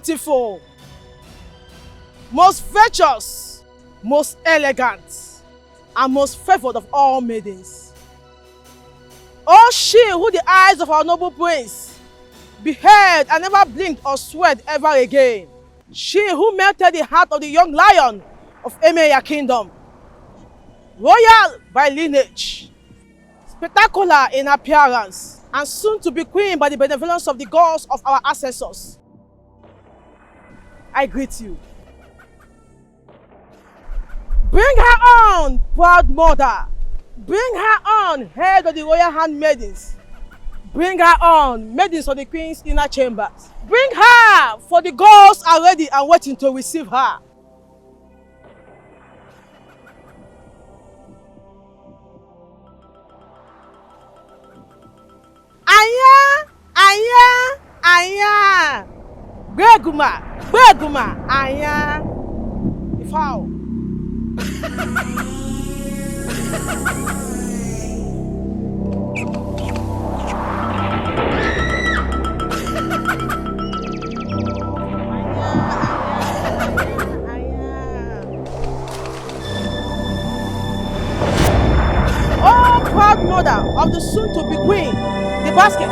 beautiful, most virtuous, most elegant, and most favored of all maidens. O she who the eyes of our noble prince beheld and never blinked or sweat ever again. She who melted the heart of the young lion of Emeya kingdom. Royal by lineage, spectacular in appearance, and soon to be queen by the benevolence of the gods of our ancestors. I greet you. Bring her on, proud mother. Bring her on, head of the royal handmaidens. Bring her on, maidens of the queen's inner chambers. Bring her, for the gods are ready and waiting to receive her. Aya, aya, aya. Beguma, aya. Ifao. Oh, proud mother of the soon-to-be queen, the basket.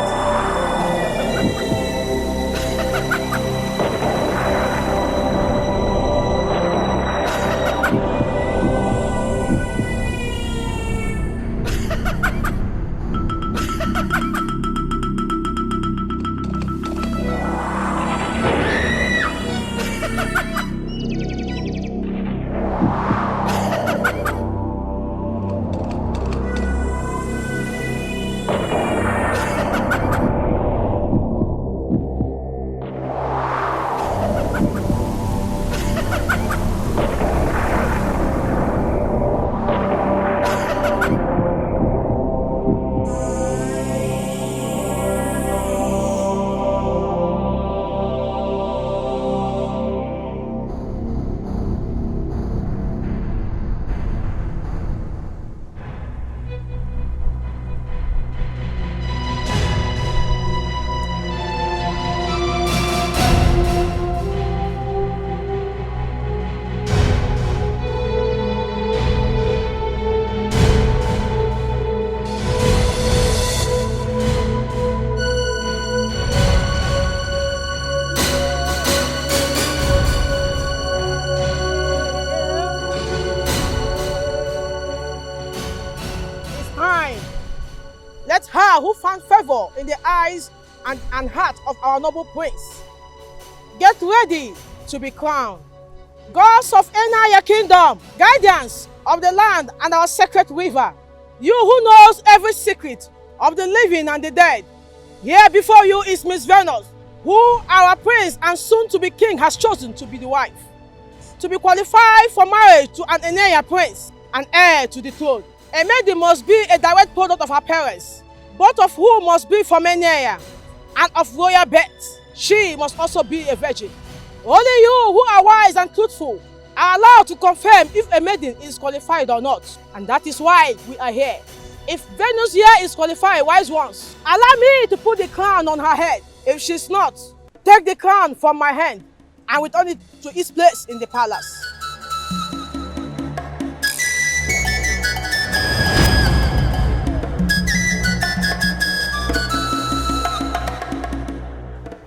Let her who found favor in the eyes and heart of our noble prince get ready to be crowned. Gods of Enaya kingdom, guardians of the land and our sacred river, you who knows every secret of the living and the dead, here before you is Miss Venus, who our prince and soon-to-be king has chosen to be the wife, to be qualified for marriage to an Enaya prince and heir to the throne. A maiden must be a direct product of her parents, both of whom must be from Enaya and of royal birth. She must also be a virgin. Only you who are wise and truthful are allowed to confirm if a maiden is qualified or not. And that is why we are here. If Venus here is qualified, wise ones, allow me to put the crown on her head. If she's not, take the crown from my hand and return it to its place in the palace.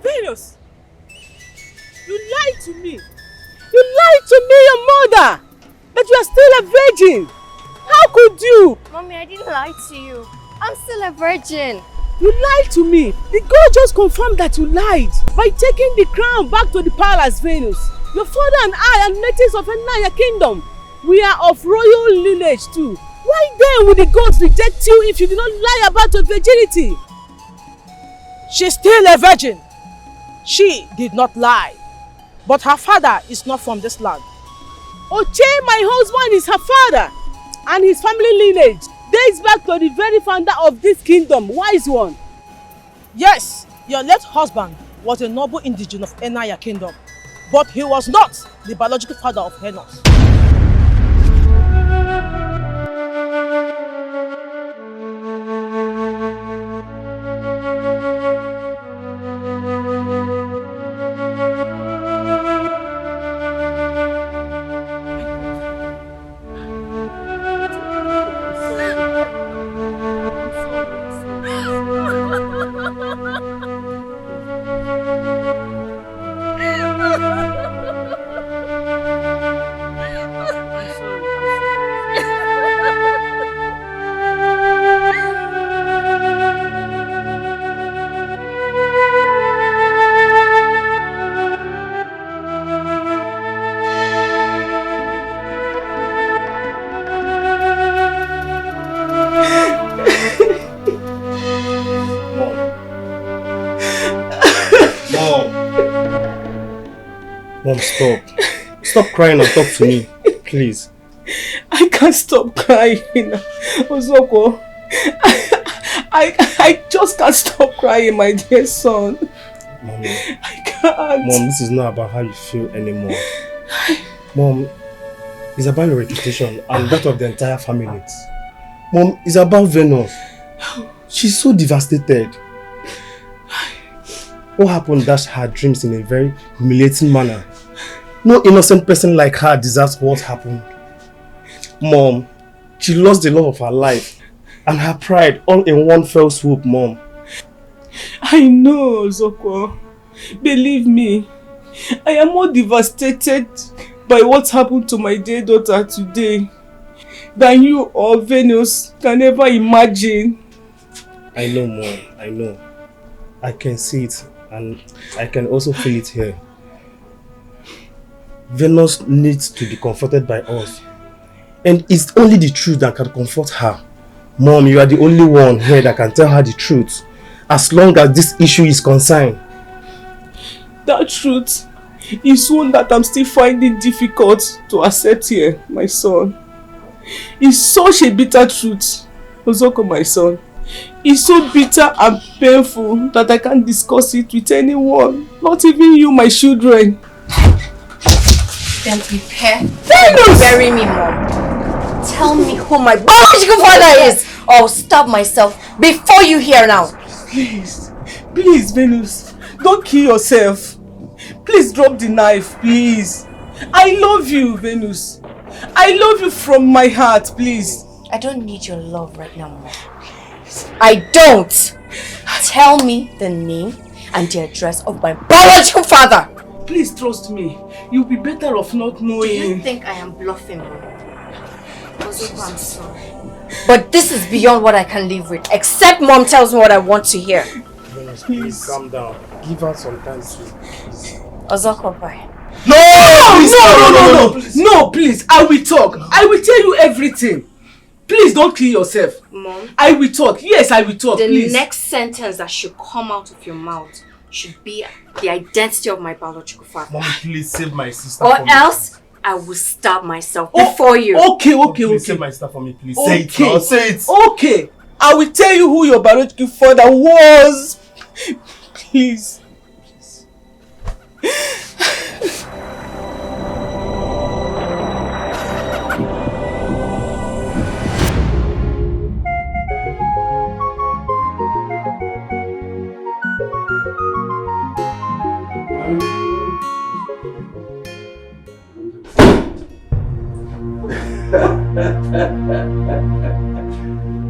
Venus, you lied to me. You lied to me, your mother, that you are still a virgin. How could you? Mommy, I didn't lie to you. I'm still a virgin. You lied to me. The God just confirmed that you lied by taking the crown back to the palace, Venus. Your father and I are natives of Enaya kingdom. We are of royal lineage too. Why then would the gods reject you if you did not lie about your virginity? She's still a virgin. She did not lie. But her father is not from this land. Oche, my husband, is her father, and his family lineage dates back to the very founder of this kingdom, wise one. Yes, your late husband was a noble indigene of Enaya kingdom, but he was not the biological father of Henos. Mom, stop. Stop crying and talk to me, please. I can't stop crying. Ozoko, I just can't stop crying, my dear son. Mommy, I can't. Mom, this is not about how you feel anymore. Mom, it's about your reputation and that of the entire family. Mom, it's about Venus. She's so devastated. What happened dashed her dreams in a very humiliating manner. No innocent person like her deserves what happened. Mom, she lost the love of her life and her pride all in one fell swoop, Mom. I know, Zoko. Believe me, I am more devastated by what happened to my dear daughter today than you or Venus can ever imagine. I know, Mom. I know. I can see it and I can also feel it here. Venus needs to be comforted by us. And it's only the truth that can comfort her. Mom, you are the only one here that can tell her the truth. As long as this issue is concerned. That truth is one that I'm still finding difficult to accept here, my son. It's such a bitter truth, Ozoko, my son. It's so bitter and painful that I can't discuss it with anyone, not even you, my children. Then prepare to bury me, Mom. Tell me who my biological father is, or I'll stab myself before you hear now. Please, please, Venus, don't kill yourself. Please drop the knife, please. I love you, Venus. I love you from my heart, please. I don't need your love right now, Mom. I don't. Tell me the name and the address of my biological father. Please trust me. You'll be better off not knowing. Do you think I am bluffing, Mom? Ozoko, I'm sorry. But this is beyond what I can live with. Except Mom tells me what I want to hear. Venus, please calm down. Give her some time to please. Ozoko, bye. No, please. I will talk. I will tell you everything. Please don't kill yourself. Mom. I will talk. Yes, I will talk. The next sentence that should come out of your mouth should be the identity of my biological father. Mommy, please save my sister or for me. else I will stab myself before you. Please save my sister for me, please. Say it now. Say it. Okay. I will tell you who your biological father was. Please.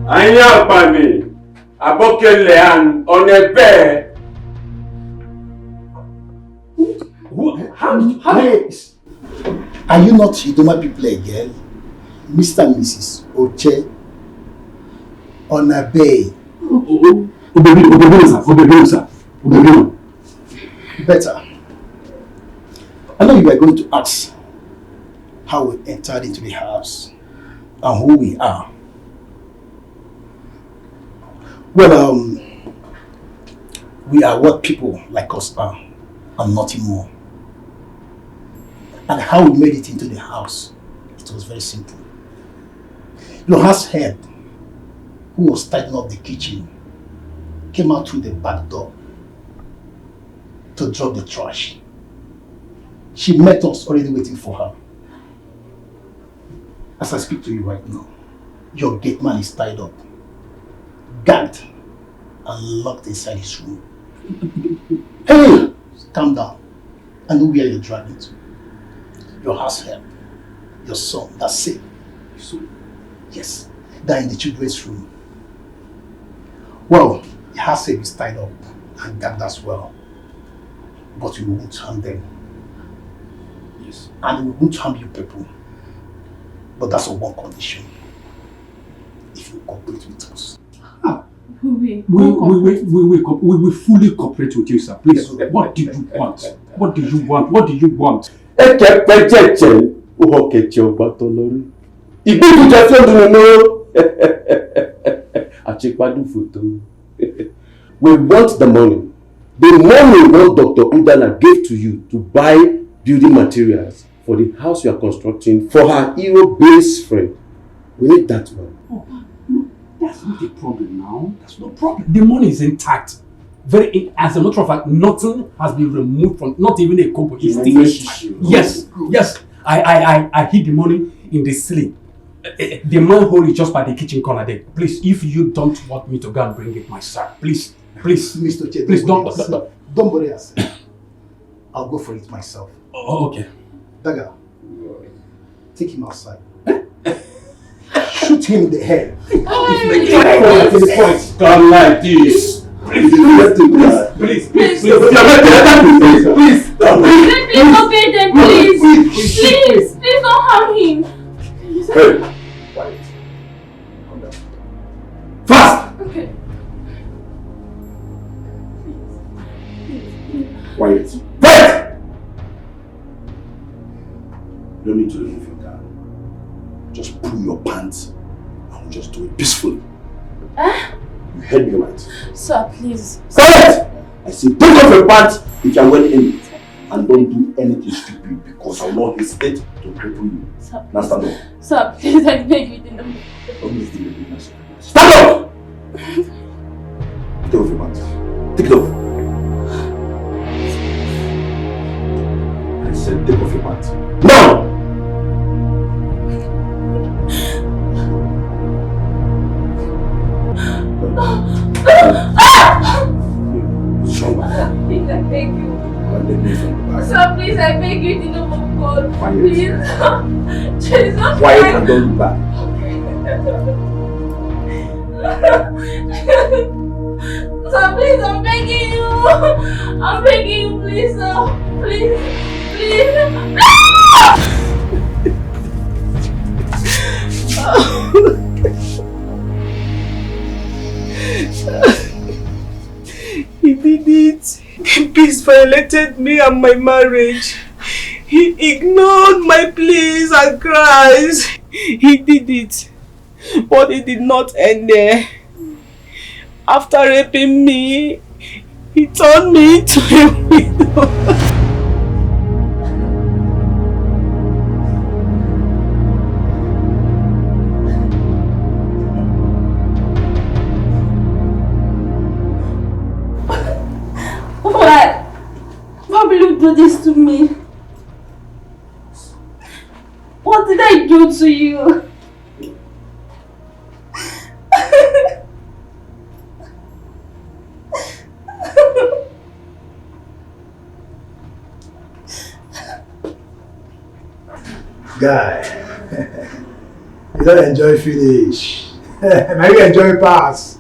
Anya Pami, Abokele and Onebe. Wait. Are you not Idoma people again? Mr. and Mrs. Oche Onabe. Better. I know you are going to ask how we entered into the house and who we are. Well, we are what people like us are and nothing more. And how we made it into the house, it was very simple. Your house head, who was tidying up the kitchen, came out through the back door to drop the trash. She met us already waiting for her. As I speak to you right now, your gate man is tied up, gagged, and locked inside his room. Hey! Calm down. I know where you're driving to. Your house help, your son, that's sick. Yes, they're in the children's room. Well, the house help is tied up and gagged as well. But we won't harm them. Yes. And we won't harm you people. But that's on one condition. If you cooperate with us. We will fully cooperate with you, sir. Please, what do you want? What do you want? What do you want? We want the money. The money what Dr. Udana gave to you to buy building materials for the house we are constructing for her hero base friend. We need that one. Oh, no, that's not the problem now. That's no problem. The money is intact. As a matter of fact, nothing has been removed from, not even a kobo. It's still intact. Yes, yes. I hid the money in the ceiling. The manhole is just by the kitchen corner there. Please, if you don't want me to go and bring it myself, please, Mr. Che, please don't worry yourself. I'll go for it myself. Oh, okay. Daga, take him outside. Shoot him in the head. Come like this. Please. Please obey them, please. Please don't harm him. Hey, quiet. Come down. Fast! Okay. Quiet. Quiet! You don't need to remove your gun. Just pull your pants and we'll just do it peacefully. You heard me right. Sir, please. Quiet! I say take off your pants if you are well in it. And don't do anything stupid because I will not hesitate to cripple you. Sir, Now stand up. Sir, please, I beg you, don't. Don't miss the baby. Stand up! Take off your pants. Take it off. I said take off your pants. Now! What's wrong? Please, I beg you. Let me from the back. Sir, please, I beg you, in the name of God. Quiet. Please. Jesus. Quiet and don't look back. Sir, please, I'm begging you. I'm begging you, please, sir. Please. He did it. Peace violated me and my marriage. He ignored my pleas and cries. He did it. But it did not end there. After raping me, he turned me into a widow. Why will you do this to me? What did I do to you? Guy, you don't enjoy finish. Now you enjoy pass.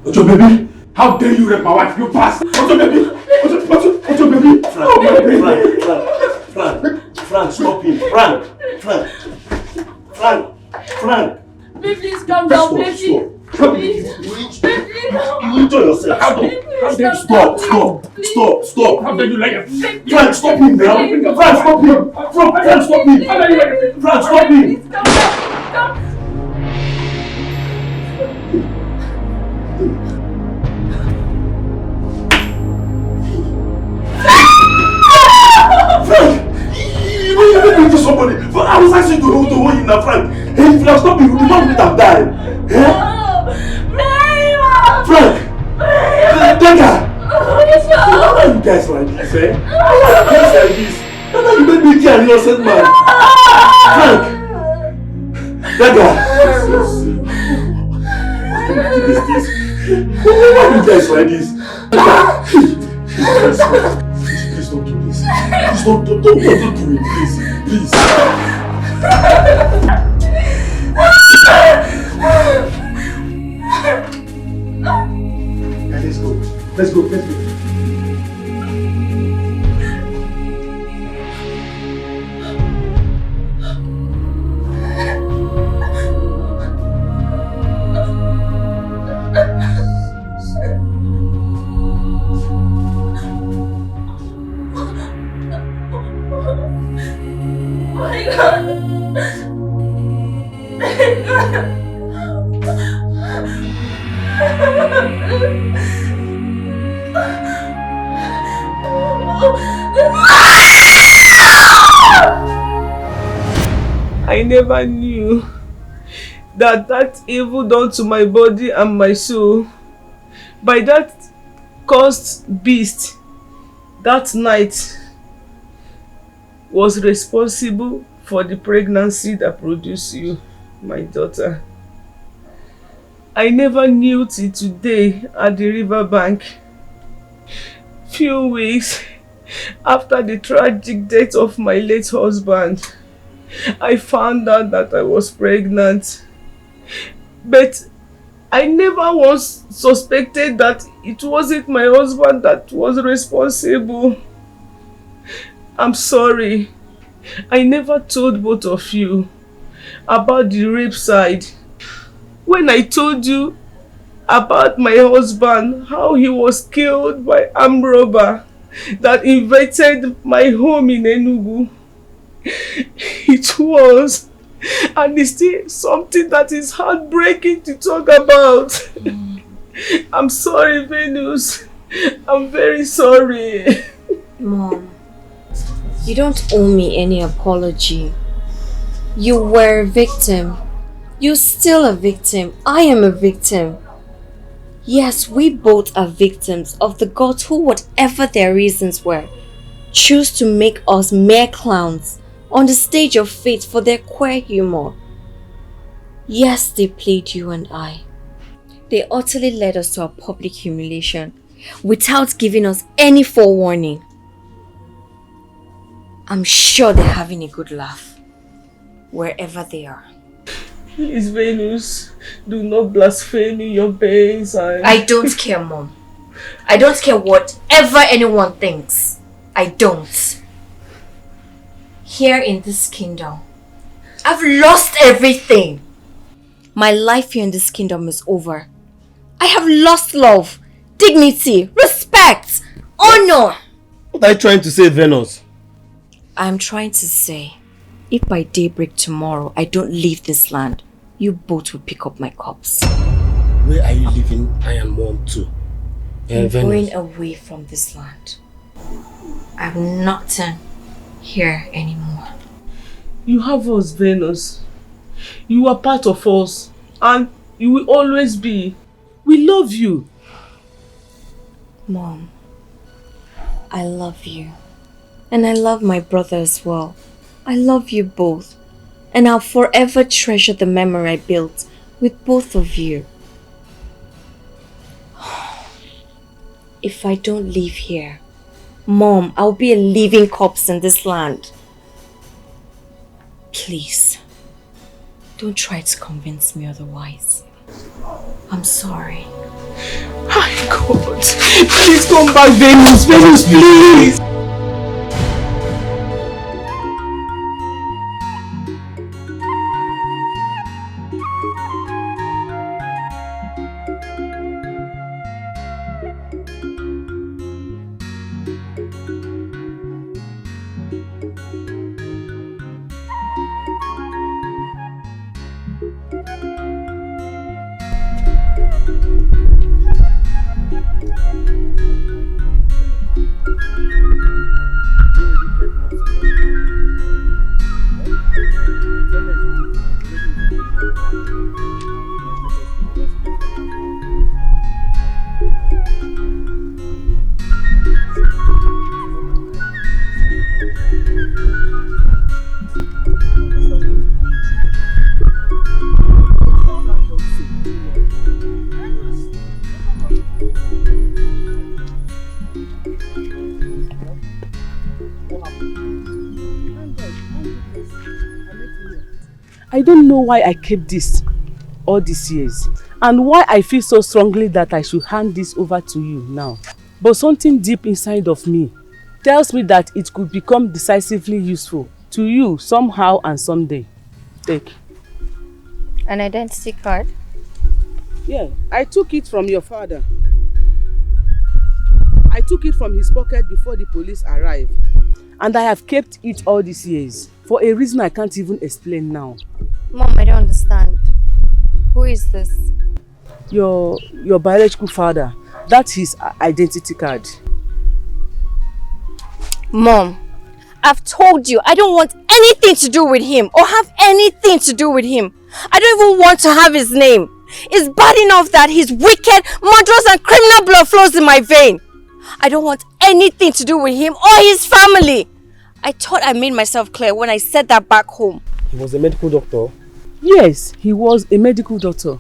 Ocho baby, how dare you rape my wife? You pass. Ocho baby, Ocho baby. Frank, stop him. Frank. Please calm down, please. Please. You enjoy yourself. How dare you? Stop. How dare you like it? Frank, stop him now. Frank, stop him. Frank, stop him. How dare you like it? Frank, stop him. Please calm down. Frank, you did to somebody. But I was asking you to hold him now, Frank. Hey, if you have stopped him, the man would have died. Frank! Dega! Why are you guys like this, eh? Why are you guys like this? That's why you made me kill an innocent man. Frank! Dega! Why are you guys like this? Please don't do this. Please don't do it, please. Let's go. My God. I never knew that evil done to my body and my soul by that cursed beast that night was responsible for the pregnancy that produced you, my daughter. I never knew till today at the riverbank, few weeks after the tragic death of my late husband, I found out that I was pregnant. But I never once suspected that it wasn't my husband that was responsible. I'm sorry. I never told both of you about the rape side. When I told you about my husband, how he was killed by armed robber that invaded my home in Enugu, it was, and it's still something that is heartbreaking to talk about. I'm sorry, Venus. I'm very sorry. Mom, you don't owe me any apology. You were a victim. You're still a victim. I am a victim. Yes, we both are victims of the gods who, whatever their reasons were, choose to make us mere clowns on the stage of fate for their queer humor. Yes, they played you and I. They utterly led us to a public humiliation without giving us any forewarning. I'm sure they're having a good laugh wherever they are. Please, Venus, do not blaspheme your pains and... I don't care, Mom. I don't care whatever anyone thinks. I don't. Here in this kingdom, I've lost everything. My life here in this kingdom is over. I have lost love, dignity, respect, honor. What are you trying to say, Venus? I'm trying to say, if by daybreak tomorrow I don't leave this land, you both will pick up my corpse. Where are you leaving I and Mom to? I'm going away from this land. I'm not here anymore. You have us, Venus. You are part of us, and you will always be. We love you. Mom, I love you. And I love my brother as well. I love you both. And I'll forever treasure the memory I built with both of you. If I don't leave here, Mom, I'll be a living corpse in this land. Please, don't try to convince me otherwise. I'm sorry. My God, please come back, Venus. Venus, please. I don't know why I kept this all these years and why I feel so strongly that I should hand this over to you now. But something deep inside of me tells me that it could become decisively useful to you somehow and someday. Take. An identity card? Yeah, I took it from your father. I took it from his pocket before the police arrived. And I have kept it all these years for a reason I can't even explain now. Mom, I don't understand. Who is this? Your biological father. That's his identity card. Mom, I've told you, I don't want anything to do with him or have anything to do with him. I don't even want to have his name. It's bad enough that his wicked, murderous and criminal blood flows in my vein. I don't want anything to do with him or his family. I thought I made myself clear when I said that back home. He was a medical doctor? Yes, he was a medical doctor.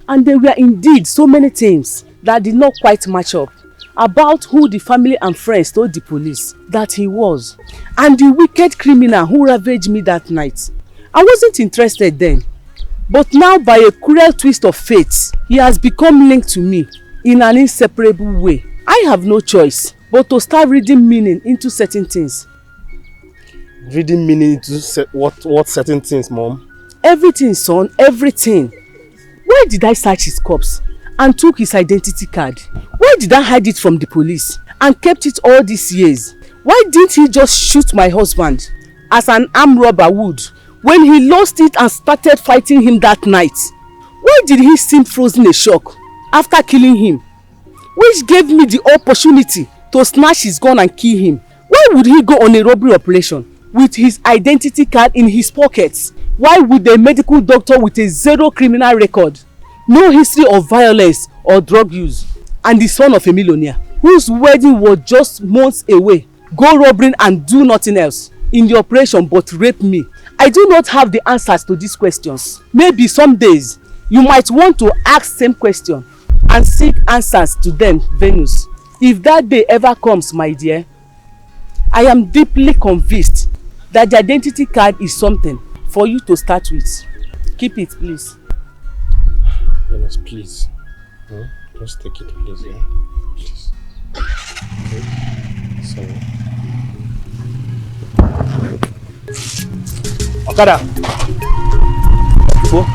And there were indeed so many things that did not quite match up about who the family and friends told the police that he was, and the wicked criminal who ravaged me that night. I wasn't interested then, but now by a cruel twist of fate, he has become linked to me in an inseparable way. I have no choice but to start reading meaning into certain things. Reading meaning into what certain things, Mom? Everything, son, everything. Why did I search his corpse and took his identity card? Why did I hide it from the police and kept it all these years? Why didn't he just shoot my husband as an armed robber would when he lost it and started fighting him that night? Why did he seem frozen in shock after killing him, which gave me the opportunity to snatch his gun and kill him? Why would he go on a robbery operation with his identity card in his pockets? Why would a medical doctor with a zero criminal record, no history of violence or drug use, and the son of a millionaire whose wedding was just months away, go robbing and do nothing else in the operation but rape me? I do not have the answers to these questions. Maybe some days you might want to ask same question and seek answers to them, Venus. If that day ever comes, my dear, I am deeply convinced that the identity card is something for you to start with. Keep it, please. Venus, please. Just take it, please. Yeah? Please. Okay. Sorry. Okada! Go.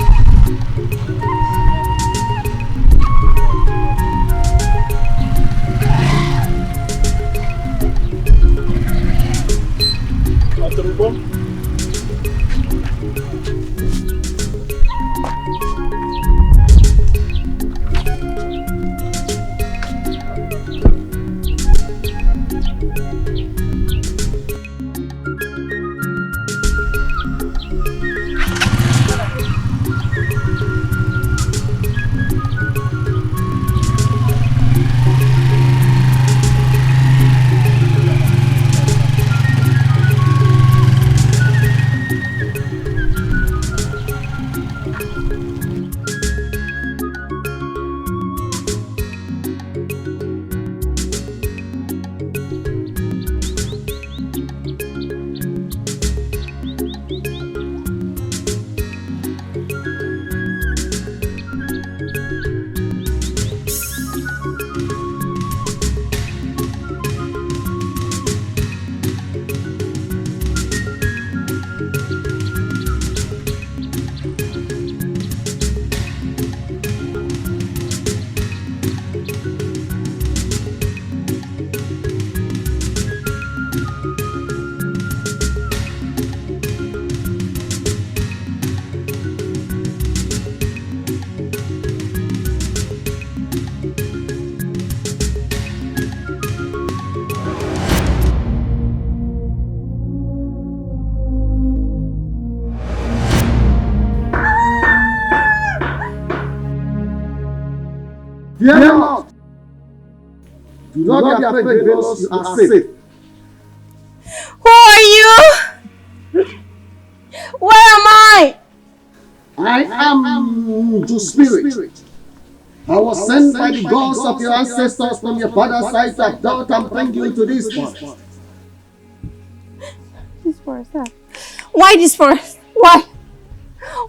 Fear not. Do not be afraid, Venus, you are safe. Who are you? Where am I? I am the spirit. I was sent by the gods of your ancestors from your father's side to adopt and bring you to this forest. This forest, huh? Why this forest? Why?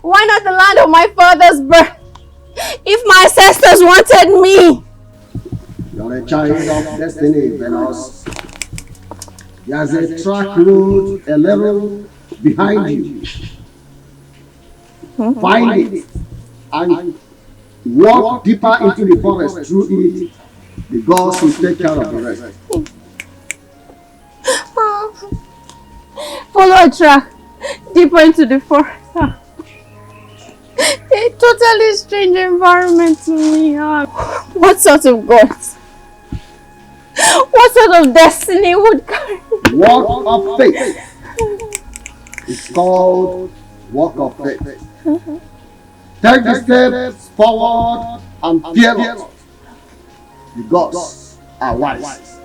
Why not the land of my father's birth? If my ancestors wanted me! You are a child of destiny, Venus. There's a track road, a level behind you. Find it and walk deeper into the forest. Through it, the gods will take care of the rest. Follow a track deeper into the forest. A totally strange environment to me. What sort of gods? What sort of destiny would carry Walk of faith. It's called walk of faith. Take the steps forward and fear not. The gods are wise.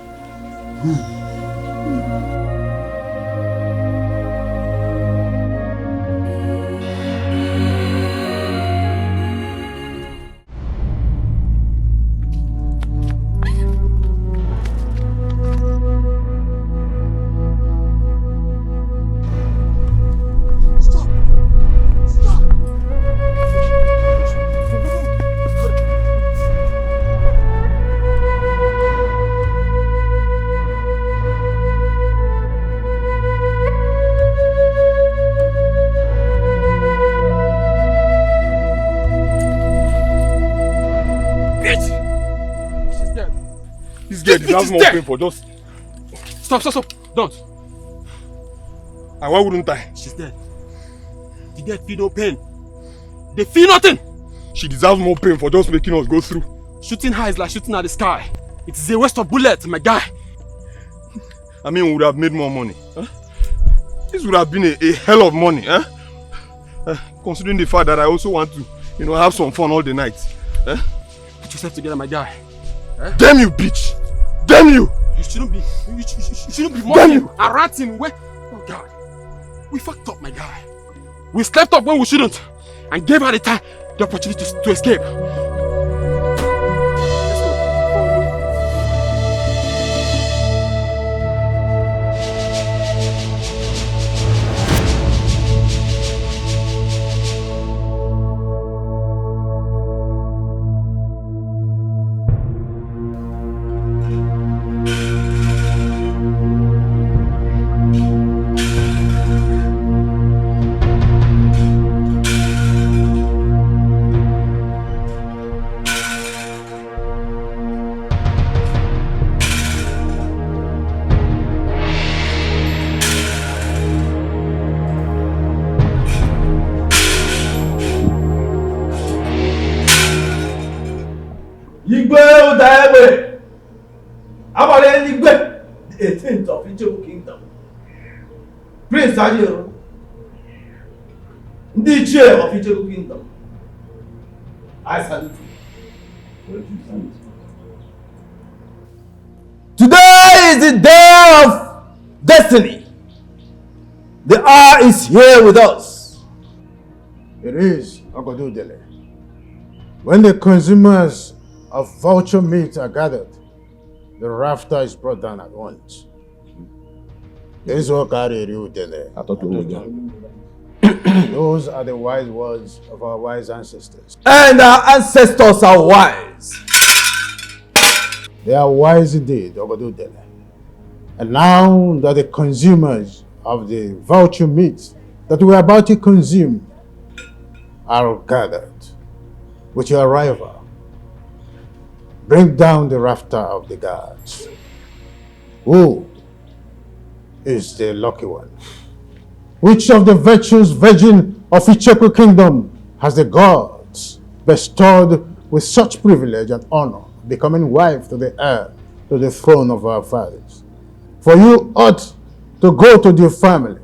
That's more painful. Just stop. Don't. And why wouldn't I? She's dead. The dead feel no pain. They feel nothing. She deserves more pain for just making us go through. Shooting her is like shooting at the sky. It is a waste of bullets, my guy. I mean, we would have made more money. Huh? This would have been a hell of money. Huh? Considering the fact that I also want to, have some fun all the night. Huh? Put yourself together, my guy. Damn you, bitch! Damn you! You shouldn't be mocking and ranting. Oh God, we fucked up, my guy. We slept up when we shouldn't, and gave her the opportunity to escape. The 18th of Ijebu Kingdom. Prince Ajiro, the chair of Ijebu Kingdom. I salute you. Today is the day of destiny. The hour is here with us. It is Ogodudele. When the consumers of vulture meat are gathered, the rafter is brought down at once. This is what carried you there. Those are the wise words of our wise ancestors. And our ancestors are wise. They are wise indeed, Ogodudele. And now that the consumers of the vulture meat that we are about to consume are gathered, with your arrival, bring down the rafter of the gods. Who is the lucky one? Which of the virtuous virgin of Icheku Kingdom has the gods bestowed with such privilege and honor, becoming wife to the heir to the throne of our fathers? For you ought to go to the family,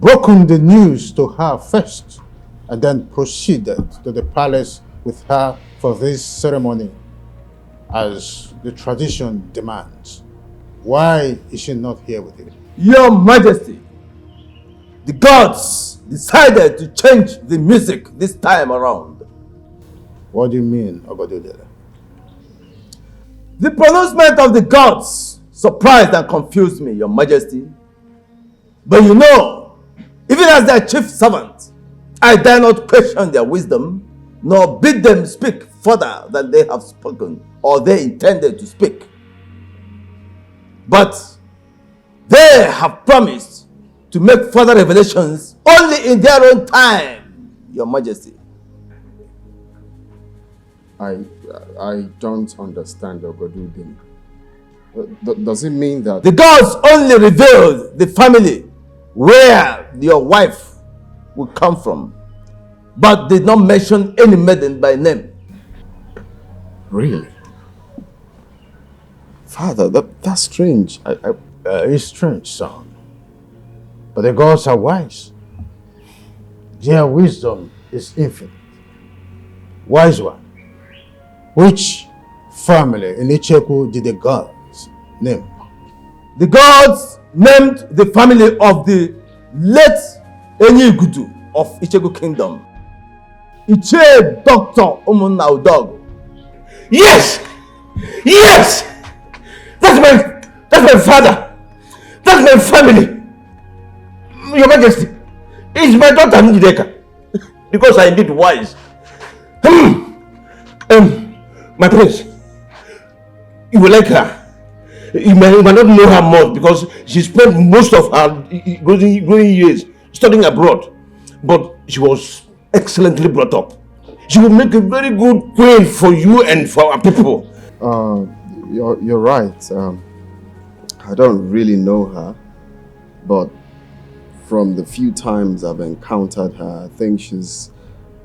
broken the news to her first, and then proceeded to the palace with her for this ceremony, as the tradition demands. Why is she not here with you? Your Majesty, the gods decided to change the music this time around. What do you mean, Ogodudele? The pronouncement of the gods surprised and confused me, Your Majesty. But you know, even as their chief servant, I dare not question their wisdom, nor bid them speak further than they have spoken or they intended to speak. But they have promised to make further revelations only in their own time, Your Majesty. I don't understand, Ogodudele. Does it mean that the gods only revealed the family where your wife will come from, but did not mention any maiden by name? Really? Father, that's strange. It's strange, son. But the gods are wise. Their wisdom is infinite. Wise one. Which family in Icheku did the gods name? The gods named the family of the late Enigudu of Ichegu Kingdom. Iche Dr. Umunna Udogo. Yes! Yes! That's my father! That's my family! Your Majesty, it's my daughter Njideka. Because I did wise. My prince, you will like her. You might not know her much because she spent most of her growing years studying abroad. But she was excellently brought up. She will make a very good queen for you and for our people. You're right. I don't really know her, but from the few times I've encountered her, I think she's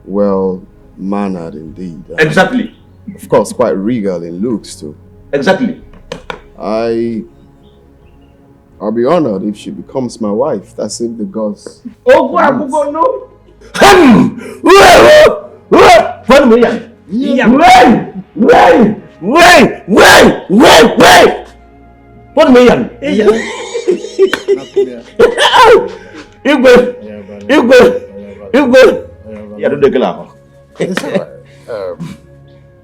well-mannered indeed. Exactly. Of course, quite regal in looks too. Exactly. I'll be honored if she becomes my wife. That's if the gods. Oh, go no. What me yan?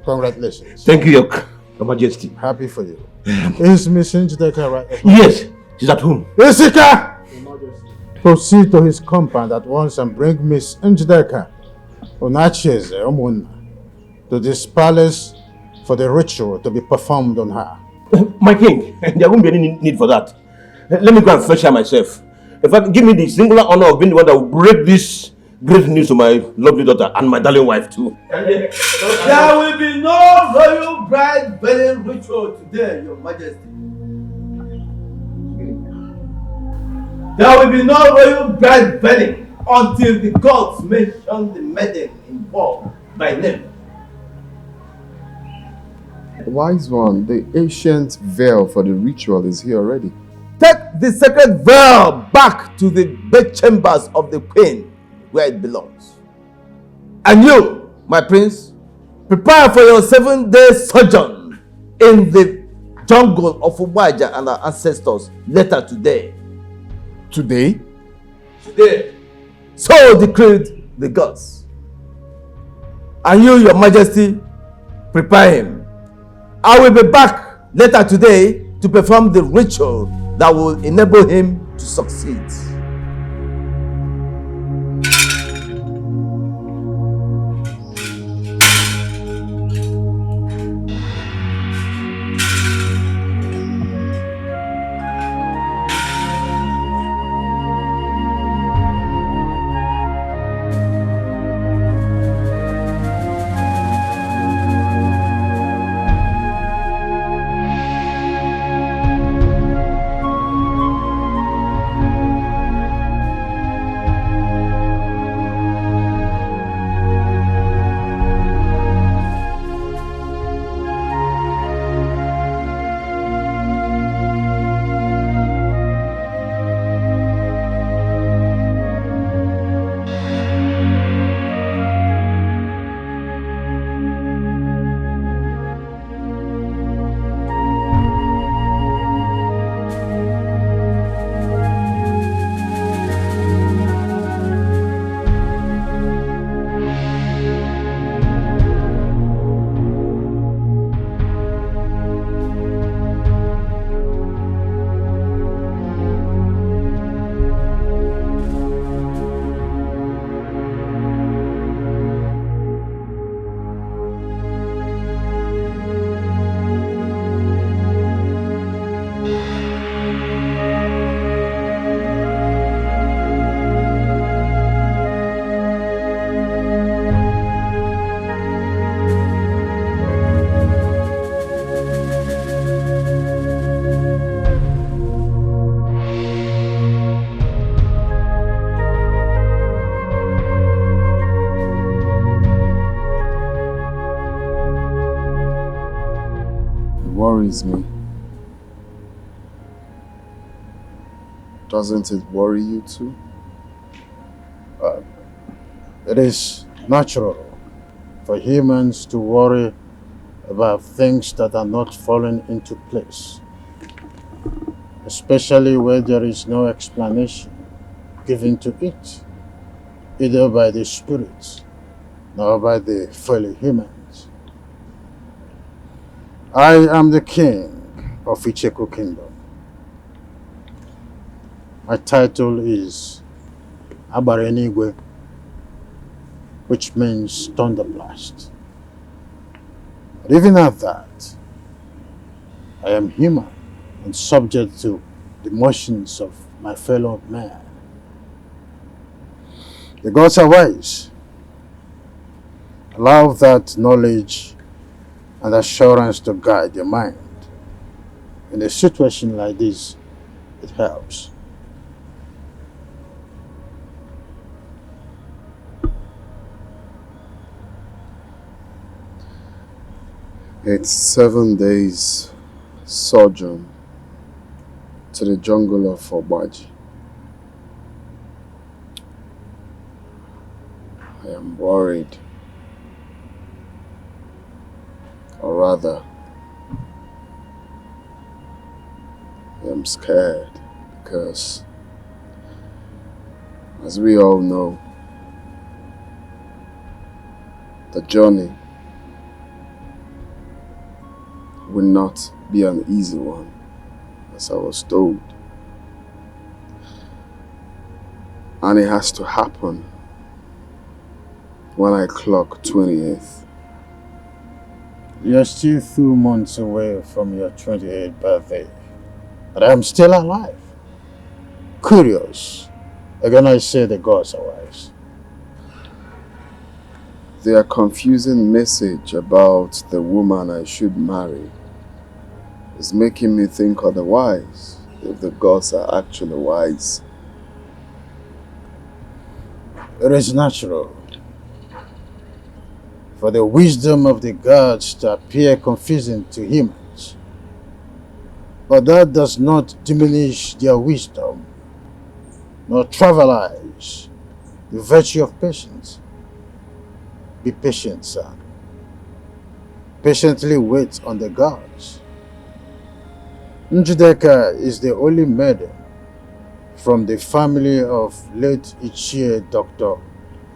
Congratulations. Thank you, Your Majesty. Happy for you. Is Miss Njideka right? Yes, she's at home. Isika! Proceed to his compound at once and bring Miss Njideka Onacheze Umunna to this palace for the ritual to be performed on her. My king, there won't be any need for that. Let me go and fetch her myself. In fact, give me the singular honor of being the one that will break this great news to my lovely daughter and my darling wife too. There will be no royal bride wedding ritual today, Your Majesty. There will be no royal bride wedding until the gods mention the maiden involved by name. Wise one, the ancient veil for the ritual is here already. Take the sacred veil back to the bedchambers of the queen where it belongs. And you, my prince, prepare for your 7-day sojourn in the jungle of Umaja and our ancestors later today. Today? Today. So decreed the gods. And you, Your Majesty, prepare him. I will be back later today to perform the ritual that will enable him to succeed. Worries me. Doesn't it worry you too? It is natural for humans to worry about things that are not falling into place, especially where there is no explanation given to it, either by the spirits nor by the fellow humans. I am the king of Icheku Kingdom. My title is Abarenigwe, which means thunderblast. But even at that, I am human and subject to the motions of my fellow man. The gods are wise. Allow that knowledge and assurance to guide your mind. In a situation like this, it helps. It's 7 days sojourn to the jungle of Obaji. I am worried. Or rather, I am scared because, as we all know, the journey will not be an easy one, as I was told. And it has to happen when I clock 28th. You're still 2 months away from your 28th birthday, but I'm still alive. Curious. Again, I say the gods are wise. Their confusing message about the woman I should marry is making me think otherwise, if the gods are actually wise. It is natural for the wisdom of the gods to appear confusing to humans, but that does not diminish their wisdom, nor trivialize the virtue of patience. Be patient, son. Patiently wait on the gods. Njideka is the only maiden from the family of late Ichie Dr.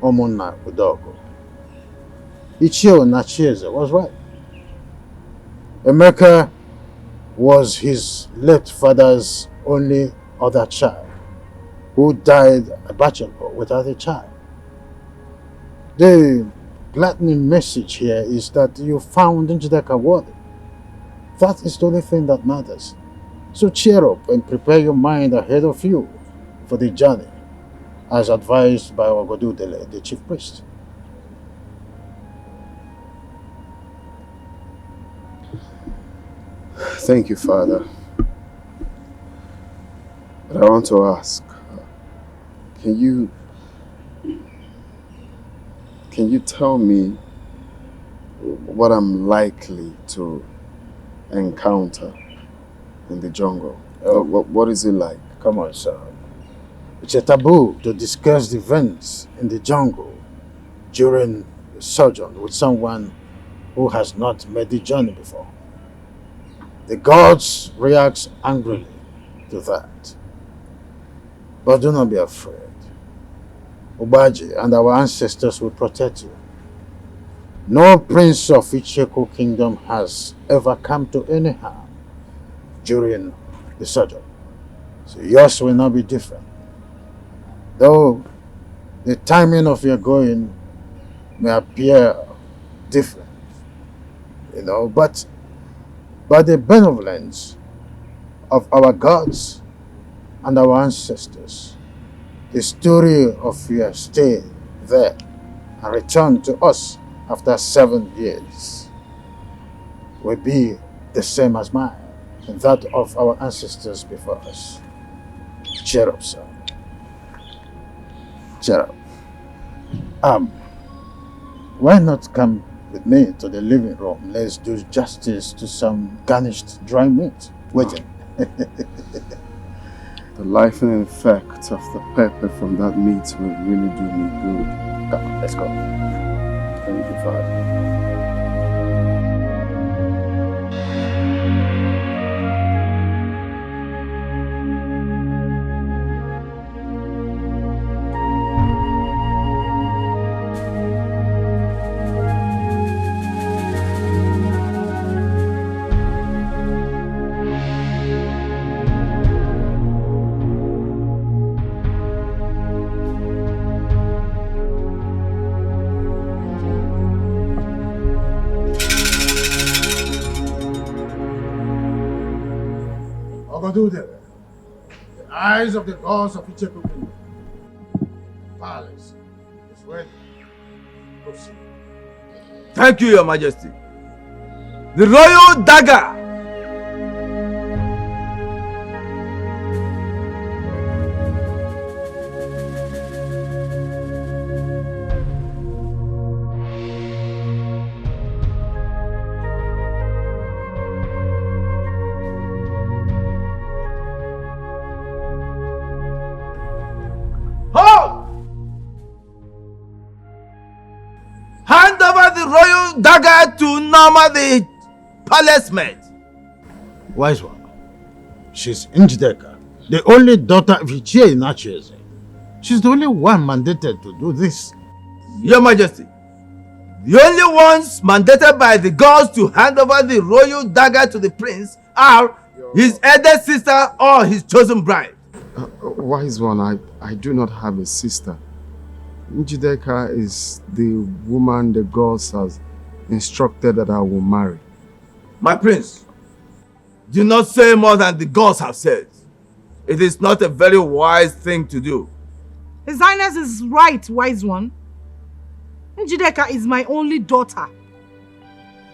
Omona Udogo. Ichie Onachieze was right. Emeka was his late father's only other child, who died a bachelor without a child. The gladdening message here is that you found Njideka worthy. That is the only thing that matters. So cheer up and prepare your mind ahead of you for the journey, as advised by Ogodudele, the chief priest. Thank you, Father. But I want to ask, can you tell me what I'm likely to encounter in the jungle? What is it like? Come on, son. It's a taboo to discuss the events in the jungle during the sojourn with someone who has not made the journey before. The gods react angrily to that. But do not be afraid. Obaji and our ancestors will protect you. No prince of Icheku Kingdom has ever come to any harm during the sojourn. So yours will not be different. Though the timing of your going may appear different, but by the benevolence of our gods and our ancestors, the story of your stay there and return to us after 7 years will be the same as mine and that of our ancestors before us. Cheer up, son. Cheer up. Why not come with me to the living room? Let's do justice to some garnished dry meat waiting. The life-and effect of the pepper from that meat will really do me good. Come on, let's go. Thank you, Father. The eyes of the gods of Icheku palace is ready. Proceed. Thank you, Your Majesty. The royal dagger. Hand over the royal dagger to Norma, the palace maid. Wise one. She's Njideka, the only daughter of Ichie Inacheze. She's the only one mandated to do this. Your Majesty, the only ones mandated by the gods to hand over the royal dagger to the prince are his elder sister or his chosen bride. Wise one, I do not have a sister. Njideka is the woman the gods has instructed that I will marry. My prince, do not say more than the gods have said. It is not a very wise thing to do. His Highness is right, wise one. Njideka is my only daughter.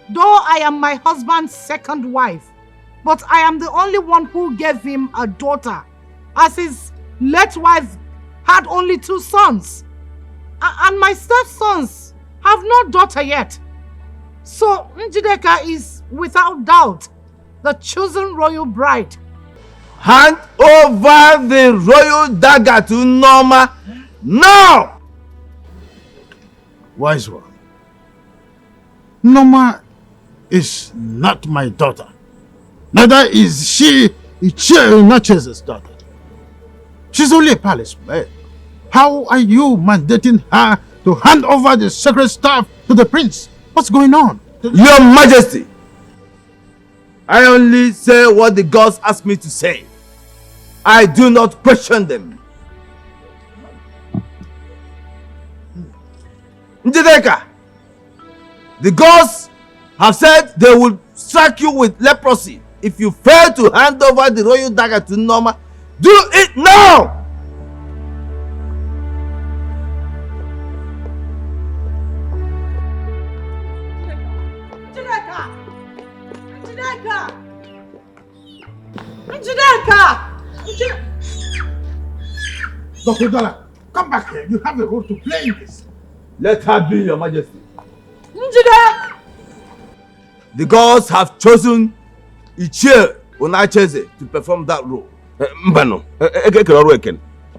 Though I am my husband's second wife, but I am the only one who gave him a daughter, as his late wife had only 2 sons. And my stepsons have no daughter yet. So Njideka is, without doubt, the chosen royal bride. Hand over the royal dagger to Norma now! Wise one. Norma is not my daughter. Neither is she Ichie Inacheze's daughter. She's only a palace maid. How are you mandating her to hand over the sacred staff to the prince? What's going on? Your Majesty, I only say what the gods ask me to say. I do not question them. Njideka, the gods have said they will strike you with leprosy if you fail to hand over the royal dagger to Norma. Do it now! Dr. Dollar, come back here. You have a role to play in this. Let her be, Your Majesty. Njideka! The gods have chosen Ichie Inacheze to perform that role. Mbano,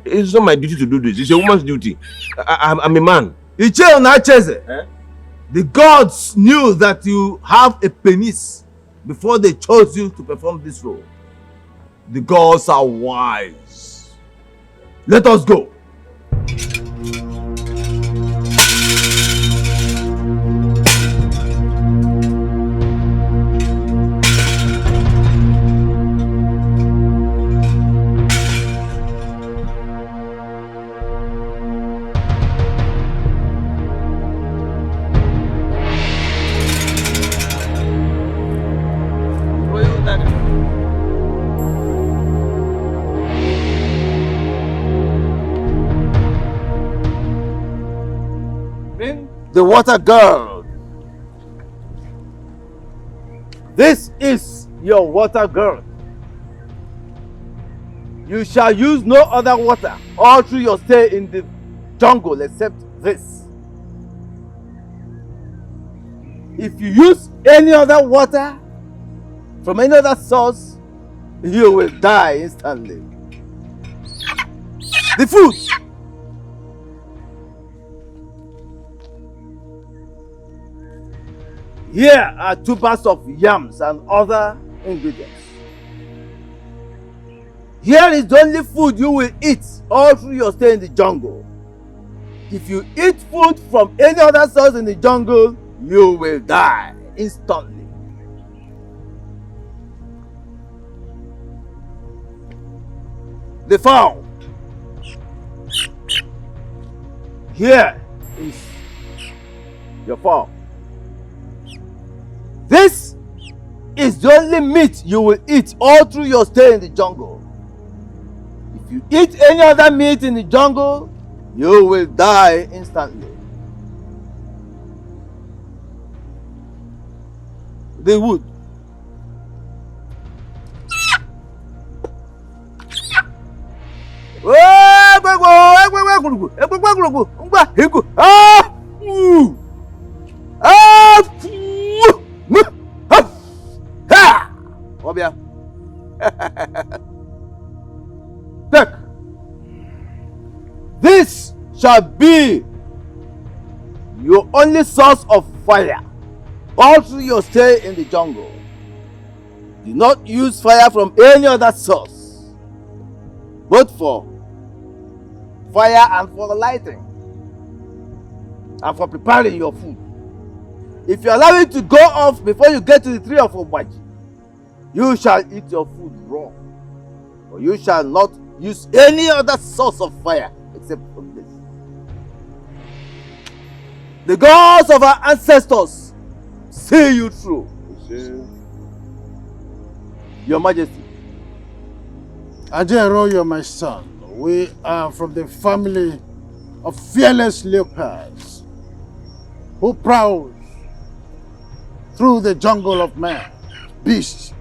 it's not my duty to do this. It's a woman's duty. I'm a man. Ichie Inacheze, the gods knew that you have a penis before they chose you to perform this role. The gods are wise. Let us go. The water girl. This is your water girl. You shall use no other water all through your stay in the jungle except this. If you use any other water from any other source, you will die instantly. The food. Here are 2 bags of yams and other ingredients. Here is the only food you will eat all through your stay in the jungle. If you eat food from any other source in the jungle, you will die instantly. The fowl. Here is your fowl. This is the only meat you will eat all through your stay in the jungle. If you eat any other meat in the jungle, you will die instantly. The wood. Take. This shall be your only source of fire all through your stay in the jungle. Do not use fire from any other source, both for fire and for lighting and for preparing your food. If you allow it to go off before you get to the tree of Obaji, you shall eat your food raw, or you shall not use any other source of fire except from this. The gods of our ancestors see you through. Your Majesty. Ajero, you're my son. We are from the family of fearless leopards who prowl through the jungle of man, beasts,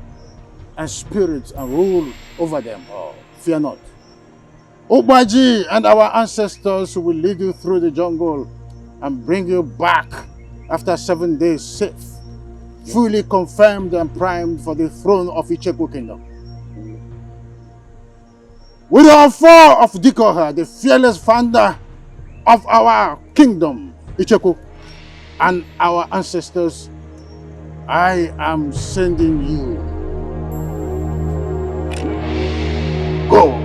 and spirits and rule over them all. Fear not. Obaji and our ancestors will lead you through the jungle and bring you back after 7 days safe, fully confirmed and primed for the throne of Icheku Kingdom. With our four of Dikoha, the fearless founder of our kingdom, Icheku, and our ancestors, I am sending you. Go.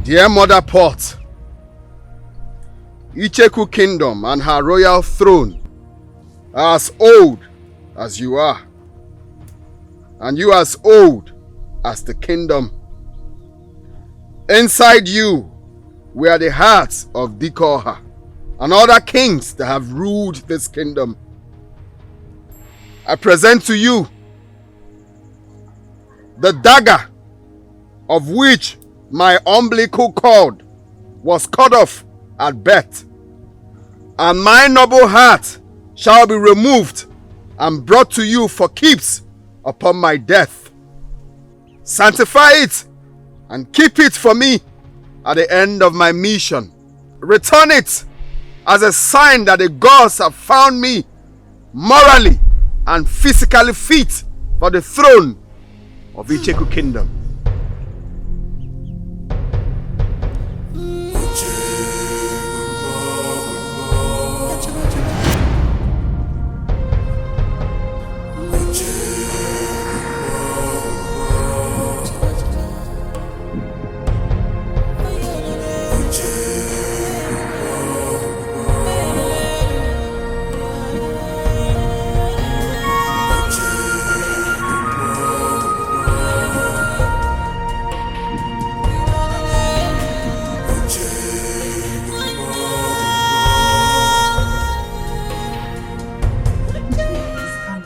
Dear Mother Pot, Icheku Kingdom and her royal throne are as old as you are, and you as old as the kingdom. Inside you were the hearts of Dikoha and other kings that have ruled this kingdom. I present to you the dagger of which my umbilical cord was cut off at birth, and my noble heart shall be removed and brought to you for keeps upon my death. Sanctify it and keep it for me at the end of my mission. Return it as a sign that the gods have found me morally and physically fit for the throne of Icheku Kingdom.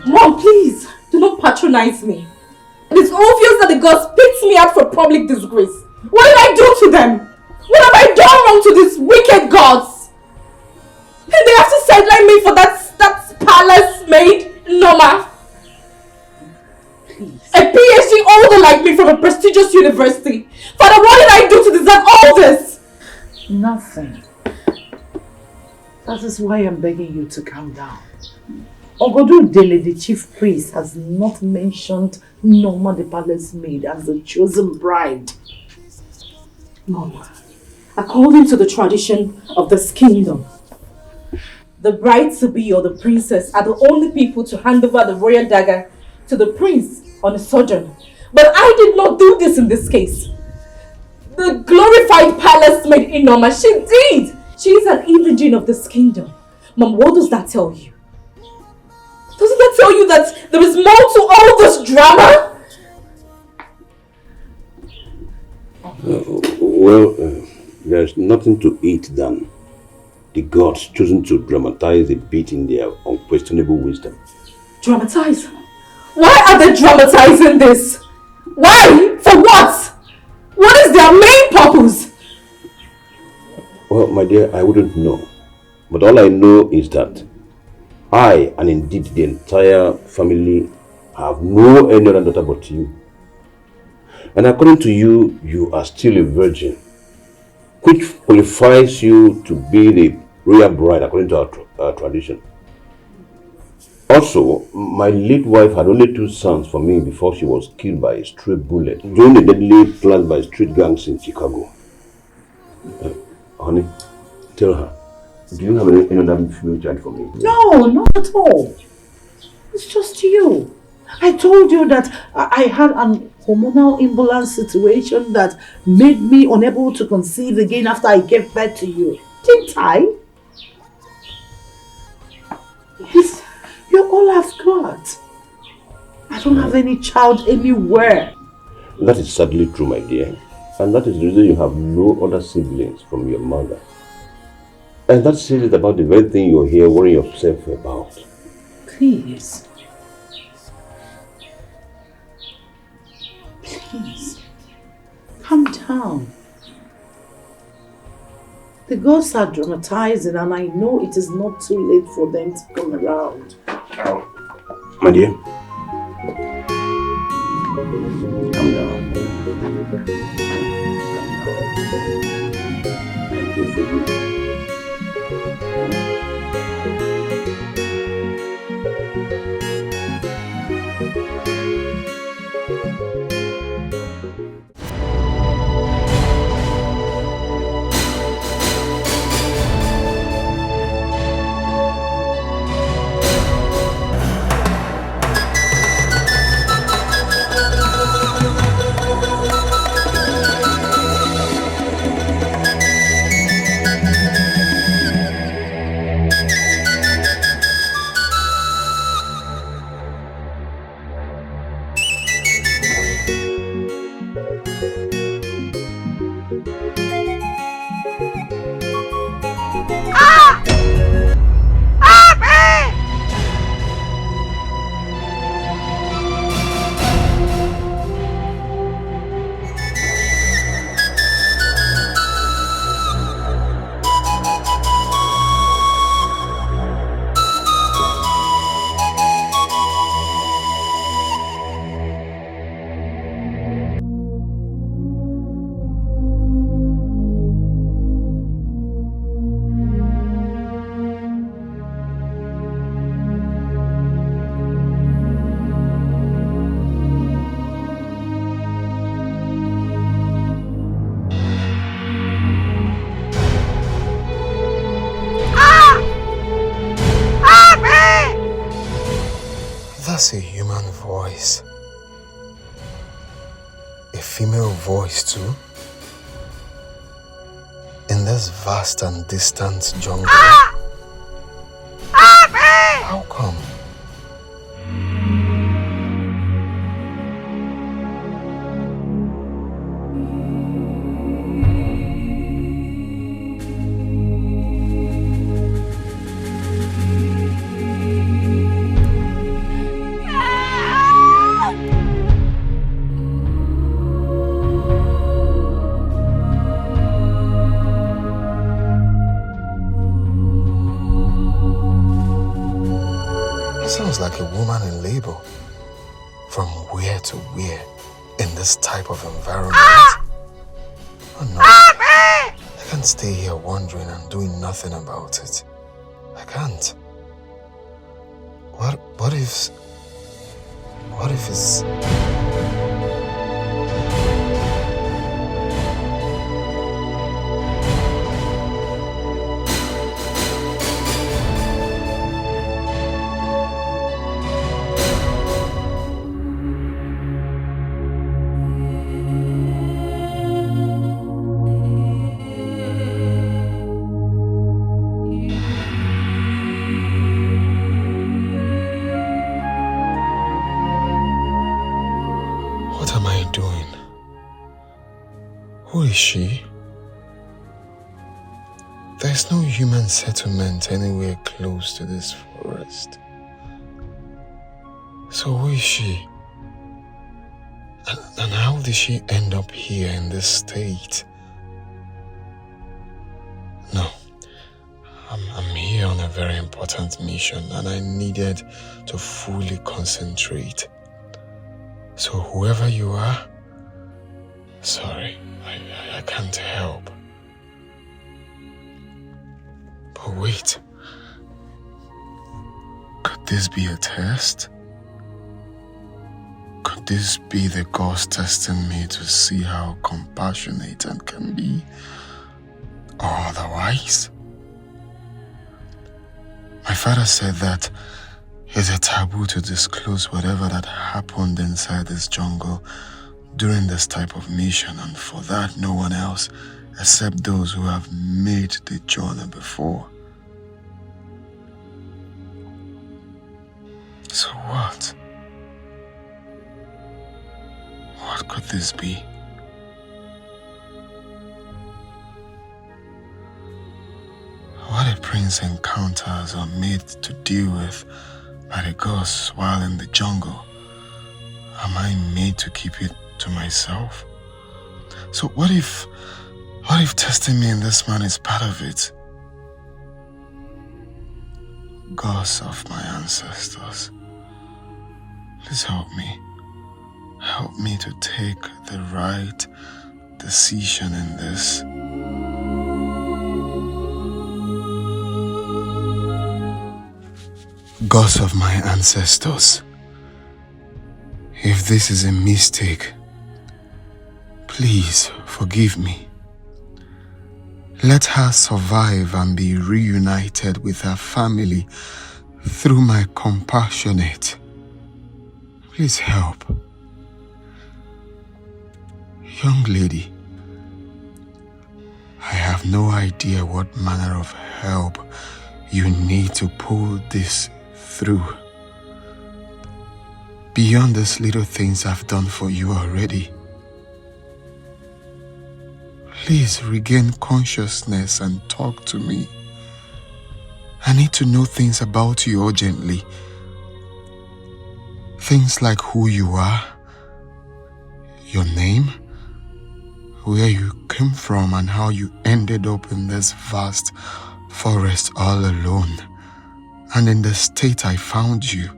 Mom, please, do not patronize me. It is obvious that the gods picked me out for public disgrace. What did I do to them? What have I done wrong to these wicked gods? And they have to sideline me for that palace maid, Norma. Please. A PhD holder like me from a prestigious university. Father, what did I do to deserve all this? Nothing. That is why I'm begging you to calm down. Ogodu Dele, the chief priest, has not mentioned Norma the palace maid as the chosen bride. Mom, according to the tradition of this kingdom, the bride-to-be or the princess are the only people to hand over the royal dagger to the prince on a sojourn. But I did not do this in this case. The glorified palace maid in Norma, she did! She is an indigene of this kingdom. Mom, what does that tell you? Doesn't that tell you that there is more to all this drama? There's nothing to eat than the gods choosing to dramatize a bit in their unquestionable wisdom. Dramatize? Why are they dramatizing this? Why? For what? What is their main purpose? Well, my dear, I wouldn't know. But all I know is that I, and indeed the entire family, have no any other daughter but you. And according to you, you are still a virgin, which qualifies you to be the royal bride according to our tradition. Also, my late wife had only 2 sons for me before she was killed by a stray bullet during the deadly planned by street gangs in Chicago. Honey, tell her, do you have any other female child for me? No, not at all. It's just you. I told you that I had an hormonal imbalance situation that made me unable to conceive again after I gave birth to you. Didn't I? Yes, you're all I've got. I don't have any child anywhere. That is sadly true, my dear. And that is the reason you have no other siblings from your mother. And that says it about the very thing you're here worrying yourself about. Please. Please. Calm down. The gods are dramatizing and I know it is not too late for them to come around. My dear, calm down. That's a human voice. A female voice too. In this vast and distant jungle. How come? Sounds like a woman in labor. From where to where in this type of environment? Oh no, I can't stay here wondering and doing nothing about it. I can't. What if it's... Who is she? There's no human settlement anywhere close to this forest. So who is she? And how did she end up here in this state? No, I'm here on a very important mission and I needed to fully concentrate. So whoever you are, sorry, I can't help. But wait, could this be a test? Could this be the gods testing me to see how compassionate I can be? Or otherwise? My father said that it's a taboo to disclose whatever that happened inside this jungle during this type of mission, and for that no one else except those who have made the journey before. So what? What could this be? What a prince encounters are made to deal with by the gods while in the jungle. Am I made to keep it to myself? So what if testing me in this man is part of it? Gods of my ancestors, please help me. Help me to take the right decision in this. Gods of my ancestors, if this is a mistake, please forgive me. Let her survive and be reunited with her family through my compassionate. Please help. Young lady, I have no idea what manner of help you need to pull this through. Beyond these little things I've done for you already. Please regain consciousness and talk to me. I need to know things about you urgently. Things like who you are, your name, where you came from and how you ended up in this vast forest all alone and in the state I found you.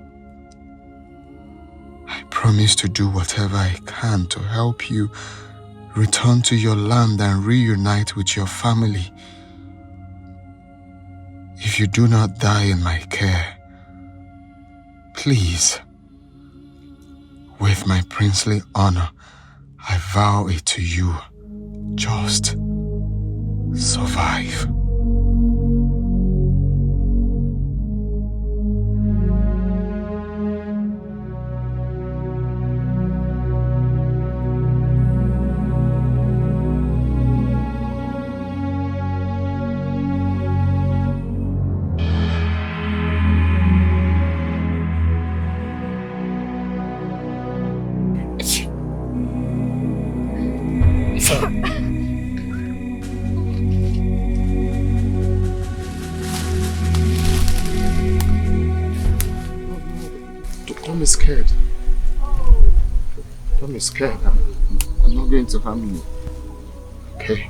I promise to do whatever I can to help you return to your land and reunite with your family. If you do not die in my care, please, with my princely honor, I vow it to you, just survive. Don't be scared. Don't be scared. I'm not going to harm you. Okay?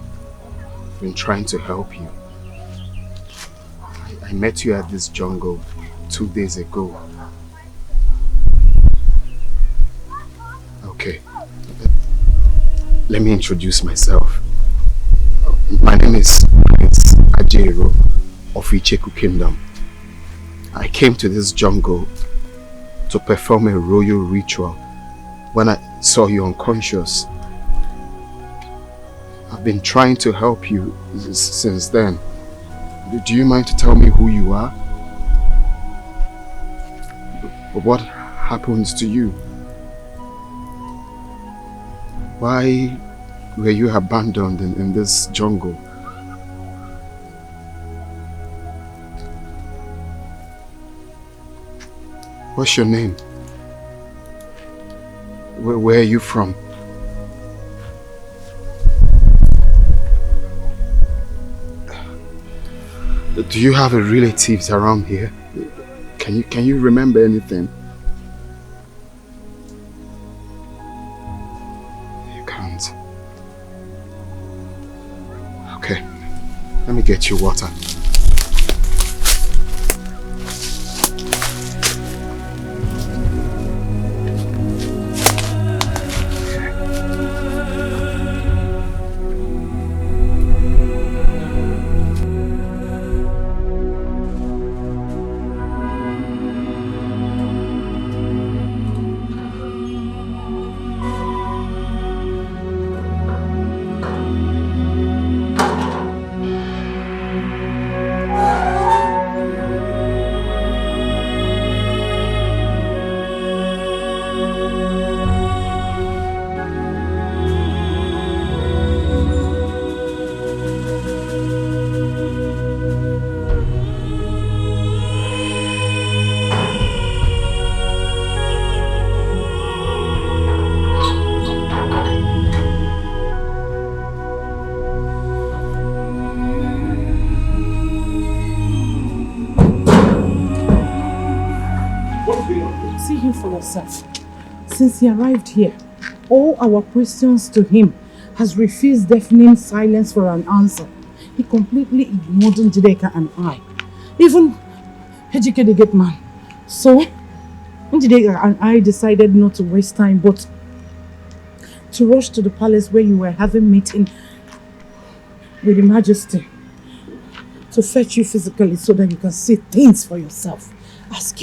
I've been trying to help you. I met you at this jungle 2 days ago. Okay. Let me introduce myself. My name is Prince Ajero of Icheku Kingdom. I came to this jungle to perform a royal ritual when I saw you unconscious. I've been trying to help you since then. Do you mind to tell me who you are? What happens to you? Why were you abandoned in this jungle? What's your name? Where are you from? Do you have relatives around here? Can you remember anything? You can't. Okay. Let me get you water. Since he arrived here, all our questions to him has refused deafening silence for an answer. He completely ignored Njideka and I. Even Ejike the gate man. So, Njideka and I decided not to waste time, but to rush to the palace where you were having meeting with the Majesty to fetch you physically so that you can see things for yourself. Ask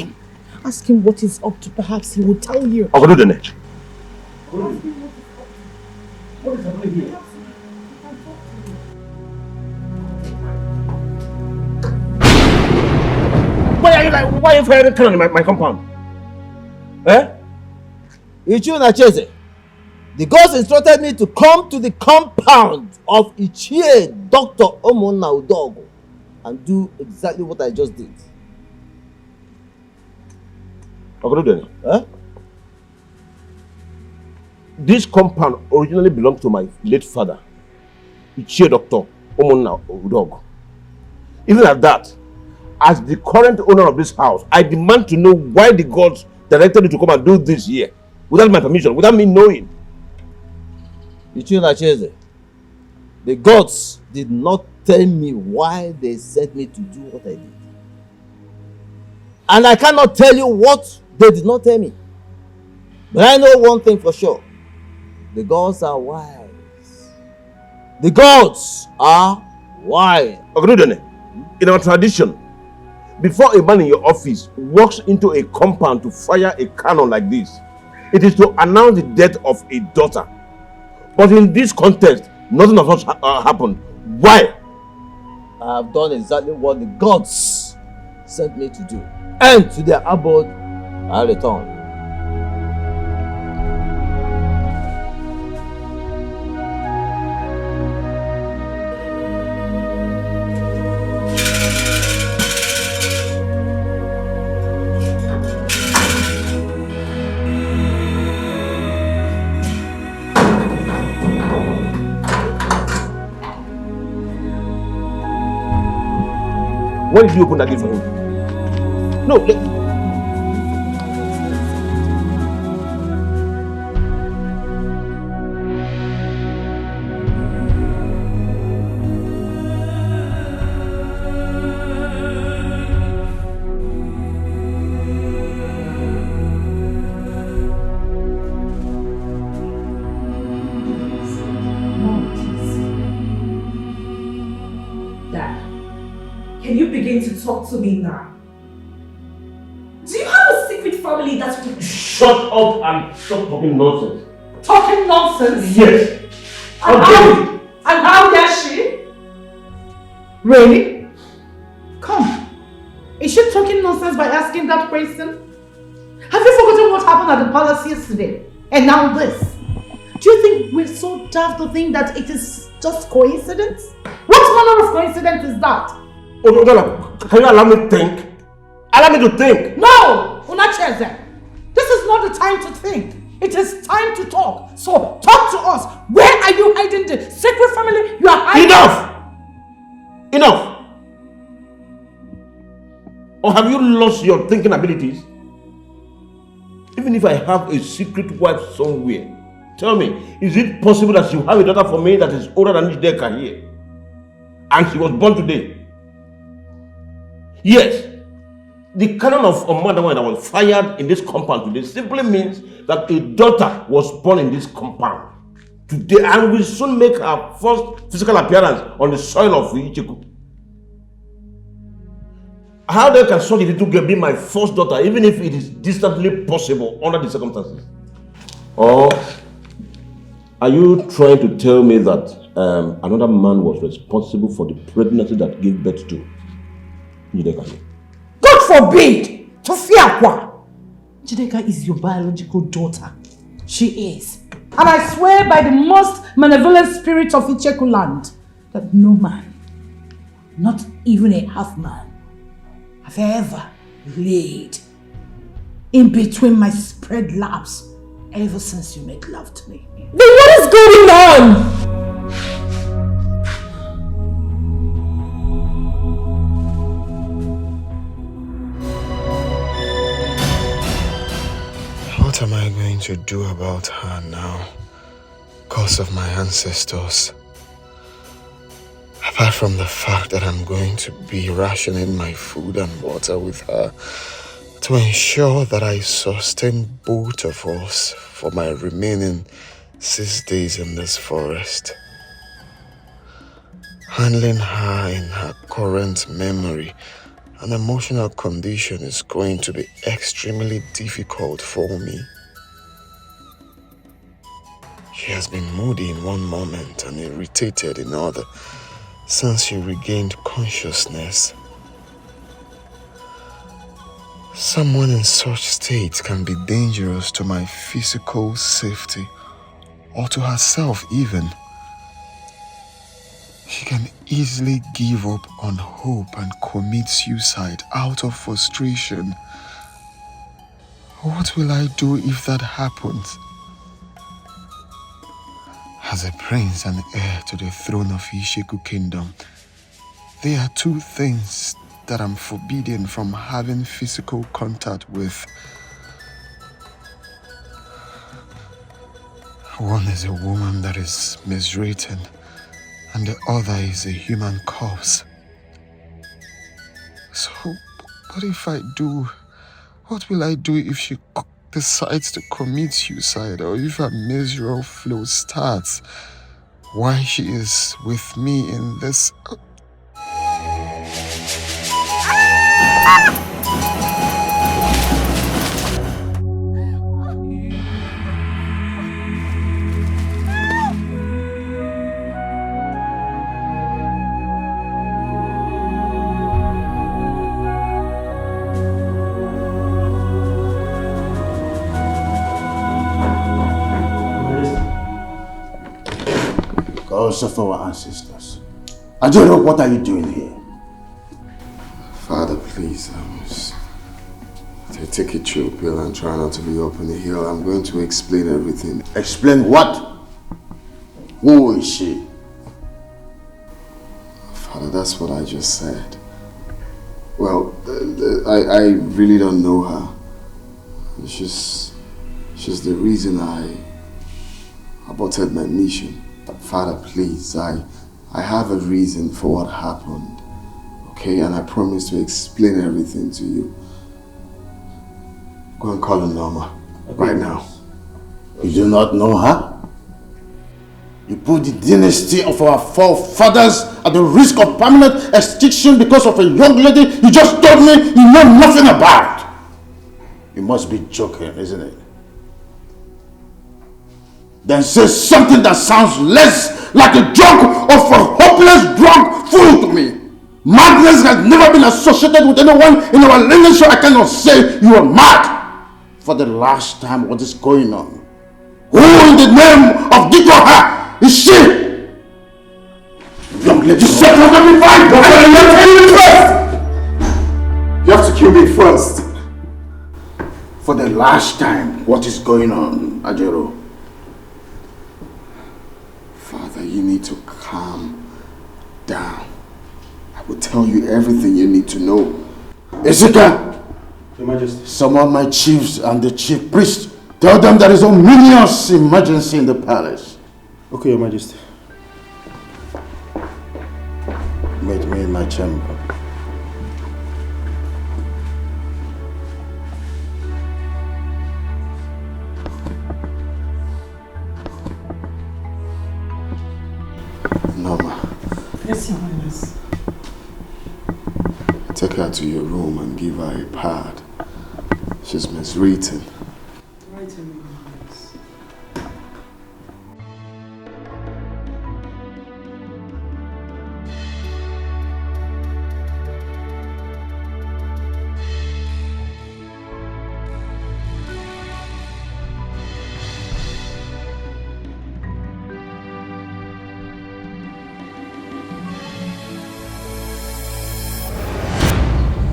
him what he's up to. Perhaps he will tell you. I'll go to the net. What is happening here? Why are you firing a cannon in my compound? Eh? Ichu Nacheze, the gods instructed me to come to the compound of Ichie Dr. Omona Udogo and do exactly what I just did. Huh? This compound originally belonged to my late father, Ichie Dr. Omona Udogo. Even at that, as the current owner of this house, I demand to know why the gods directed you to come and do this here without my permission, without me knowing. Ichie Nacheze, the gods did not tell me why they sent me to do what I did. And I cannot tell you what they did not tell me. But I know one thing for sure. The gods are wise. The gods are wise. In our tradition, before a man in your office walks into a compound to fire a cannon like this, it is to announce the death of a daughter. But in this context, nothing of such happened. Why? I have done exactly what the gods sent me to do. And to their abode, I return. Why did you open that gate for him? No, talk to me now? Do you have a secret family that you... Shut up and stop talking nonsense. Talking nonsense? Yes. And how dare she? Really? Come. Is she talking nonsense by asking that question? Have you forgotten what happened at the palace yesterday? And now this? Do you think we're so daft to think that it is just coincidence? What manner of coincidence is that? Oh, can you allow me to think? Allow me to think. No! Unacheze. This is not the time to think. It is time to talk. So talk to us. Where are you hiding the secret family you are hiding? Enough! Or have you lost your thinking abilities? Even if I have a secret wife somewhere, tell me, is it possible that you have a daughter for me that is older than Njideka here? And she was born today? Yes. The cannon of a mother that was fired in this compound today simply means that a daughter was born in this compound today and will soon make her first physical appearance on the soil of Icheku. How then can such a little girl be my first daughter, even if it is distantly possible under the circumstances? Or are you trying to tell me that another man was responsible for the pregnancy that gave birth to Njideka? God forbid! Tofiakwa! Njideka is your biological daughter. She is. And I swear by the most malevolent spirit of Icheku land that no man, not even a half man, have ever laid in between my spread laps ever since you made love to me. Then what is going on? What am I going to do about her now? Because of my ancestors. Apart from the fact that I'm going to be rationing my food and water with her to ensure that I sustain both of us for my remaining 6 days in this forest. Handling her in her current memory and emotional condition is going to be extremely difficult for me. She has been moody in one moment and irritated in other since she regained consciousness. Someone in such state can be dangerous to my physical safety or to herself even. She can easily give up on hope and commit suicide out of frustration. What will I do if that happens? As a prince and heir to the throne of Isheku Kingdom, there are two things that I'm forbidden from having physical contact with. One is a woman that is miswritten, and the other is a human corpse. So, what if I do? What will I do if she decides to commit suicide, or if a miserable flow starts while she is with me in this? God of our ancestors. Ajero, what are you doing here? Father, please, take a chill pill and try not to be up on the hill. I'm going to explain everything. Explain what? Who is she? Father, that's what I just said. Well, I really don't know her. She's the reason I aborted my mission. But Father, please, I have a reason for what happened. Okay, and I promise to explain everything to you. Go and call her Norma right now. You do not know her? You put the dynasty of our forefathers at the risk of permanent extinction because of a young lady you just told me you know nothing about. You must be joking, isn't it? Then say something that sounds less like a joke of a hopeless drunk fool to me. Madness has never been associated with anyone in our lineage, so I cannot say you are mad. For the last time, what is going on? Who in the name of Dikoha is she? Young lady, shut up, let me fight! You have to kill me first. For the last time, what is going on, Ajero? Father, you need to calm down. I will tell you everything you need to know. Ezeka, Your Majesty. summon my chiefs and the chief priest. Tell them there is a ominous emergency in the palace. Okay, Your Majesty. Meet me in my chamber. Norma, Yes, Your Highness. take her to your room and give her a pad. She's miswritten. Right in Your Highness.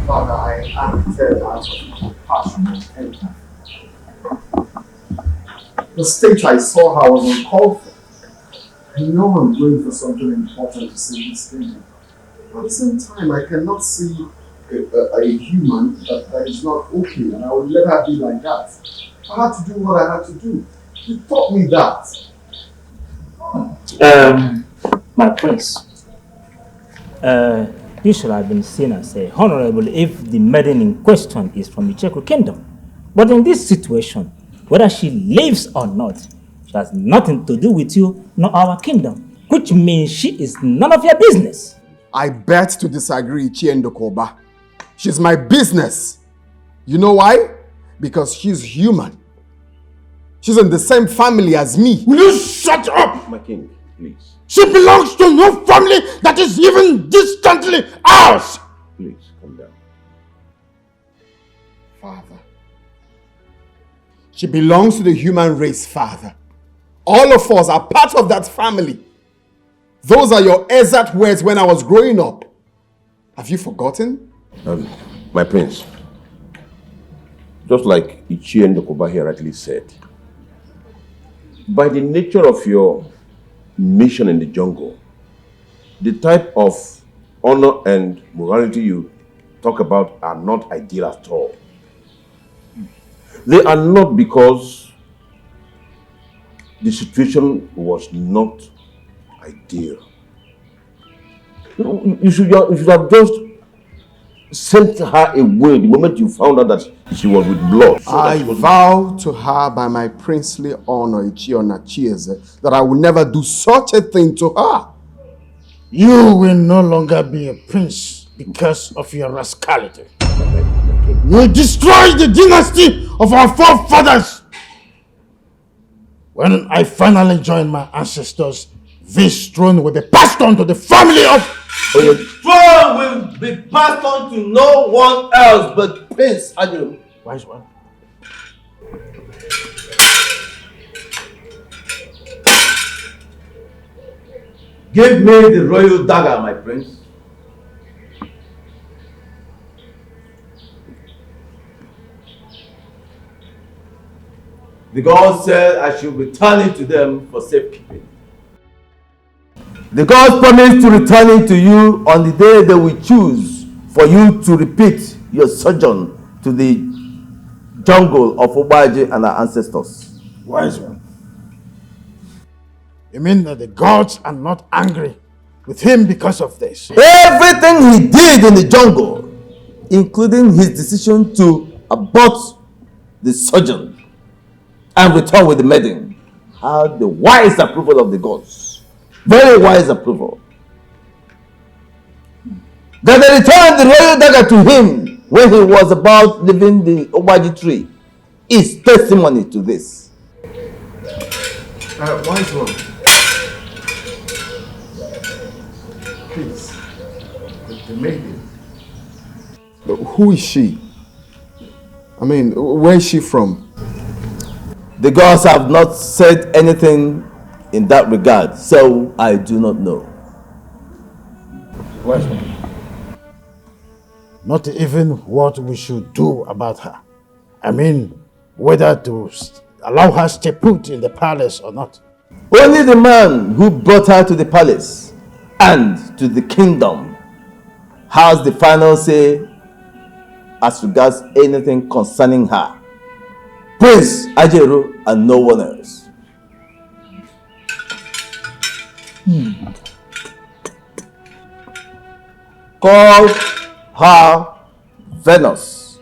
Father, I acted out of compassion and empathy. The stage I saw her was uncalled for. I know I'm going for something important to save this kingdom. But at the same time, I cannot see a human that is not okay, and I would let her be like that. I had to do what I had to do. You taught me that. My prince, you should have been seen as a honorable if the maiden in question is from the Cheku kingdom. But in this situation, whether she lives or not, she has nothing to do with you nor our kingdom, which means she is none of your business. I bet to disagree, Chiendo Koba. She's my business. You know why? Because she's human. She's in the same family as me. Will you shut up? My king, please. She belongs to no family that is even distantly ours. Please, calm down. Father. She belongs to the human race, Father. All of us are part of that family. Those are your exact words when I was growing up. Have you forgotten? My prince, just like Ichi and Ndokoba here rightly said, by the nature of your mission in the jungle, the type of honor and morality you talk about are not ideal at all. They are not because the situation was not ideal. You should have just sent her away the moment you found out that she was with blood. I vow to her by my princely honor, Ichiona Chieze, that I will never do such a thing to her. You will no longer be a prince because of your rascality. You destroyed the dynasty of our forefathers. When I finally join my ancestors, this throne will be passed on to the family of... The throne will be passed on to no one else but Prince Adil. Wise one. Give me the royal dagger, my prince. The gods said I should return it to them for safekeeping. The gods promised to return it to you on the day they will choose for you to repeat your sojourn to the jungle of Obaji and our ancestors. Wise one. You mean that the gods are not angry with him because of this? Everything he did in the jungle, including his decision to abort the sojourn and return with the maiden, had the wise approval of the gods. Very wise approval. That they returned the royal dagger to him when he was about leaving the Obaji tree is testimony to this. Wise one, please, the maiden. Who is she? I mean, where is she from? The gods have not said anything in that regard, so I do not know. Wise one. Not even what we should do about her. I mean, whether to allow her to stay put in the palace or not. Only the man who brought her to the palace and to the kingdom has the final say as regards anything concerning her. Prince Ajero and no one else. Call her Venus.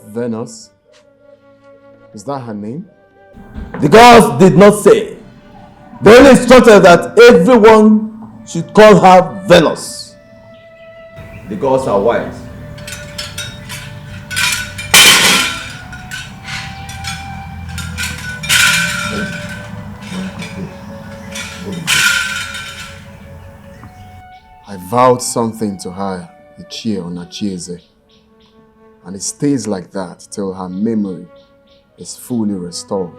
Venus? Is that her name? The gods did not say. They only instructed that everyone should call her Venus. The gods are wise. I vowed something to her, Ichie on Achieze, and it stays like that till her memory is fully restored.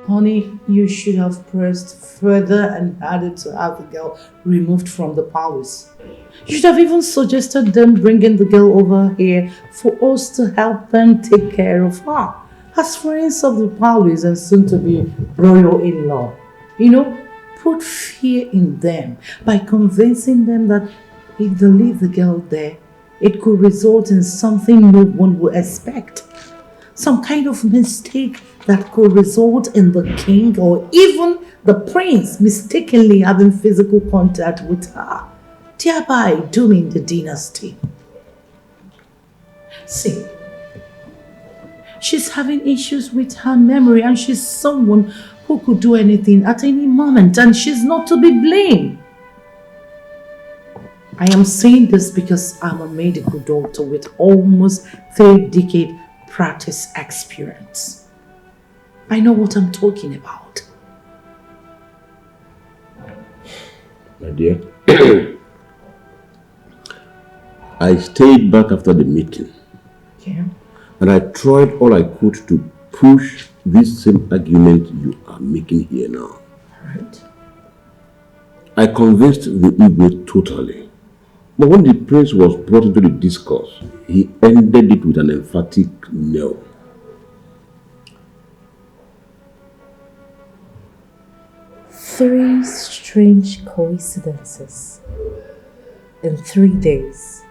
Honey, you should have pressed further and harder to have the girl removed from the palace. You should have even suggested them bringing the girl over here for us to help them take care of her. As friends of the palace and soon to be royal in-law. You know, put fear in them by convincing them that if they leave the girl there, it could result in something no one would expect. Some kind of mistake that could result in the king or even the prince mistakenly having physical contact with her, thereby dooming the dynasty. See, she's having issues with her memory and she's someone who could do anything at any moment and she's not to be blamed. I am saying this because I'm a medical doctor with almost 3 decades practice experience. I know what I'm talking about. My dear, I stayed back after the meeting. Yeah. And I tried all I could to push this same argument you are making here now. Right. I convinced the Igwe totally. But when the prince was brought into the discourse, he ended it with an emphatic no. Three strange coincidences in 3 days,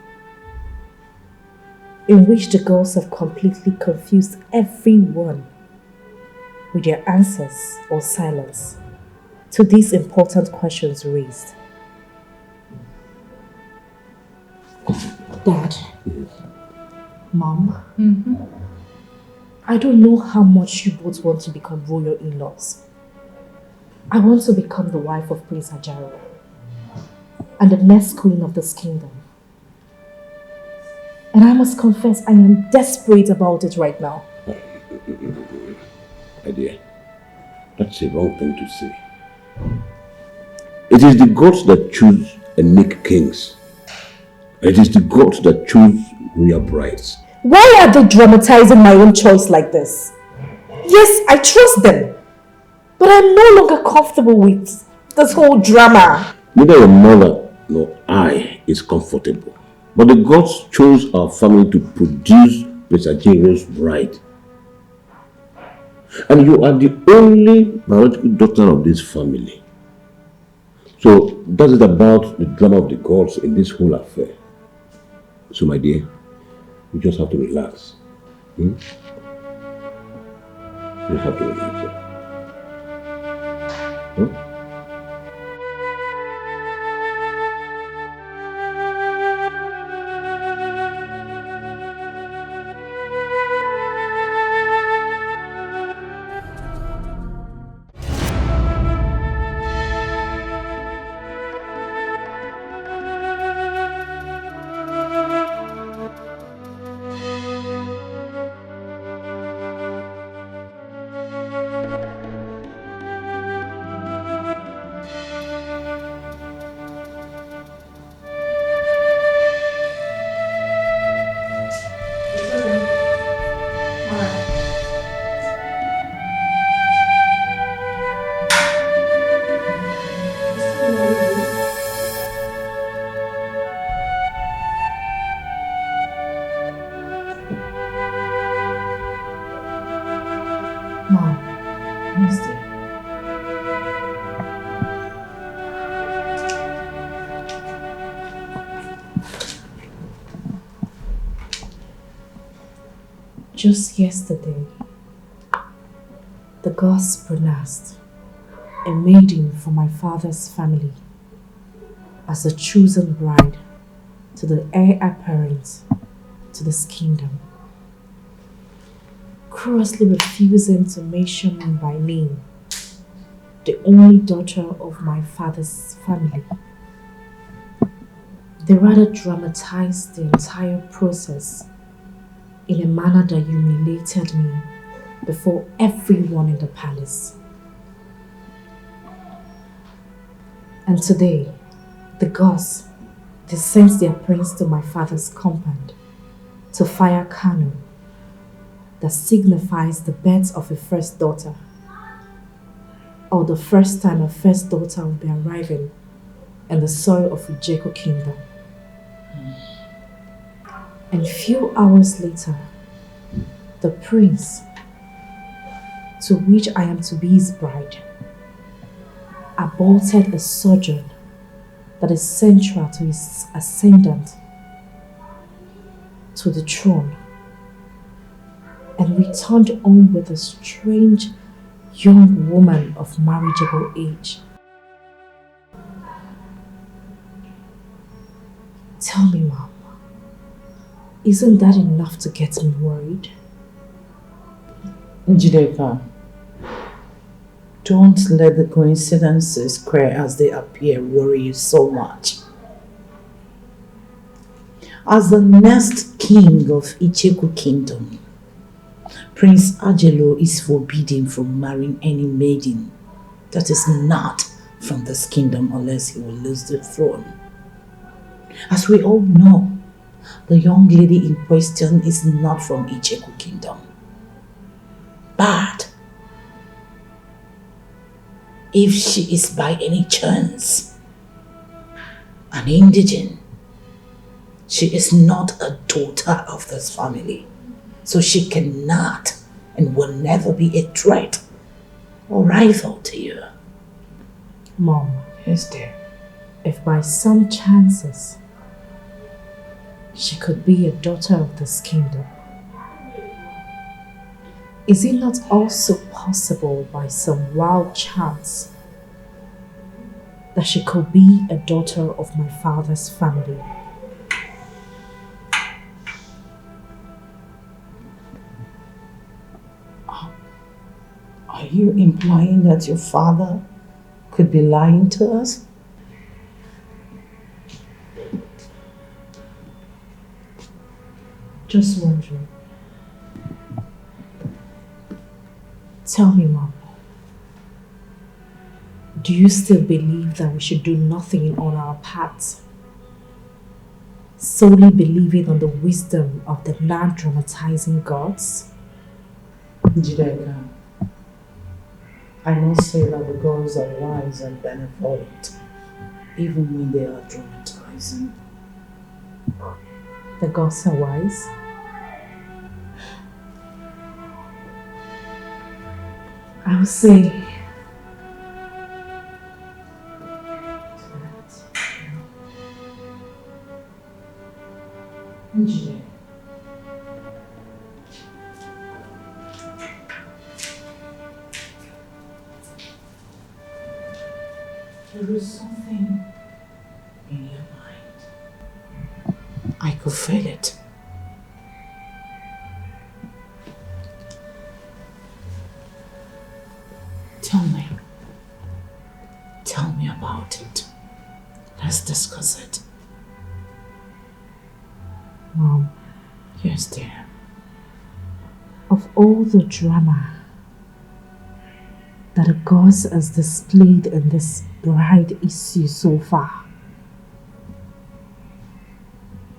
in which the girls have completely confused everyone with their answers or silence to these important questions raised. Dad, Mom, I don't know how much you both want to become royal in-laws. I want to become the wife of Prince Ajaro and the next queen of this kingdom. And I must confess, I am desperate about it right now. My dear, that's a wrong thing to say. It is the gods that choose and make kings. And it is the gods that choose royal brides. Why are they dramatizing my own choice like this? Yes, I trust them. But I'm no longer comfortable with this whole drama. Neither your mother nor I is comfortable. But the gods chose our family to produce Prince Ajiro's bride. And you are the only biological daughter of this family. So that is about the drama of the gods in this whole affair. So my dear, you just have to relax. You just have to relax. Mom, yes dear. Just yesterday, the gods pronounced a maiden from my father's family as a chosen bride to the heir apparent to this kingdom, crossly refusing to mention me by name, the only daughter of my father's family. They rather dramatized the entire process in a manner that humiliated me before everyone in the palace. And today, the gods, they sent their prince to my father's compound to fire cannon that signifies the birth of a first daughter, or the first time a first daughter will be arriving in the soil of Ijeko kingdom. And few hours later, the prince, to which I am to be his bride, aborted a sojourn that is central to his ascendant to the throne, and returned home with a strange young woman of marriageable age. Tell me, Mom, isn't that enough to get me worried? Njideka, don't let the coincidences, queer as they appear, worry you so much. As the next king of Icheku kingdom, Prince Ajelo is forbidden from marrying any maiden that is not from this kingdom unless he will lose the throne. As we all know, the young lady in question is not from Icheku kingdom. But if she is by any chance an indigene, she is not a daughter of this family. So she cannot and will never be a threat or rival to you. Mom. Yes, dear. If by some chances she could be a daughter of this kingdom, is it not also possible by some wild chance that she could be a daughter of my father's family? Are you implying that your father could be lying to us? Just wondering. Tell me, Mom, do you still believe that we should do nothing on our paths, solely believing on the wisdom of the non-dramatizing gods? Jideka, I must say that the gods are wise and benevolent, even when they are dramatizing. The gods are wise? I'll say Njide, there is something in your mind. I could feel it. Tell me about it. Let's discuss it. Mom. Yes, dear. Of all the drama that the gods has displayed in this bride issue so far,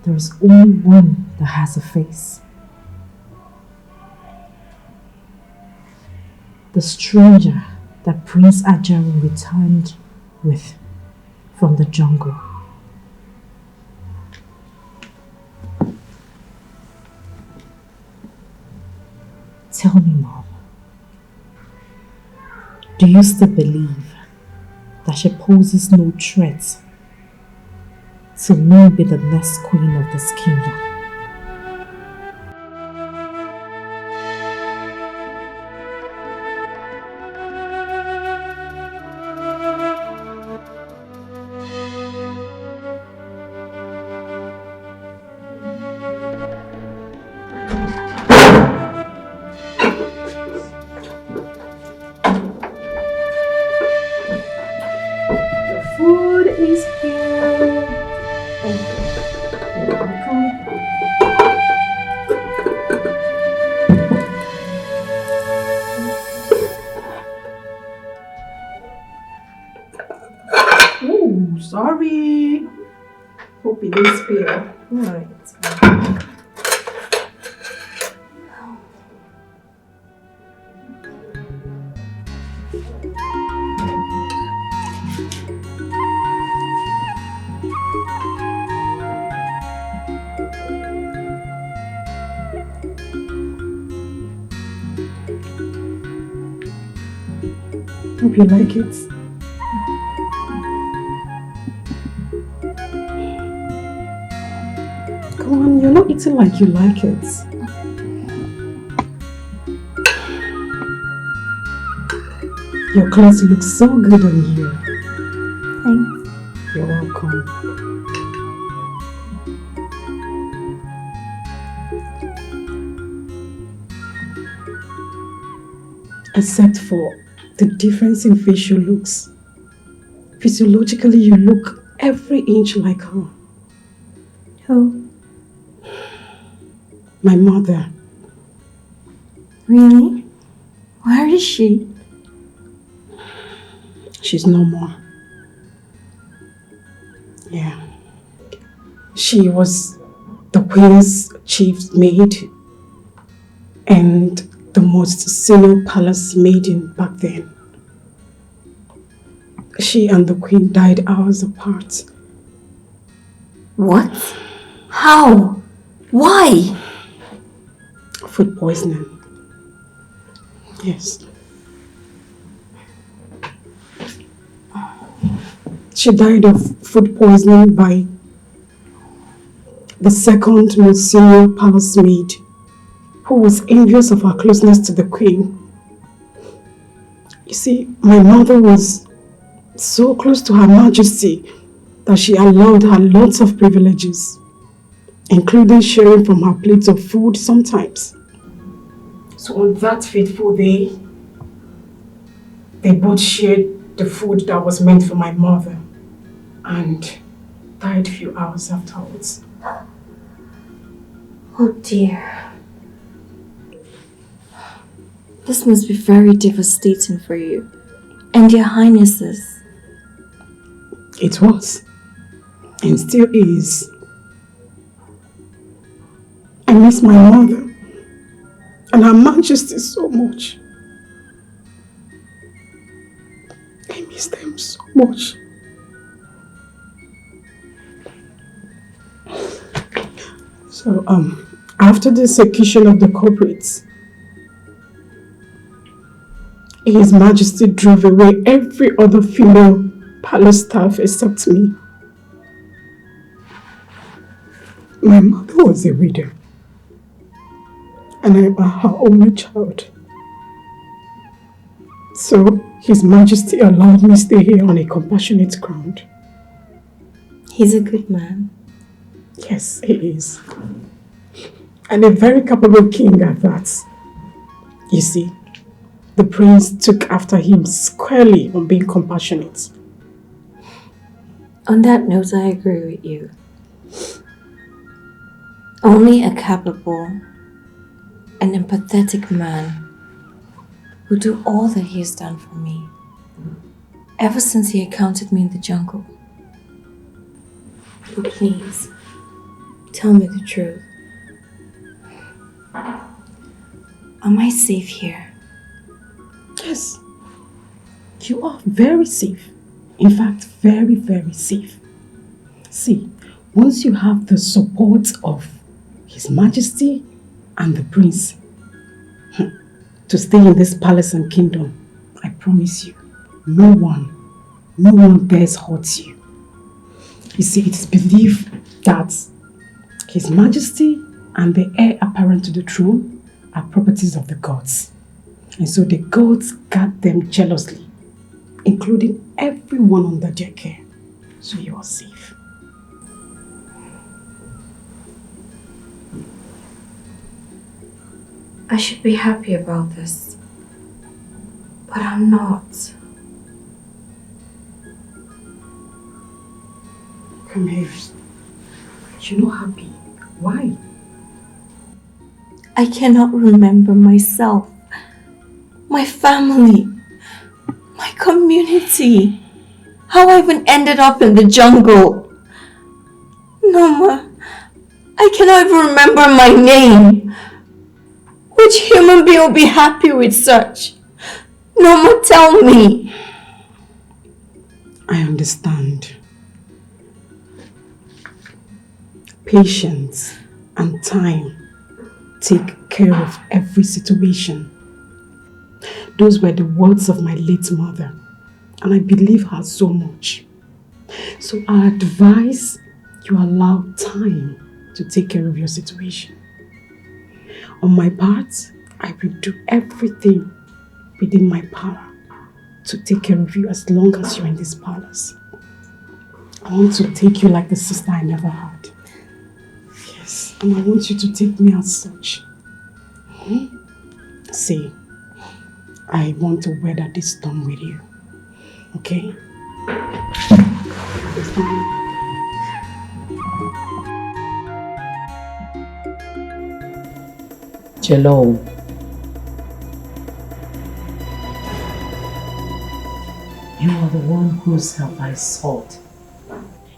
there is only one that has a face. The stranger that Prince Ajaro returned with from the jungle. Tell me, Mom, Do you still believe that she poses no threat to me be the next queen of this kingdom? Food is here. You're welcome. Oh, sorry. Hope it didn't spill. Alright. Hope you like it. Come on, you're not eating like you like it. Your clothes look so good on you. Thanks. You're welcome. Except for the difference in facial looks. Physiologically, you look every inch like her. Who? My mother. Really? Where is she? She's no more. Yeah. She was the queen's chief maid and the most senior palace maiden back then. She and the queen died hours apart. What? How? Why? Food poisoning. Yes. She died of food poisoning by the second most senior palace maid, who was envious of her closeness to the queen. You see, my mother was so close to Her Majesty that she allowed her lots of privileges, including sharing from her plates of food sometimes. So on that fateful day, they both shared the food that was meant for my mother and died a few hours afterwards. Oh dear. This must be very devastating for you and your highnesses. It was, and still is. I miss my mother and Her Majesty so much. I miss them so much. So, after the execution of the culprits, His Majesty drove away every other female palace staff except me. My mother was a widow, and I am her only child. So, His Majesty allowed me to stay here on a compassionate ground. He's a good man. Yes, he is. And a very capable king at that. You see, the prince took after him squarely on being compassionate. On that note, I agree with you. Only a capable and empathetic man would do all that he has done for me ever since he encountered me in the jungle. But please, tell me the truth. Am I safe here? Yes, you are very safe. In fact, very, very safe. See, once you have the support of His Majesty and the Prince to stay in this palace and kingdom, I promise you, no one dares hurt you. You see, it is believed that His Majesty and the heir apparent to the throne are properties of the gods. And so the gods guard them jealously, including everyone under their care. So you are safe. I should be happy about this, but I'm not. Come here. You're not happy. Why? I cannot remember myself, my family, my community, how I even ended up in the jungle. Noma, I cannot even remember my name. Which human being will be happy with such? Noma, tell me. I understand. Patience and time take care of every situation. Those were the words of my late mother, and I believe her so much. So I advise you allow time to take care of your situation. On my part, I will do everything within my power to take care of you as long as you're in this palace. I want to take you like the sister I never had. Yes, and I want you to take me as such. See, I want to weather this storm with you. Okay? Jello. You are the one whose help I sought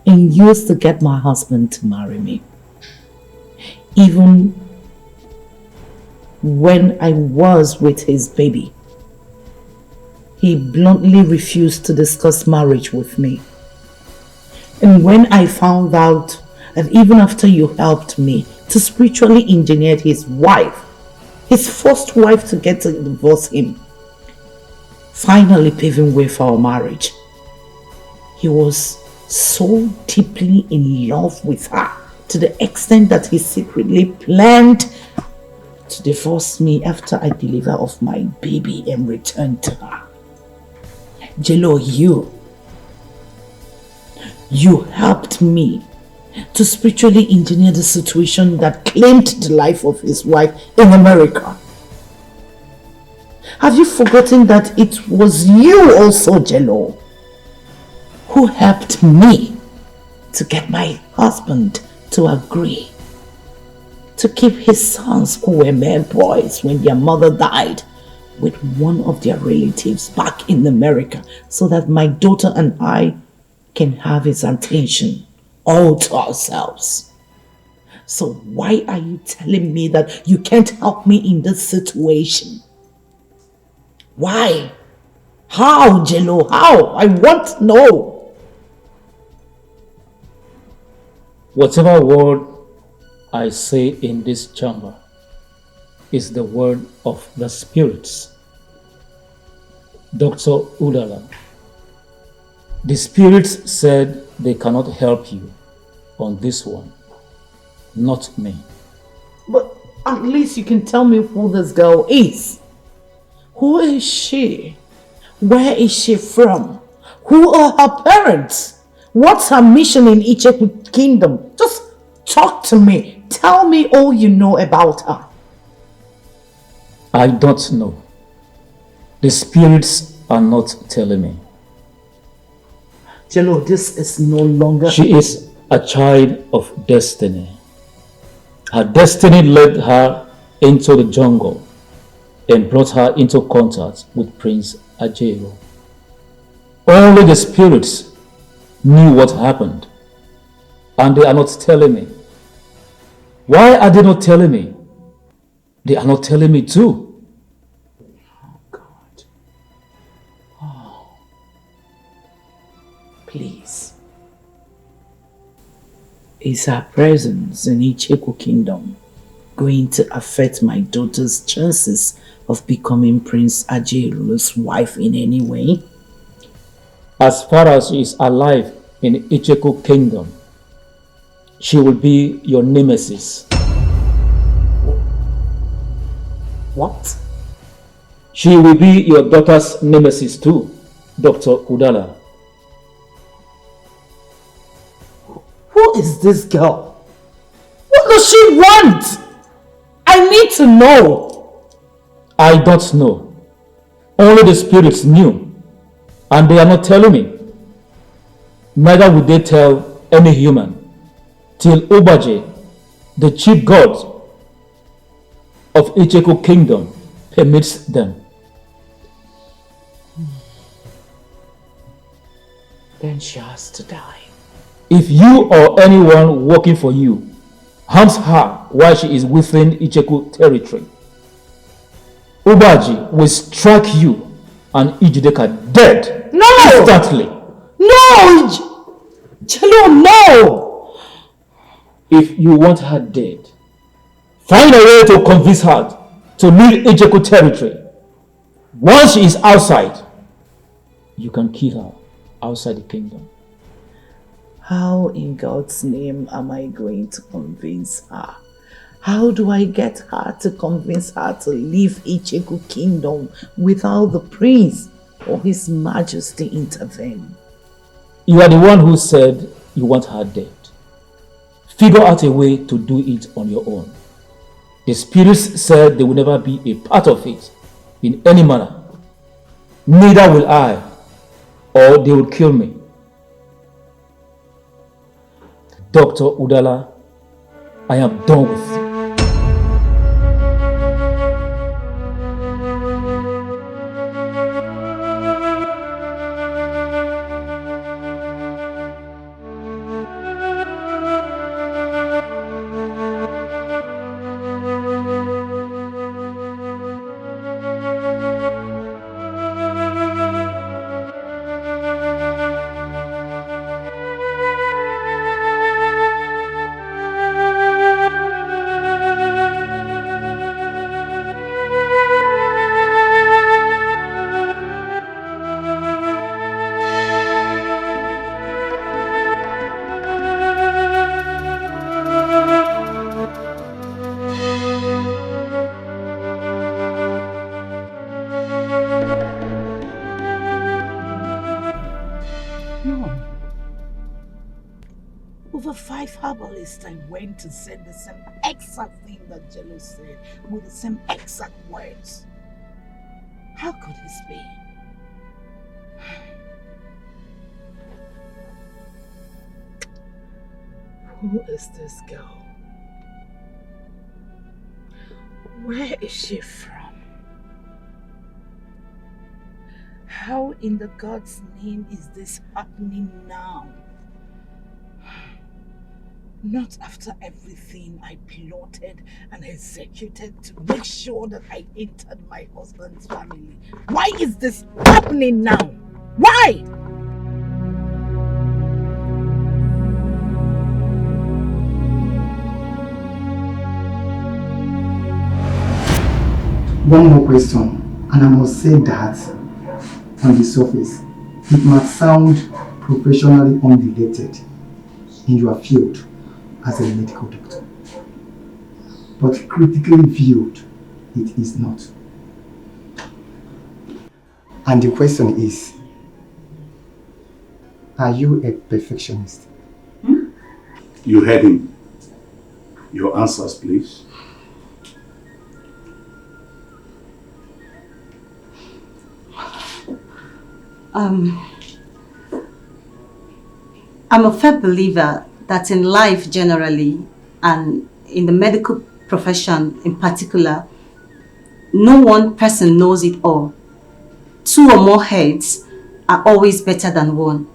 and used to get my husband to marry me. Even when I was with his baby, he bluntly refused to discuss marriage with me. And when I found out that even after you helped me to spiritually engineer his wife, his first wife, to get to divorce him, finally paving way for our marriage, he was so deeply in love with her to the extent that he secretly planned to divorce me after I deliver of my baby and return to her. Jello, you helped me to spiritually engineer the situation that claimed the life of his wife in America. Have you forgotten that it was you also, Jello, who helped me to get my husband to agree to keep his sons, who were mere boys when their mother died, with one of their relatives back in America, so that my daughter and I can have his attention all to ourselves? So why are you telling me that you can't help me in this situation? Why? How, Jello? How? I want to know. Whatever word I say in this chamber is the word of the spirits. Dr. Udala, the spirits said they cannot help you on this one, not me. But at least you can tell me who this girl is. Who is she? Where is she from? Who are her parents? What's her mission in Icheku Kingdom? Just talk to me. Tell me all you know about her. I don't know. The spirits are not telling me. Jello, this is no longer... She is a child of destiny. Her destiny led her into the jungle and brought her into contact with Prince Ajero. Only the spirits knew what happened, and they are not telling me. Why are they not telling me? They are not telling me too. Oh God. Oh. Please. Is her presence in Icheku Kingdom going to affect my daughter's chances of becoming Prince Ajiru's wife in any way? As far as she is alive in Icheku Kingdom, she will be your nemesis. What? She will be your daughter's nemesis too, Dr. Udala. Who is this girl? What does she want? I need to know. I don't know. Only the spirits knew, and they are not telling me. Neither would they tell any human, till Ubaje, the chief god of Icheku Kingdom, permits them. Then she has to die. If you or anyone working for you harms her while she is within Icheku territory, Ubaji will strike you and Ijideka dead instantly. No! Chelo, no! If you want her dead, find a way to convince her to leave Ijeku territory. Once she is outside, you can kill her outside the kingdom. How in God's name am I going to convince her? How do I get her to convince her to leave Icheku Kingdom without the prince or his majesty intervening? You are the one who said you want her dead. Figure out a way to do it on your own. The spirits said they will never be a part of it in any manner. Neither will I, or they will kill me. Dr. Udala, I am done with you. I went to say the same exact thing that Jello said with the same exact words. How could this be? Who is this girl? Where is she from? How in the God's name is this happening now? Not after everything I plotted and executed to make sure that I entered my husband's family. Why is this happening now? Why? One more question, and I must say that on the surface, it might sound professionally unrelated in your field as a medical doctor. But critically viewed, it is not. And the question is, are you a perfectionist? You heard him. Your answers, please. I'm a firm believer that in life generally and in the medical profession in particular, no one person knows it all. Two or more heads are always better than one.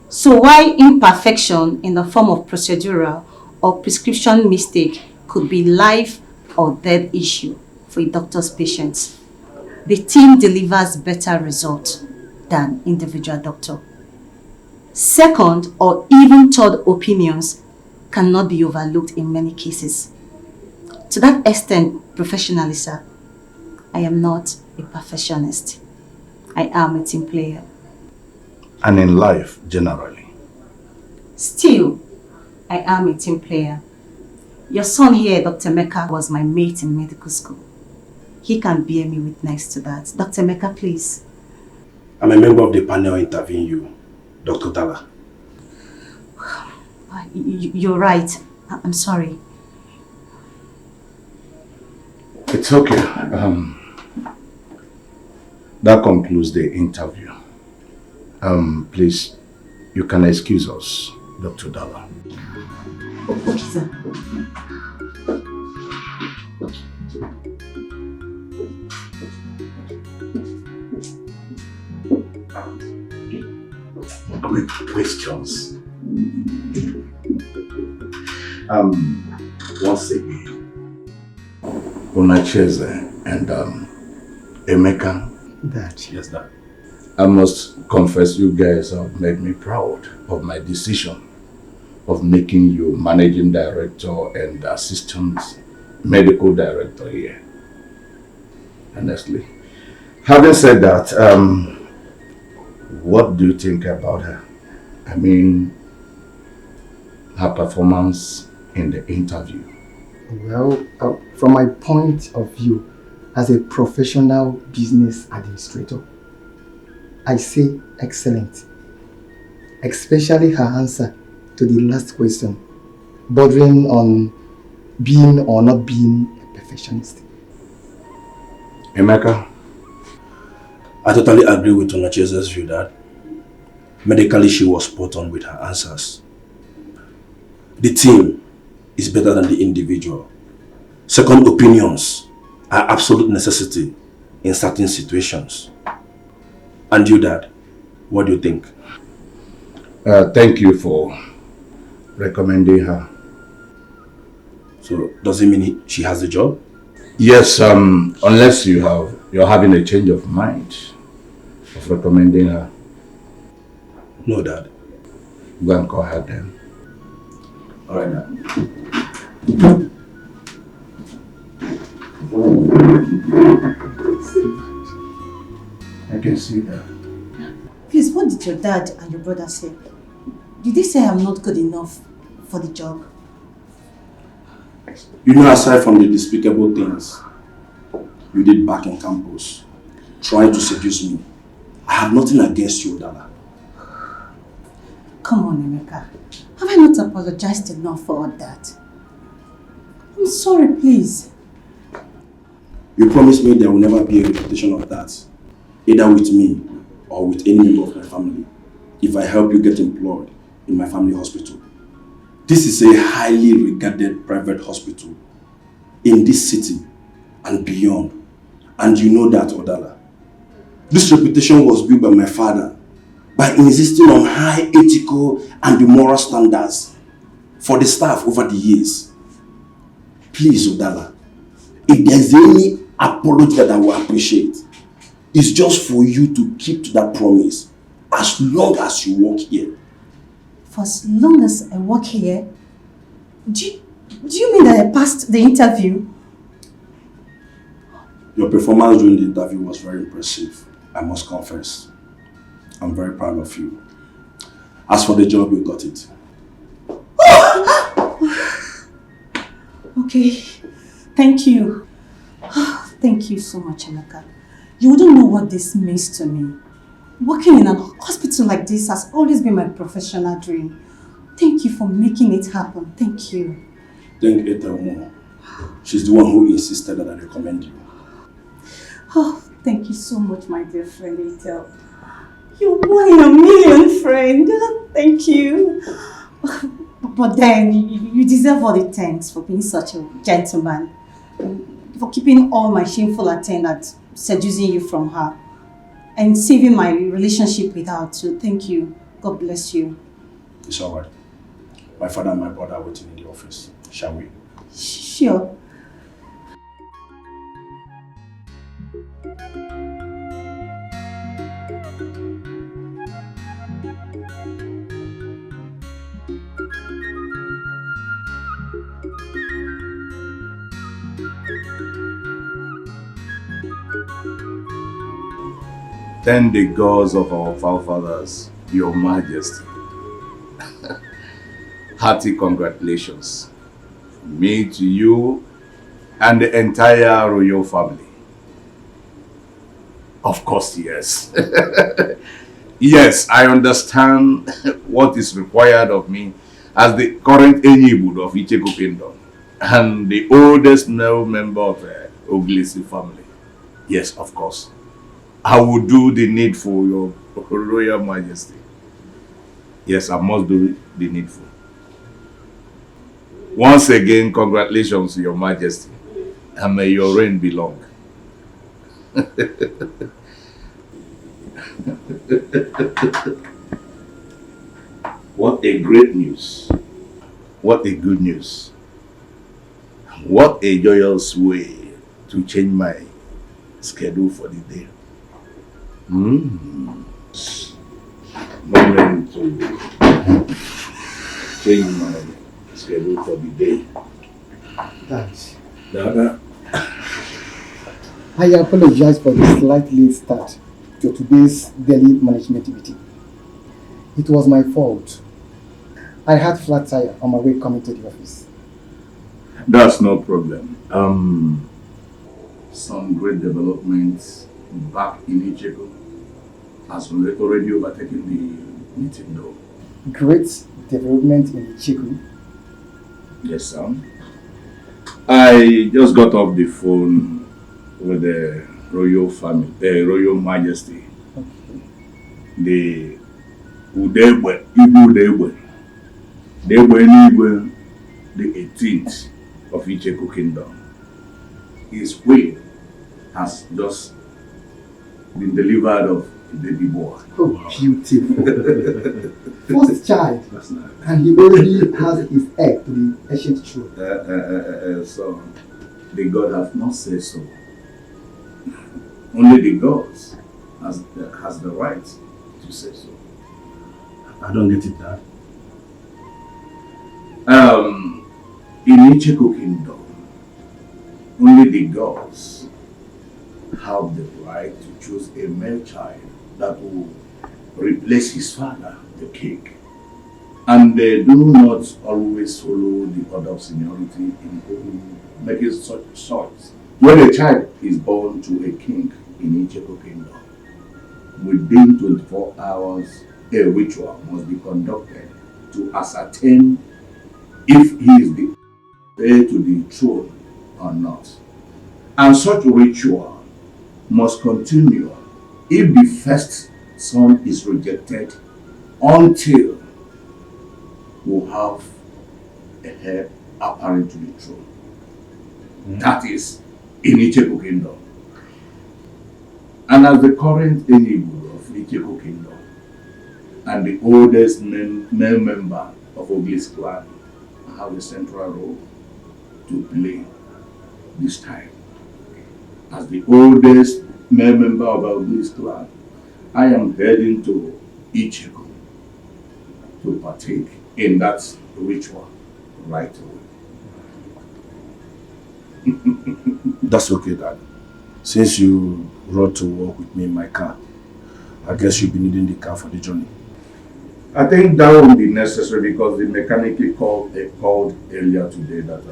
So while imperfection in the form of procedural or prescription mistake could be life or death issue for a doctor's patients, the team delivers better results than individual doctor. Second or even third opinions cannot be overlooked in many cases. To that extent, professionally, sir, I am not a perfectionist. I am a team player. And in life, generally. Still, I am a team player. Your son here, Dr. Mecca, was my mate in medical school. He can bear me witness to that. Dr. Mecca, please. I'm a member of the panel interviewing you, Dr. Dala. You're right. I'm sorry. It's okay. That concludes the interview. Please, you can excuse us, Dr. Dala. Okay, sir. Quick questions. Once again, Onacheze and Emeka. Dad. Yes, Dad. I must confess, you guys have made me proud of my decision of making you managing director and assistant medical director here. Honestly. Having said that, what do you think about her? I mean, her performance in the interview. Well, from my point of view, as a professional business administrator, I say excellent. Especially her answer to the last question, bordering on being or not being a perfectionist. Emeka? I totally agree with Onacheze's view, Dad. Medically, she was spot on with her answers. The team is better than the individual. Second opinions are absolute necessity in certain situations. And you, Dad, what do you think? Thank you for recommending her. So, does it mean she has the job? Yes, unless you're having a change of mind of recommending her. No, Dad. Go and call her then. All right, Dad. I can see that. Please, what did your dad and your brother say? Did they say I'm not good enough for the job? You know, aside from the despicable things you did back in campus, trying to seduce me, I have nothing against you, Dala. Come on, Emeka. Have I not apologized enough for all that? I'm sorry, please. You promised me there will never be a repetition of that, either with me or with any member of my family, if I help you get employed in my family hospital. This is a highly regarded private hospital in this city and beyond. And you know that, Odala. This reputation was built by my father by insisting on high ethical and moral standards for the staff over the years. Please, Odala, if there's any apology that I will appreciate, it's just for you to keep to that promise as long as you work here. For as long as I work here, do you mean that I passed the interview? Your performance during the interview was very impressive, I must confess. I'm very proud of you. As for the job, you got it. Okay, thank you. Thank you so much, Emeka. You wouldn't know what this means to me. Working in a hospital like this has always been my professional dream. Thank you for making it happen. Thank you. Thank Ethel more. She's the one who insisted that I recommend you. Oh, thank you so much, my dear friend Ethel. You're one in a million, friend. Thank you. But then, you deserve all the thanks for being such a gentleman. For keeping all my shameful attendants, seducing you from her, and saving my relationship with her too. Thank you. God bless you. It's alright. My father and my brother are waiting in the office. Shall we? Sure. Thank the gods of our forefathers, Your Majesty. Hearty congratulations. Me to you and the entire royal family. Of course, yes. Yes, I understand what is required of me as the current Enyibud of Icheku Kingdom and the oldest male member of the Oglisi family. Yes, of course. I will do the needful, Your Royal Majesty. Yes, I must do the needful. Once again, congratulations, Your Majesty, and may your reign be long. What a great news. What a good news. What a joyous way to change my schedule for the day. Moment to change my schedule for the day. Dad, I apologize for the slight late start to today's daily management meeting. It was my fault. I had flat tire on my way coming to the office. That's no problem. Some great developments back in Icheku has already overtaken the meeting though. Great development in Icheku? Yes, sir. I just got off the phone with the royal family, the royal majesty. Okay. The Udegbe, Ibu Udegbe. Degbe, the 18th of Icheku Kingdom. His queen has just been delivered of a baby boy. Oh, beautiful. First child. That's nice. And he already has his heir to the ancient throne. So, the God have not said so. Only the gods has the right to say so. I don't get it, Dad. In Icheku Kingdom, only the gods have the right to choose a male child that will replace his father, the king. And they do not always follow the order of seniority in making such choice. When a child is born to a king in Icheku Kingdom, within 24 hours, a ritual must be conducted to ascertain if he is the heir to the throne or not. And such ritual must continue if the first son is rejected until we have a heir apparent to the throne. That is in Icheku Kingdom. And as the current Enyibud of Icheku Kingdom and the oldest male member of Oglis clan, I have a central role to play this time. As the oldest male member of Oglis clan, I am heading to Icheku to partake in that ritual right away. That's okay, Dad. Since you rode to work with me in my car, I guess you'll be needing the car for the journey. I think that won't be necessary because the mechanic called earlier today that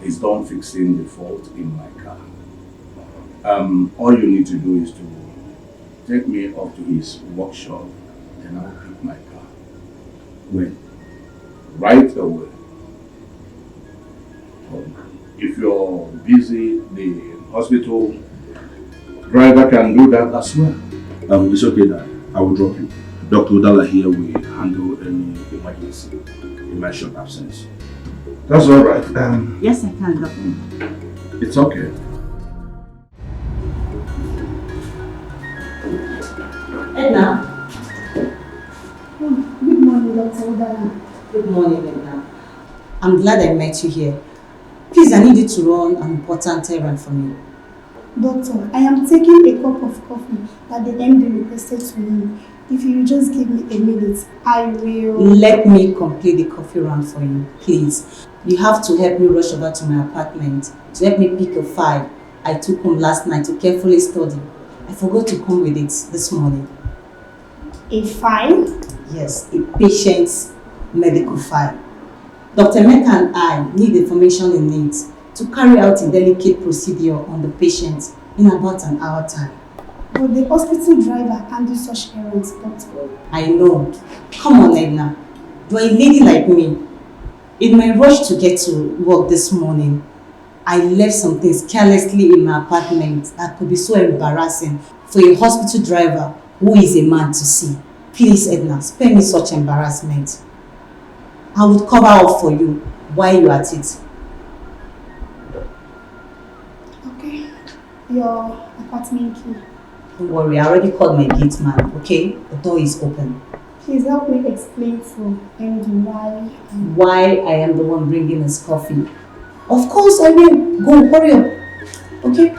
he's done fixing the fault in my car. All you need to do is to take me up to his workshop and I'll pick my car. When? Right away. If you're busy, the hospital driver can do that as well. It's okay, Dad. I will drop you. Dr. Udala here will handle any emergency in my short absence. That's all right. Yes, I can, Doctor. It's okay. Edna. Good morning, Dr. Udala. Good morning, Edna. I'm glad I met you here. Please, I need you to run an important errand for me. Doctor, I am taking a cup of coffee that the MD requested to me. If you just give me a minute, I will... Let me complete the coffee round for you, please. You have to help me rush over to my apartment to help me pick a file I took home last night to carefully study. I forgot to come with it this morning. A file? Yes, a patient's medical file. Dr. Mecca and I need information in it to carry out a delicate procedure on the patient in about an hour time. But the hospital driver can't do such errands, doctor. I know. Come on, Edna. You're a lady like me. In my rush to get to work this morning, I left some things carelessly in my apartment that could be so embarrassing for a hospital driver who is a man to see. Please, Edna, spare me such embarrassment. I would cover up for you while you're at it. Okay. Your apartment key. Don't worry, I already called my gate man, okay? The door is open. Please help me explain to MD why I am the one bringing his coffee. Of course I will. Go, hurry up. Okay?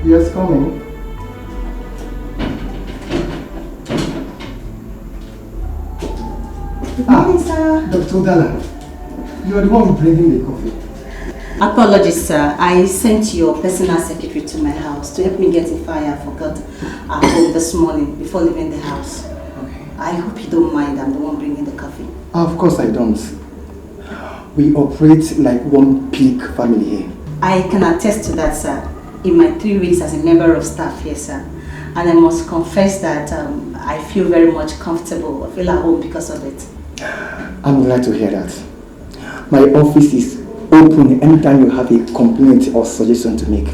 Yes, coming. Good morning, sir. Dr. Dalla, you are the one bringing the coffee. Apologies, sir. I sent your personal secretary to my house to help me get a file I forgot at home this morning before leaving the house. Okay. I hope you don't mind. I'm the one bringing the coffee. Of course I don't. We operate like one big family here. I can attest to that, sir. In my 3 weeks as a member of staff here, sir. And I must confess that I feel very much comfortable. I feel at home because of it. I'm glad to hear that. My office is open anytime you have a complaint or suggestion to make.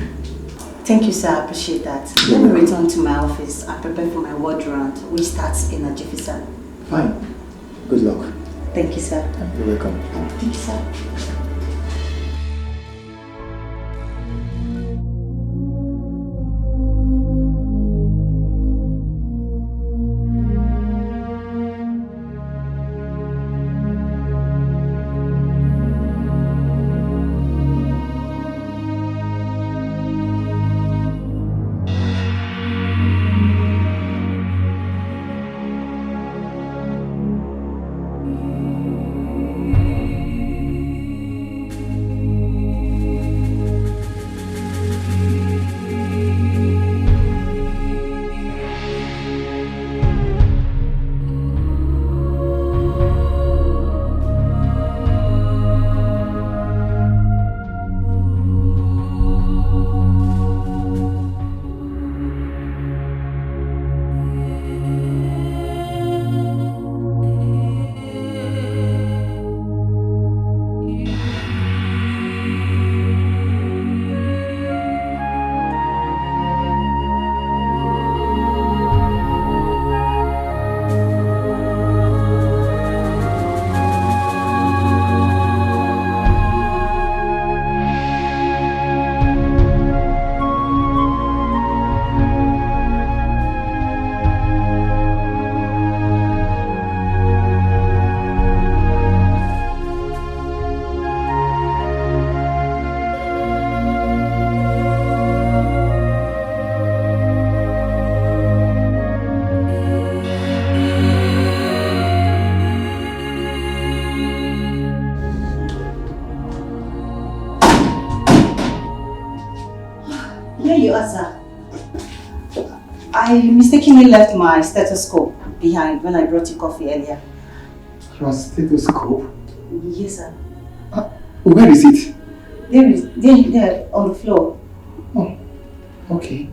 Thank you, sir. I appreciate that. Let me return to my office and prepare for my ward round, which starts in a jiffy, sir. Fine. Good luck. Thank you, sir. You're welcome. Thank you, sir. you are, sir. I mistakenly left my stethoscope behind when I brought you coffee earlier. Your stethoscope? Yes, sir. Where is it? There, on the floor. Oh, okay.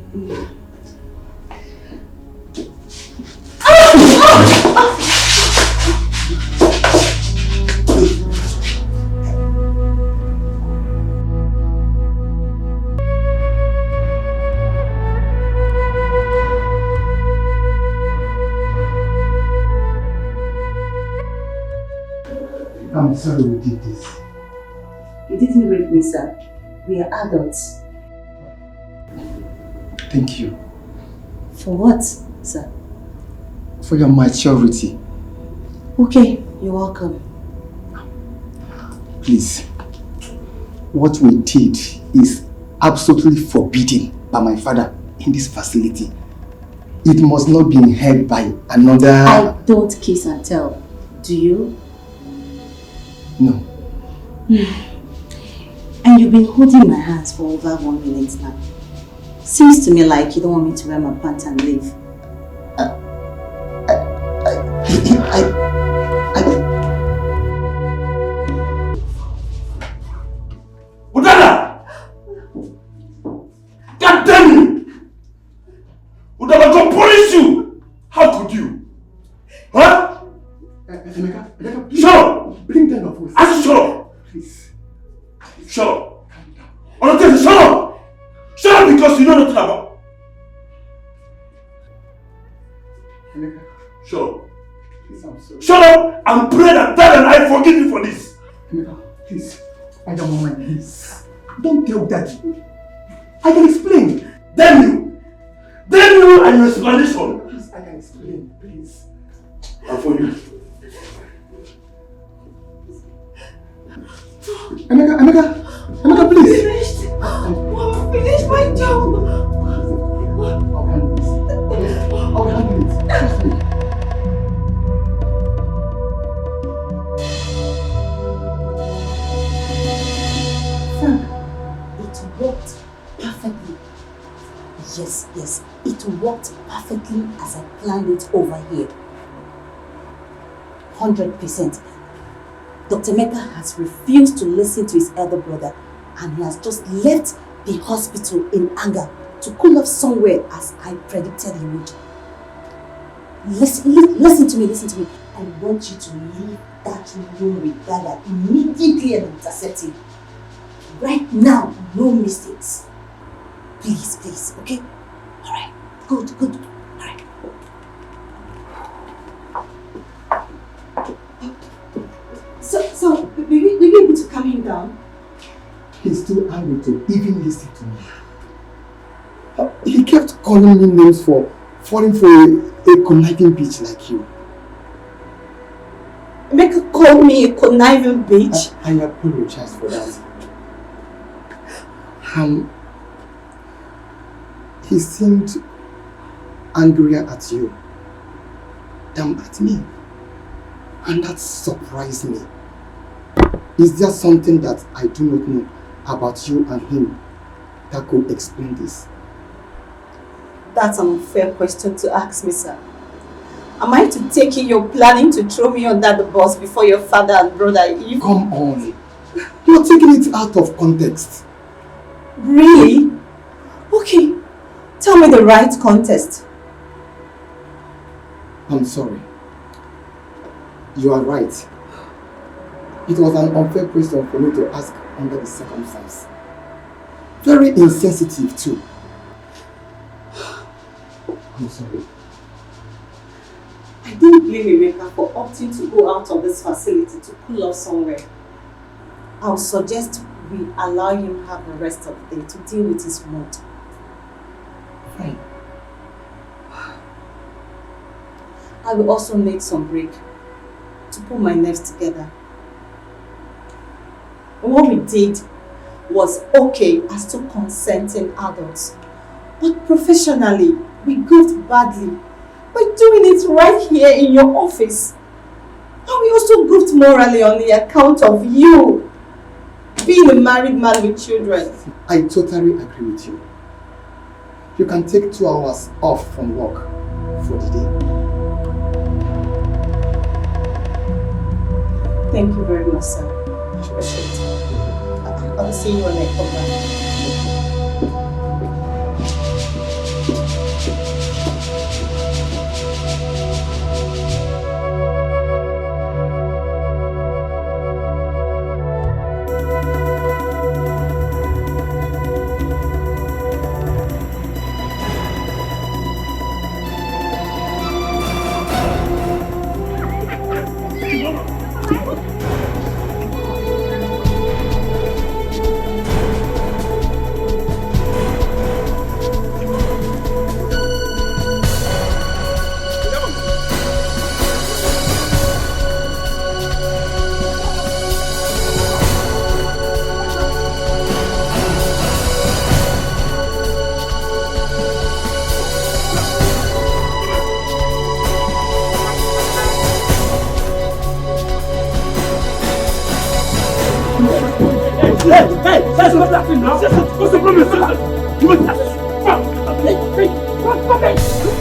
I'm sorry we did this. You didn't rape me, sir. We are adults. Thank you. For what, sir? For your maturity. Okay, you're welcome. Please. What we did is absolutely forbidden by my father in this facility. It must not be heard by another... I don't kiss and tell. Do you? No. And you've been holding my hands for over 1 minute now. Seems to me like you don't want me to wear my pants and leave. Udana! God damn you! Udana, go punish you! How could you? Huh? Emeka, shut up! Bring down your voice. I said shut up! Please. Shut up! Honestly, shut up! Shut up because you know nothing about. Emeka. Shut up. Please, I'm sorry. Shut up and pray that Dad and I forgive you for this. Emeka, please. I don't want my knees. Don't tell Daddy. I can explain. Damn you! Damn you and your explanation! Please, I can explain. Please. And for you. Emeka, please. Finished. I'm finished my job. I'll handle this. I'll handle it. Trust me. Frank, it worked perfectly. Yes, it worked perfectly as I planned it over here. 100%. Dr. Mecca has refused to listen to his elder brother and he has just left the hospital in anger to cool off somewhere as I predicted he would. Listen to me. I want you to leave that room with Dada immediately and intercept him. Right now, no mistakes. Please, okay? Alright, good. Alright. So, will you be able to calm him down? He's too angry to even listen to me. He kept calling me names for falling for a conniving bitch like you. Make her call me a conniving bitch? I apologize for that. He seemed angrier at you than at me. And that surprised me. Is there something that I do not know about you and him that could explain this? That's an unfair question to ask me, sir. Am I to take it you're planning to throw me under the bus before your father and brother? Come on. You're taking it out of context. Really? Okay. Tell me the right context. I'm sorry. You are right. It was an unfair question for me to ask under the circumstance. Very insensitive too. I'm sorry. I didn't blame Emeka for opting to go out of this facility to cool off somewhere. I'll suggest we allow him have the rest of the day to deal with his mood. Fine. I will also need some break to put my nerves together. What we did was okay as two consenting adults, but professionally, we goofed badly by doing it right here in your office. And we also goofed morally on the account of you being a married man with children. I totally agree with you. You can take 2 hours off from work for the day. Thank you very much, sir. Appreciate it. I'll see you when I come back. What's the problem, sister? You must stop. Hey, stop.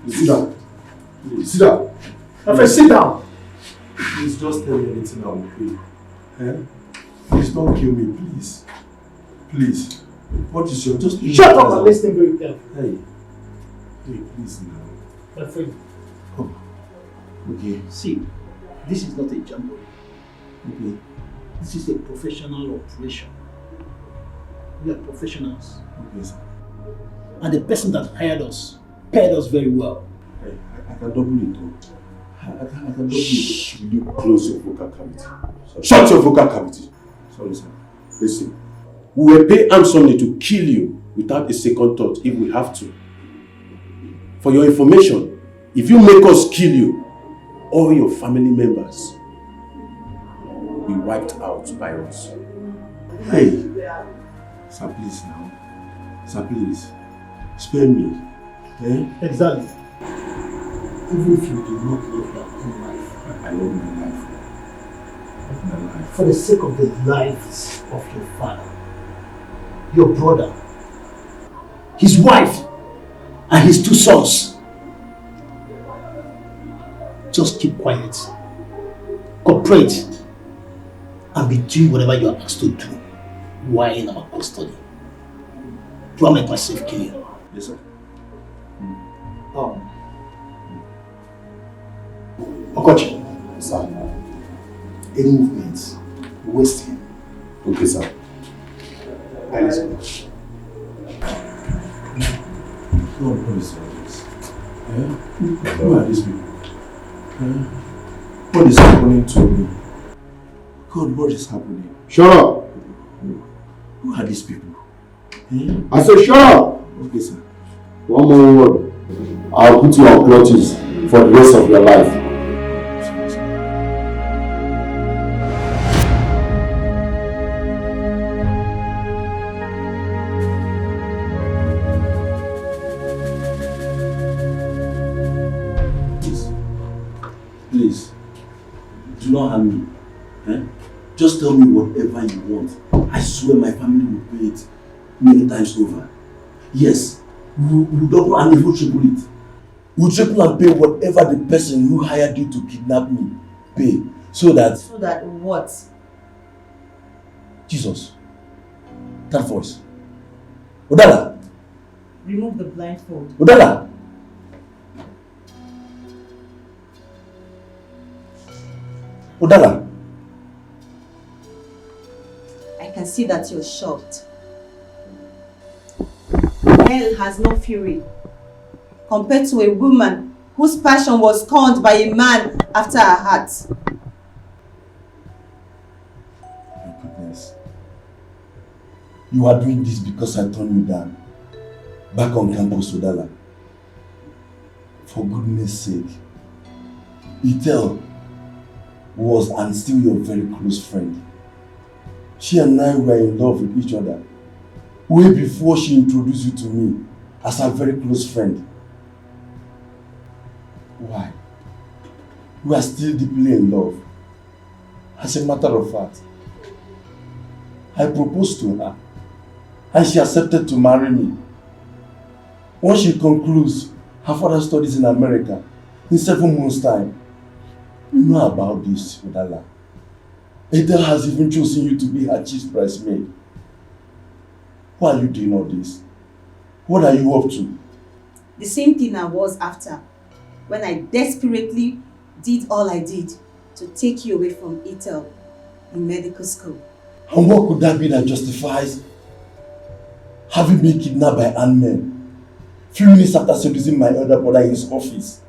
Sit down. Please. Sit down. My friend, sit down. Please just tell me anything I will pay. Eh? Please don't kill me, please. Please. What is your just Shut up and listen very carefully. Hey, please now. My friend. Oh. Okay. See, this is not a jamboree. Okay. This is a professional operation. We are professionals. Okay, sir. And the person that hired us paid us very well. Hey, I can double it though. I can double it. Will you close your vocal cavity? Sorry. Shut your vocal cavity. Sorry, sir. Listen. We will pay handsomely to kill you without a second thought if we have to. For your information, if you make us kill you, all your family members will be wiped out by us. Hey, sir, please now. Sir, please. Spare me. Eh? Exactly. Even if you do not love your own life. I love my life. I love my life. For the sake of the lives of your father, your brother, his wife, and his 2 sons. Just keep quiet, cooperate, and be doing whatever you are asked to do while in our custody. Do I make myself clear? Yes, sir. Okochi. Sir. Any movements, waste him. Okay, sir. I listen. God, what is all this? Who are these people? What is happening to me? God, what is happening? Shut up! Who are these people? I said shut up! Okay, sir. One more word. I'll put you on crutches for the rest of your life. Please, do not harm me. Eh? Just tell me whatever you want. I swear my family will pay it many times over. Yes, we'll double and even triple it. We'll triple and pay whatever the person who hired you to kidnap me pay. So that... So that what? Jesus. That voice. Udala. Remove the blindfold. Udala. Udala. I can see that you're shocked. Hell has no fury compared to a woman whose passion was scorned by a man after her heart. My goodness. You are doing this because I turned you down. Back on campus, Udala. For goodness sake. Itel was and still your very close friend. She and I were in love with each other way before she introduced you to me as her very close friend. Why? We are still deeply in love. As a matter of fact, I proposed to her and she accepted to marry me. Once she concludes her further studies in America in 7 months' time, you know about this, Udala. Adele has even chosen you to be her chief bridesmaid. Why are you doing all this? What are you up to? The same thing I was after when I desperately did all I did to take you away from Ethel in medical school. And what could that be that justifies having been kidnapped by armed men few minutes after seducing my elder brother in his office?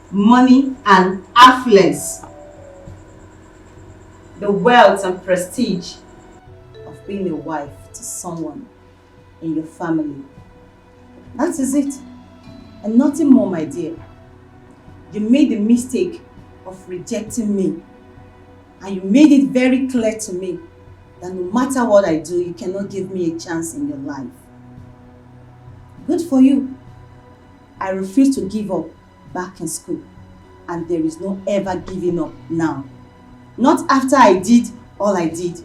Money and affluence. The wealth and prestige of being a wife to someone in your family. That is it. And nothing more, my dear. You made the mistake of rejecting me. And you made it very clear to me that no matter what I do, you cannot give me a chance in your life. Good for you. I refuse to give up back in school. And there is no ever giving up now. Not after I did all I did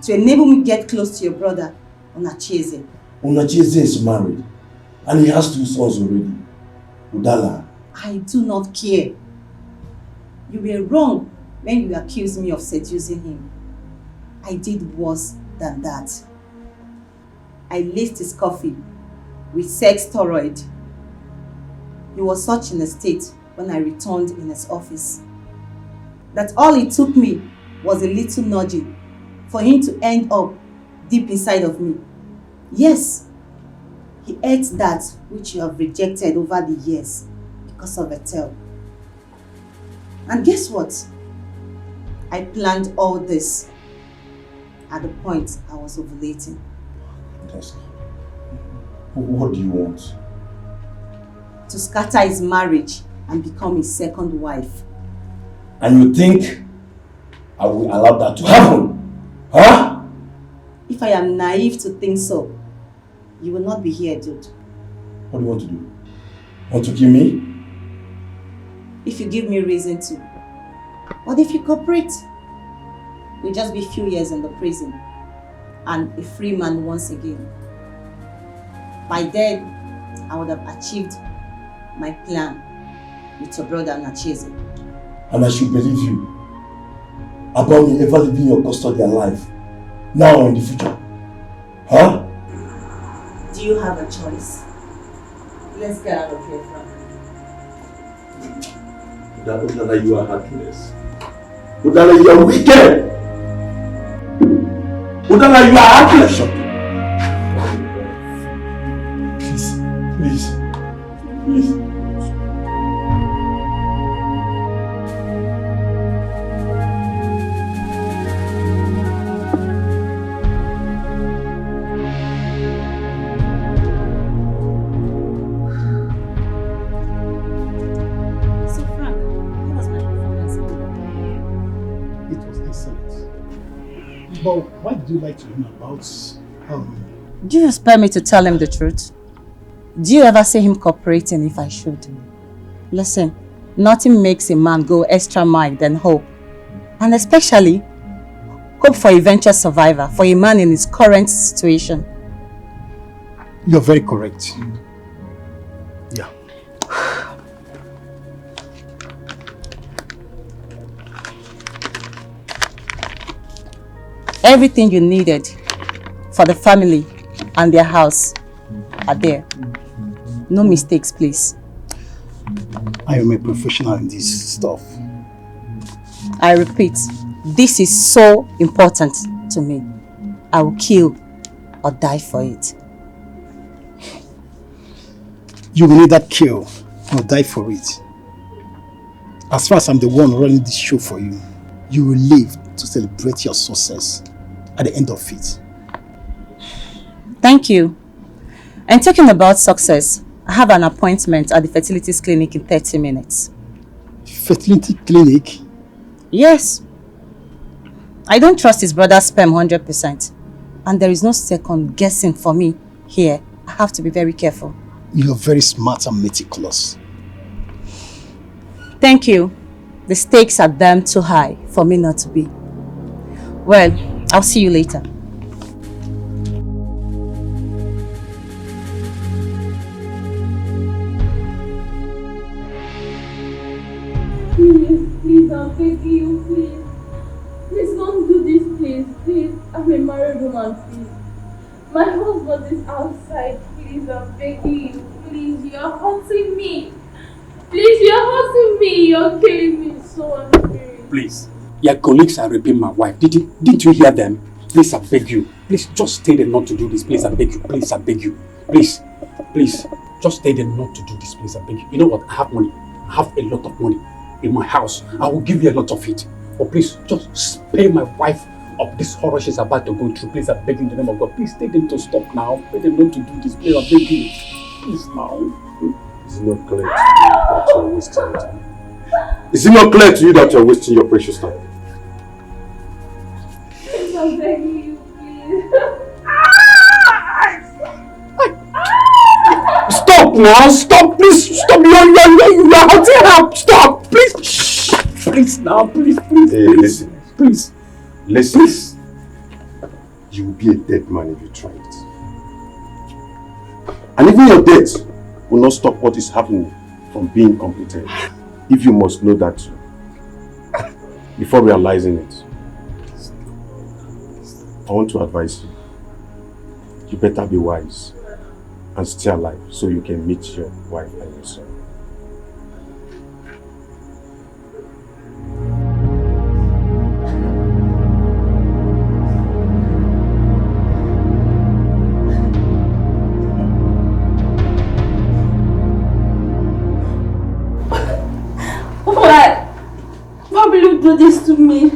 to enable me to get close to your brother, Onacheze. Onacheze is married and he has 2 sons already. Udala. I do not care. You were wrong when you accused me of seducing him. I did worse than that. I laced his coffee with sex steroid. He was such in a state when I returned in his office that all it took me was a little nudging for him to end up deep inside of me. Yes, he ate that which you have rejected over the years because of Ethel. And guess what? I planned all this at the point I was ovulating. What do you want? To scatter his marriage and become his second wife. And you think I will allow that to happen? Huh? If I am naive to think so, you will not be here, dude. What do you want to do? Want to kill me? If you give me reason to. What if you cooperate? We'll just be few years in the prison and a free man once again. By then, I would have achieved my plan with your brother Nacheze. And I should believe you about me ever leaving your custody alive, now or in the future. Huh? Do you have a choice? Let's get out of here, Frank. Udala, you are heartless. Udala, you are wicked. Udala, you are heartless. Please. But why did you like to him about Do you expect me to tell him the truth? Do you ever see him cooperating if I should? Listen, nothing makes a man go extra mile than hope. And especially, hope for eventual survivor, for a man in his current situation. You're very correct. Yeah. Everything you needed for the family and their house are there. No mistakes, please. I am a professional in this stuff. I repeat, this is so important to me. I will kill or die for it. You will either kill or die for it. As far as I'm the one running this show for you, you will live to celebrate your success at the end of it. Thank you. And talking about success, I have an appointment at the fertilities clinic in 30 minutes. Fertility clinic? Yes. I don't trust his brother's sperm 100%. And there is no second guessing for me here. I have to be very careful. You're very smart and meticulous. Thank you. The stakes are damn too high for me not to be. Well, I'll see you later. Please, I'm begging you, please. Please don't do this, please. Please, I'm a married woman, please. My husband is outside, please, I'm begging you. Please, you're hurting me. Please, you're hurting me. You're killing me so unfair. Please, your colleagues are raping my wife. Didn't you hear them? Please, I beg you. Please, just stay there not to do this. Please, I beg you. Please, I beg you. Please, just stay there not to do this. Please, I beg you. You know what? I have money. I have a lot of money in my house. I will give you a lot of it. But please, just spare my wife of this horror she's about to go through. Please, I beg you in the name of God. Please, tell them to stop now. Tell them not to do this. Please, I beg you. Please, now. Is it not clear to you that you're wasting your time? Is it not clear to you that you're wasting your precious time? Please, I'm begging you, please. Stop now! Stop! Please stop! You're hurting her! Stop! Please! Shh! Please now! Please! Hey, listen. Please! Listen. Please. You will be a dead man if you try it. And even your death will not stop what is happening from being completed. If you must know that before realizing it. I want to advise you. You better be wise and stay alive so you can meet your wife and your son. Why will you do this to me?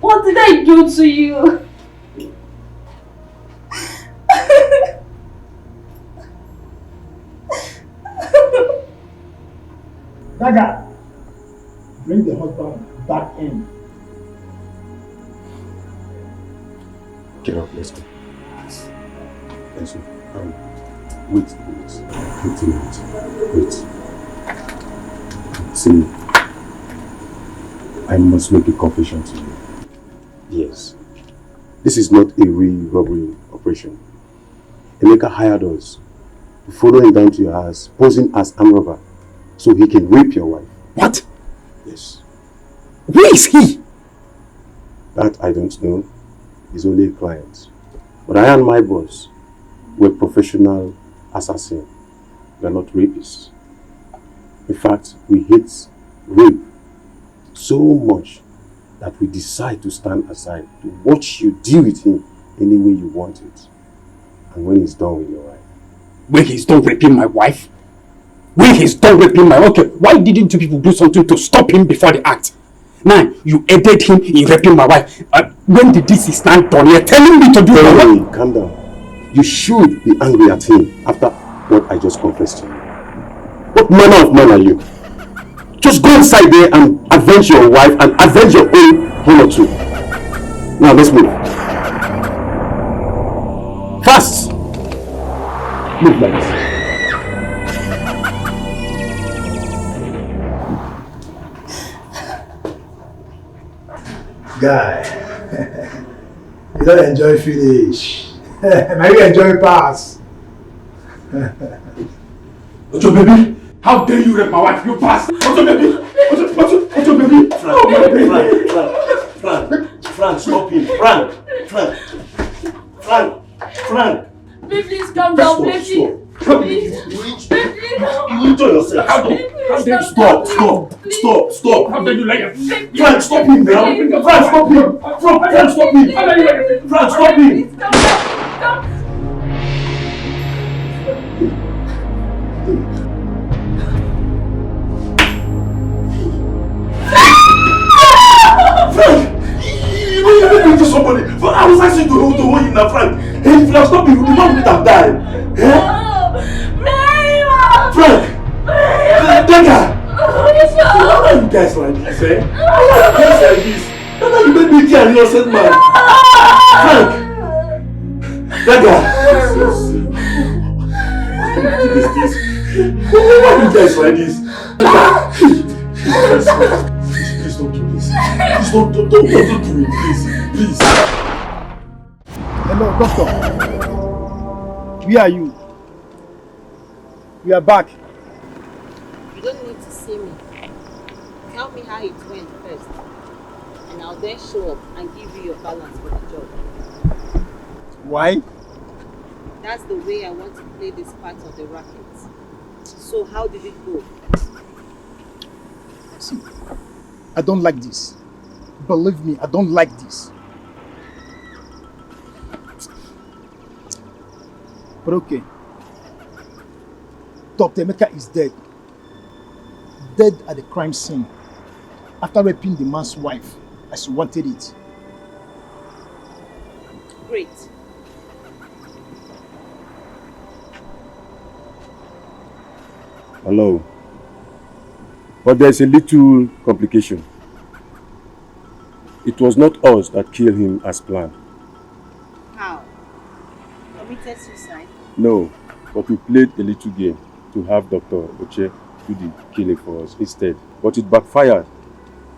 What did I do to you? Naija, bring the husband back in. Get up, let's go. Let's go. Wait a minute. Wait. See, I must make a confession to you. Yes. This is not a real robbery operation. Emeka hired us to follow him down to your house, posing as armed robber, so he can rape your wife. What? Yes. Where is he? That I don't know. He's only a client. But I and my boss were professional assassins. We are not rapists. In fact, we hate rape so much that we decide to stand aside to watch you deal with him any way you want it. And when he's done with your wife. When he's done raping my wife? When he's done raping my wife? Okay, why didn't you people do something to stop him before the act? Now, you aided him in raping my wife. When did this is not done? You're telling me to do it. Calm down. You should be angry at him after what I just confessed to you. What manner of man are you? Just go inside there and avenge your wife and avenge your own honor too. Now let's move. Fast! Move like this. Guy, you don't enjoy finish. Now you enjoy pass. Ojo baby, how dare you rape my wife? You bastard! Ojo baby! Ojo baby! Frank, stop him. Frank. Please calm down, please. You enjoy yourself. How dare you? Stop. How dare you lie? Frank, stop him now. Frank, stop him. Frank, stop him. Frank, you made me to somebody. But I was asking to now, Frank. Hey, if you have stopped me, the man would have died. Eh? Frank! Dagger! Why are you guys like this, eh? Why are you guys like this? Dagger, you made me kill an innocent man. Frank! Dagger! What is this? Why are you guys like this? Please don't do this. Please don't do it, please. Please. Hello, doctor. Where are you? We are back. You don't need to see me. Tell me how it went first, and I'll then show up and give you your balance for the job. Why? That's the way I want to play this part of the racket. So how did it go? See, I don't like this. Believe me, I don't like this. But okay. Dr. Emeka is dead. Dead at the crime scene after raping the man's wife as he wanted it. Great. Hello. But there's a little complication. It was not us that killed him as planned. How? Committed suicide? No, but we played a little game to have Dr. Oche do the killing for us instead. But it backfired,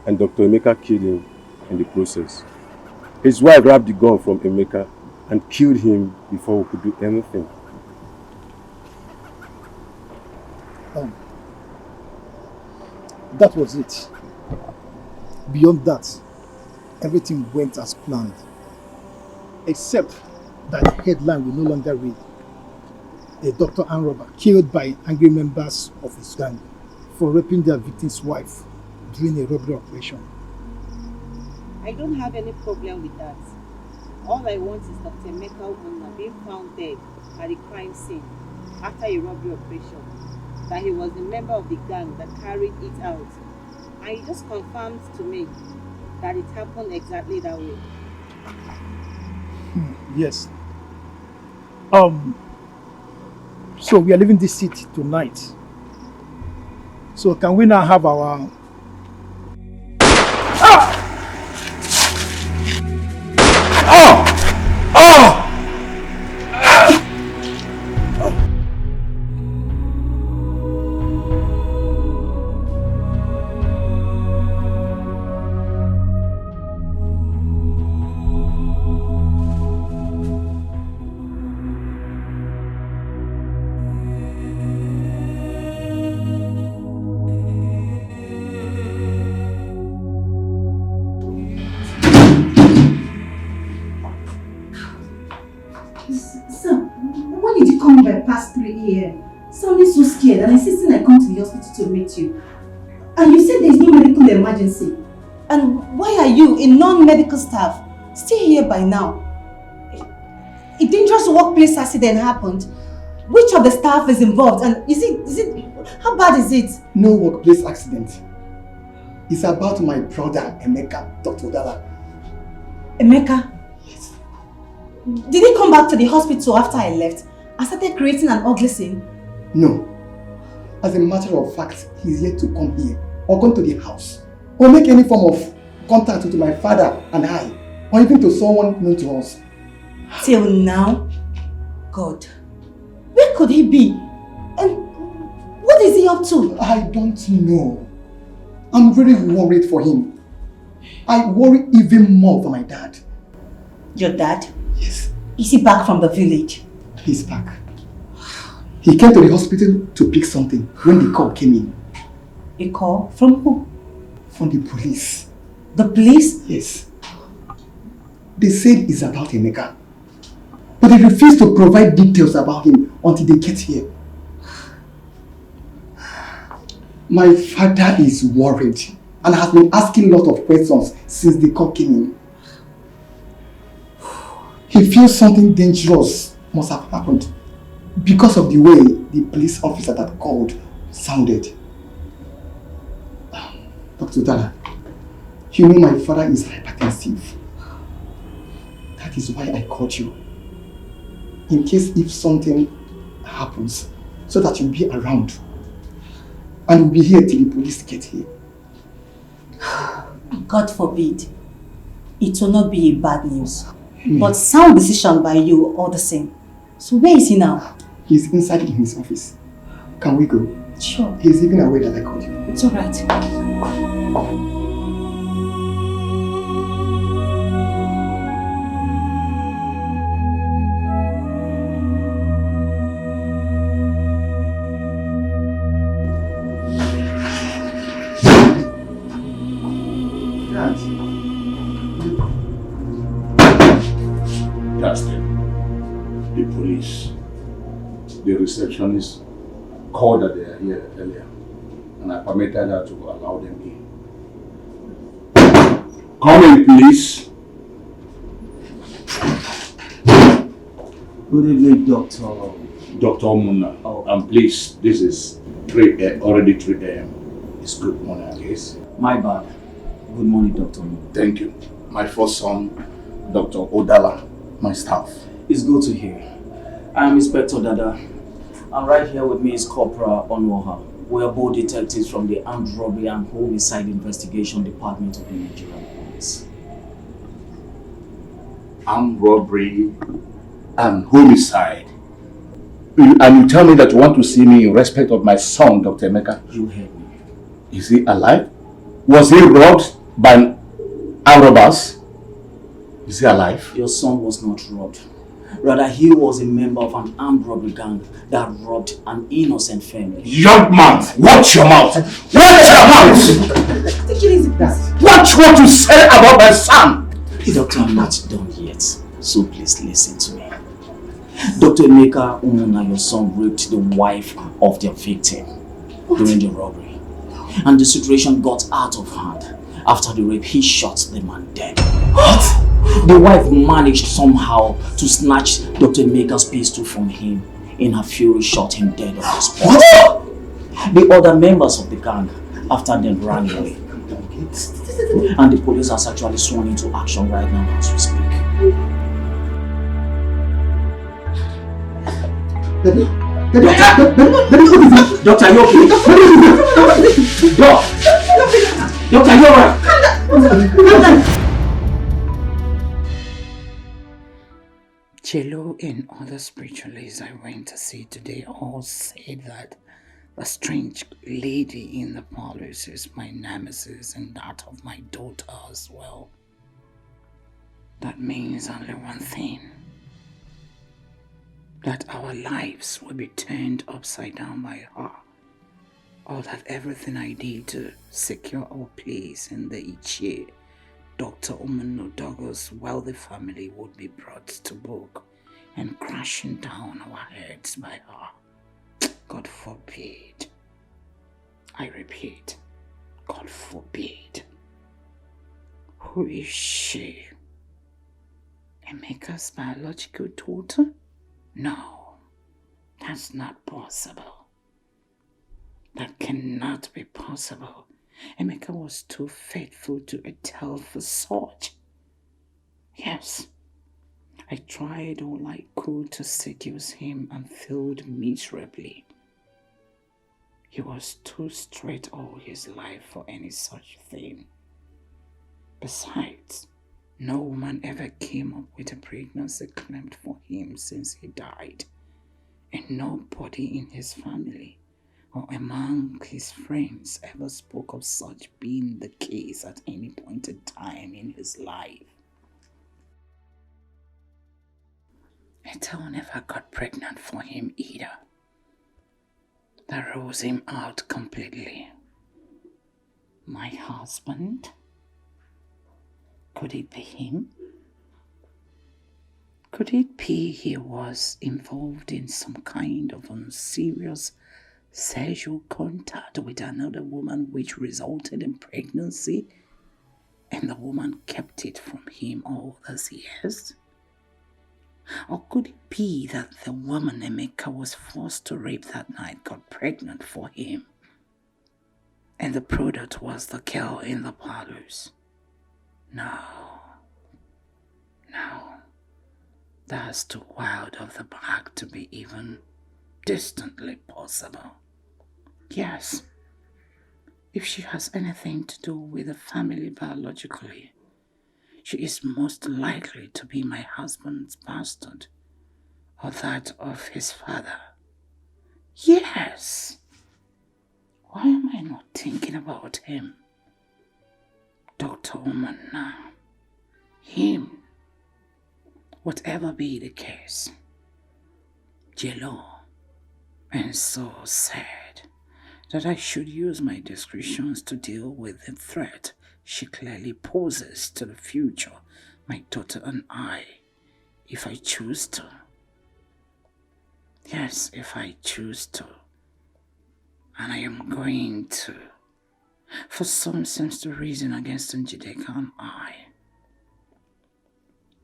and Dr. Emeka killed him in the process. His wife grabbed the gun from Emeka and killed him before we could do anything. That was it. Beyond that, everything went as planned. Except that the headline will no longer read, "A doctor and robber killed by angry members of his gang for raping their victim's wife during a robbery operation." I don't have any problem with that. All I want is Dr. Emeka Ubunna being found dead at the crime scene after a robbery operation. That he was a member of the gang that carried it out. And he just confirmed to me that it happened exactly that way. Yes. So we are leaving this city tonight. So can we now have our... Past 3 a.m. Sounding so scared and insisting I come to the hospital to meet you. And you said there is no medical emergency. And why are you, a non-medical staff, still here by now? A dangerous workplace accident happened. Which of the staff is involved? And is it, how bad is it? No workplace accident. It's about my brother, Emeka, Dr. Udala. Emeka? Yes. Did he come back to the hospital after I left? I started creating an ugly scene? No. As a matter of fact, he's yet to come here, or come to the house, or make any form of contact with my father and I, or even to someone known to us. Till now? God. Where could he be? And what is he up to? I don't know. I'm really worried for him. I worry even more for my dad. Your dad? Yes. Is he back from the village? He's back. He came to the hospital to pick something when the call came in. A call? From who? From the police. The police? Yes. They said it's about Emeka. But they refused to provide details about him until they get here. My father is worried and has been asking a lot of questions since the call came in. He feels something dangerous must have happened because of the way the police officer that called sounded. Dr. Udala, you know my father is hypertensive. That is why I called you. in case if something happens, so that you'll be around. And we'll be here till the police get here. God forbid. It will not be a bad news. But sound decision by you all the same. So where is he now? He's inside in his office. Can we go? Sure. He's even aware that I called you. It's alright. Justin, the police, the receptionist called that they are here earlier, and I permitted her to allow them in. Come in, please. Good evening, Doctor. Dr. Muna. And please, this is already 3 a.m. It's good morning, I guess. My bad. Good morning, Doctor. Thank you. My first son, Dr. Odala, my staff. It's good to hear. I am Inspector Dada. And right here with me is Corporal Onwoha. We are both detectives from the Armed Robbery and Homicide Investigation Department of the Nigerian Police. Armed robbery and homicide. And you tell me that you want to see me in respect of my son, Dr. Emeka? You heard me. Is he alive? Was he robbed by armed robbers? Is he alive? Your son was not robbed. Rather, he was a member of an armed robbery gang that robbed an innocent family. Young man, watch your mouth! Watch your mouth! Watch what you say about my son! Doctor, I'm not done yet, so please listen to me. Dr. Emeka Umuna, your son, raped the wife of their victim during the robbery. And the situation got out of hand. After the rape, he shot the man dead. What? The wife managed somehow to snatch Dr. Emeka's pistol from him. In her fury, shot him dead on the spot. What? The other members of the gang, after them, ran away. And the police has actually sworn into action right now as we speak. Doctor, are you okay? Doctor, are you alright? Chelo and other spiritualists I went to see today all said that the strange lady in the parlors is my nemesis and that of my daughter as well. That means only one thing. That our lives will be turned upside down by her. Or that everything I did to secure our place in the Ichie, Dr. Umano Douglas' wealthy family would be brought to book and crashing down our heads by her. God forbid. I repeat, God forbid. Who is she? Emeka's biological daughter? No, that's not possible. That cannot be possible. Emeka was too faithful to a tale for such. Yes, I tried all I could to seduce him and failed miserably. He was too straight all his life for any such thing. Besides, no woman ever came up with a pregnancy claimed for him since he died, and nobody in his family or among his friends ever spoke of such being the case at any point in time in his life. Ethel never got pregnant for him either. That rules him out completely. My husband? Could it be him? Could it be he was involved in some kind of unserious sexual contact with another woman which resulted in pregnancy and the woman kept it from him all those years? Or could it be that the woman Emeka was forced to rape that night got pregnant for him and the product was the girl in the parlors? No. That's too wild of the mark to be even distantly possible. Yes, if she has anything to do with the family biologically, she is most likely to be my husband's bastard or that of his father. Yes. Why am I not thinking about him? Dr. Oman now. Him. Whatever be the case. Jello. And so sad that I should use my discretions to deal with the threat she clearly poses to the future, my daughter and I, if I choose to. Yes, if I choose to. And I am going to. For some seems to reason against Njideka and I.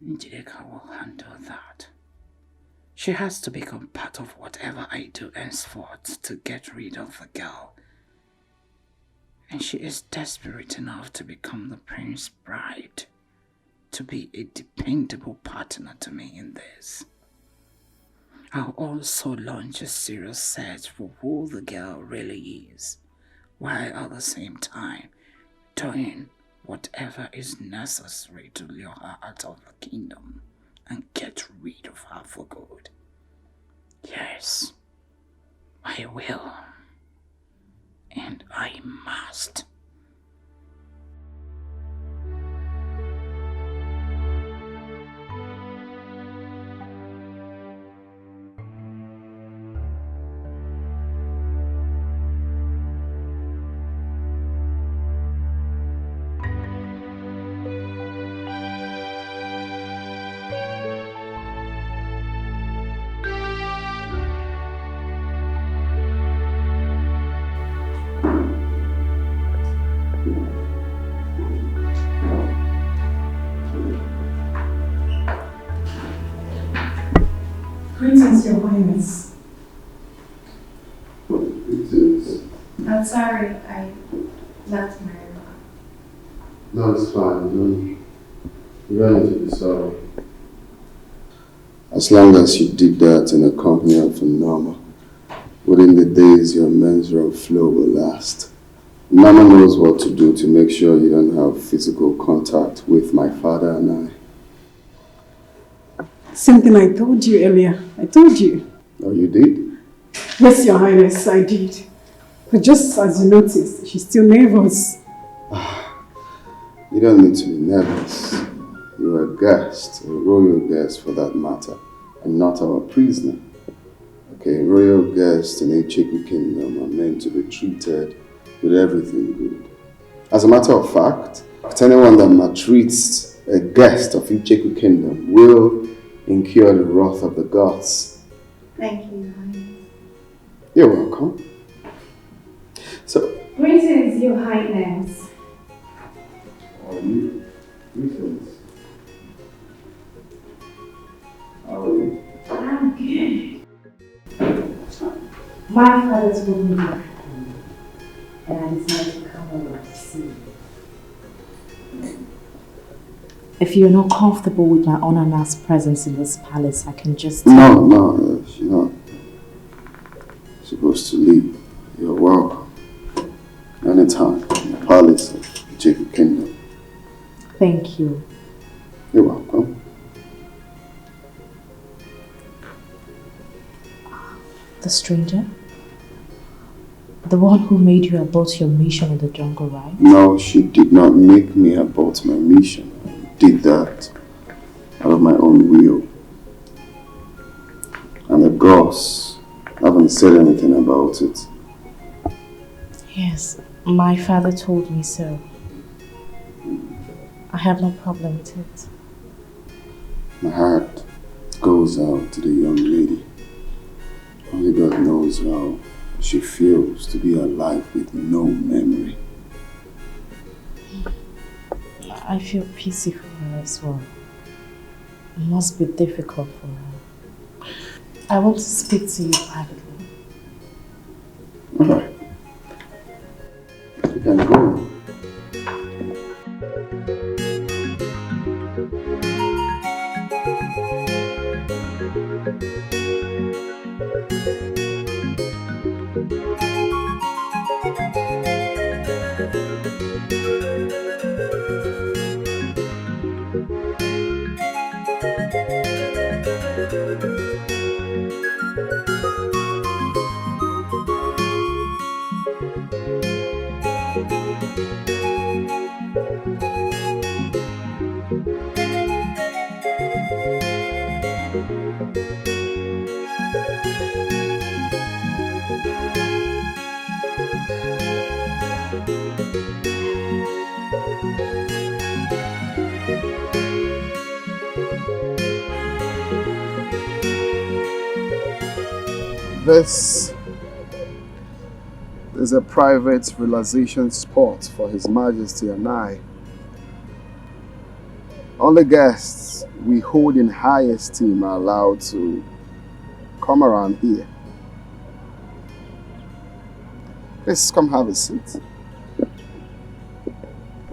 Njideka will handle that. She has to become part of whatever I do henceforth to get rid of the girl. And she is desperate enough to become the prince's bride, to be a dependable partner to me in this. I'll also launch a serious search for who the girl really is, while at the same time doing whatever is necessary to lure her out of the kingdom and get rid of her for good. Yes, I will. And I must. Greetings, Your Highness. Greetings. I'm sorry, I left my room. No, it's fine. You don't need to be sorry. As long as you did that in the company of a Norma, within the days your menstrual flow will last. Mama knows what to do to make sure you don't have physical contact with my father and I. Same thing I told you earlier. I told you. Oh, you did? Yes, Your Highness, I did. But just as you noticed, she's still nervous. You don't need to be nervous. You're a guest, a royal guest for that matter, and not our prisoner. Okay, royal guests in a Icheku kingdom are meant to be treated with everything good. As a matter of fact, anyone that maltreats a guest of Icheku kingdom will incur the wrath of the gods. Thank you, Your Highness. You're welcome. So, Greetings, Your Highness. how are you? Greetings. How are you? I'm good. My father told me to come, and I decided to come over to see you. If you're not comfortable with my unannounced presence in this palace, I can just... No, she's not supposed to leave. You're welcome. Anytime in the palace of the Icheku kingdom. Thank you. You're welcome. The stranger? The one who made you abort your mission in the jungle, right? No, she did not make me abort my mission. I did that out of my own will. And the gods haven't said anything about it. Yes, my father told me so. I have no problem with it. My heart goes out to the young lady. Only God knows how she feels to be alive with no memory. I feel pity for her as well. It must be difficult for her. I want to speak to you privately. Alright. You can go. This is a private relaxation spot for His Majesty and I. Only guests we hold in high esteem are allowed to come around here. Please come have a seat.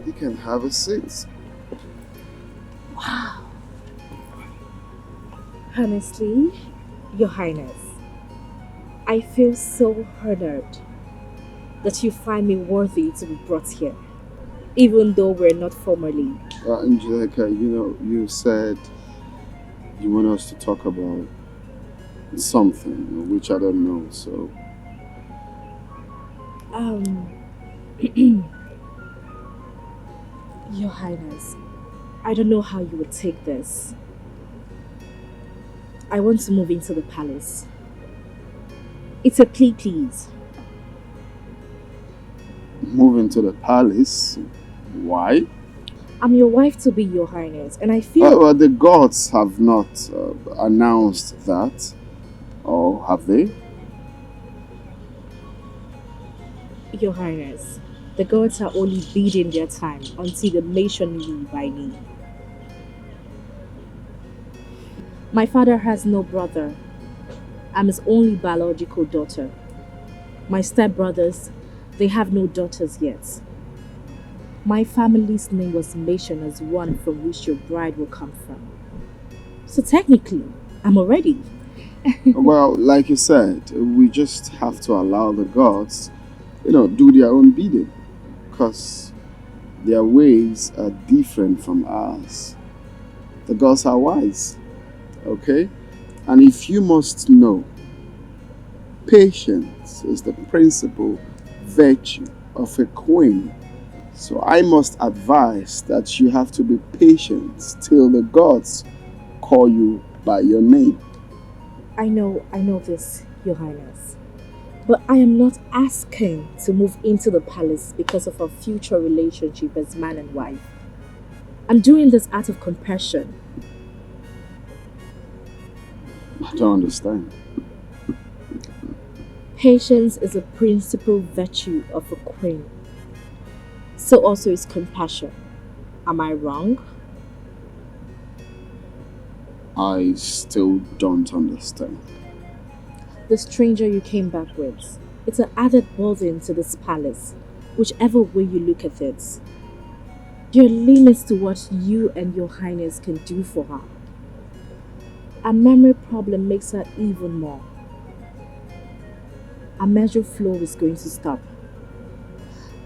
You can have a seat. Wow. Honestly, Your Highness, I feel so honored that you find me worthy to be brought here, even though we're not formally. Angelica, you said you want us to talk about something, which I don't know, so... Your Highness, I don't know how you would take this. I want to move into the palace. It's a plea, please. Move into the palace? Why? I'm your wife to be, Your Highness, and I feel... Well, the gods have not announced that. Or have they? Your Highness, the gods are only biding their time until the nation rule by me. My father has no brother. I'm his only biological daughter. My stepbrothers, they have no daughters yet. My family's name was mentioned as one from which your bride will come from. So technically, I'm already. Well, like you said, we just have to allow the gods, do their own bidding. Because their ways are different from ours. The gods are wise. Okay? And if you must know, patience is the principal virtue of a queen. So I must advise that you have to be patient till the gods call you by your name. I know this, Your Highness. But I am not asking to move into the palace because of our future relationship as man and wife. I'm doing this out of compassion. I don't understand. Patience is a principal virtue of a queen. So also is compassion. Am I wrong? I still don't understand. The stranger you came back with, it's an added burden to this palace, whichever way you look at it. There are limits to what you and Your Highness can do for her. A memory problem makes her even more. A measure flow is going to stop.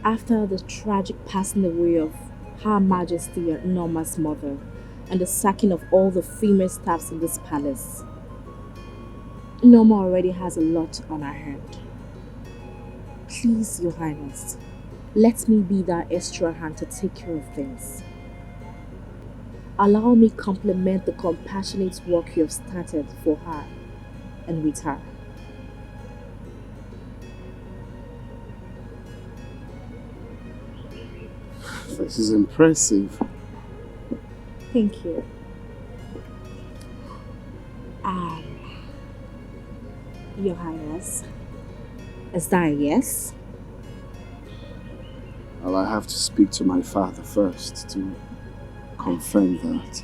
After the tragic passing away of Her Majesty and Norma's mother and the sacking of all the female staffs in this palace, Norma already has a lot on her hand. Please, Your Highness, let me be that extra hand to take care of things. Allow me complement the compassionate work you have started for her and with her. This is impressive. Thank you. Your Highness, is that a yes? Well, I have to speak to my father first to confirm that.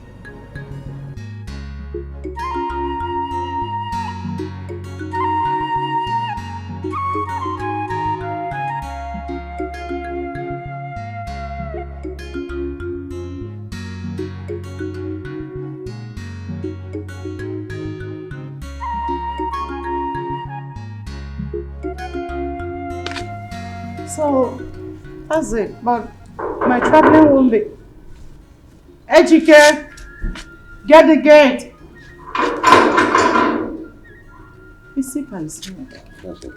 So, that's it. But my traveling won't be. Ejike, get the gate. Physically, That's it.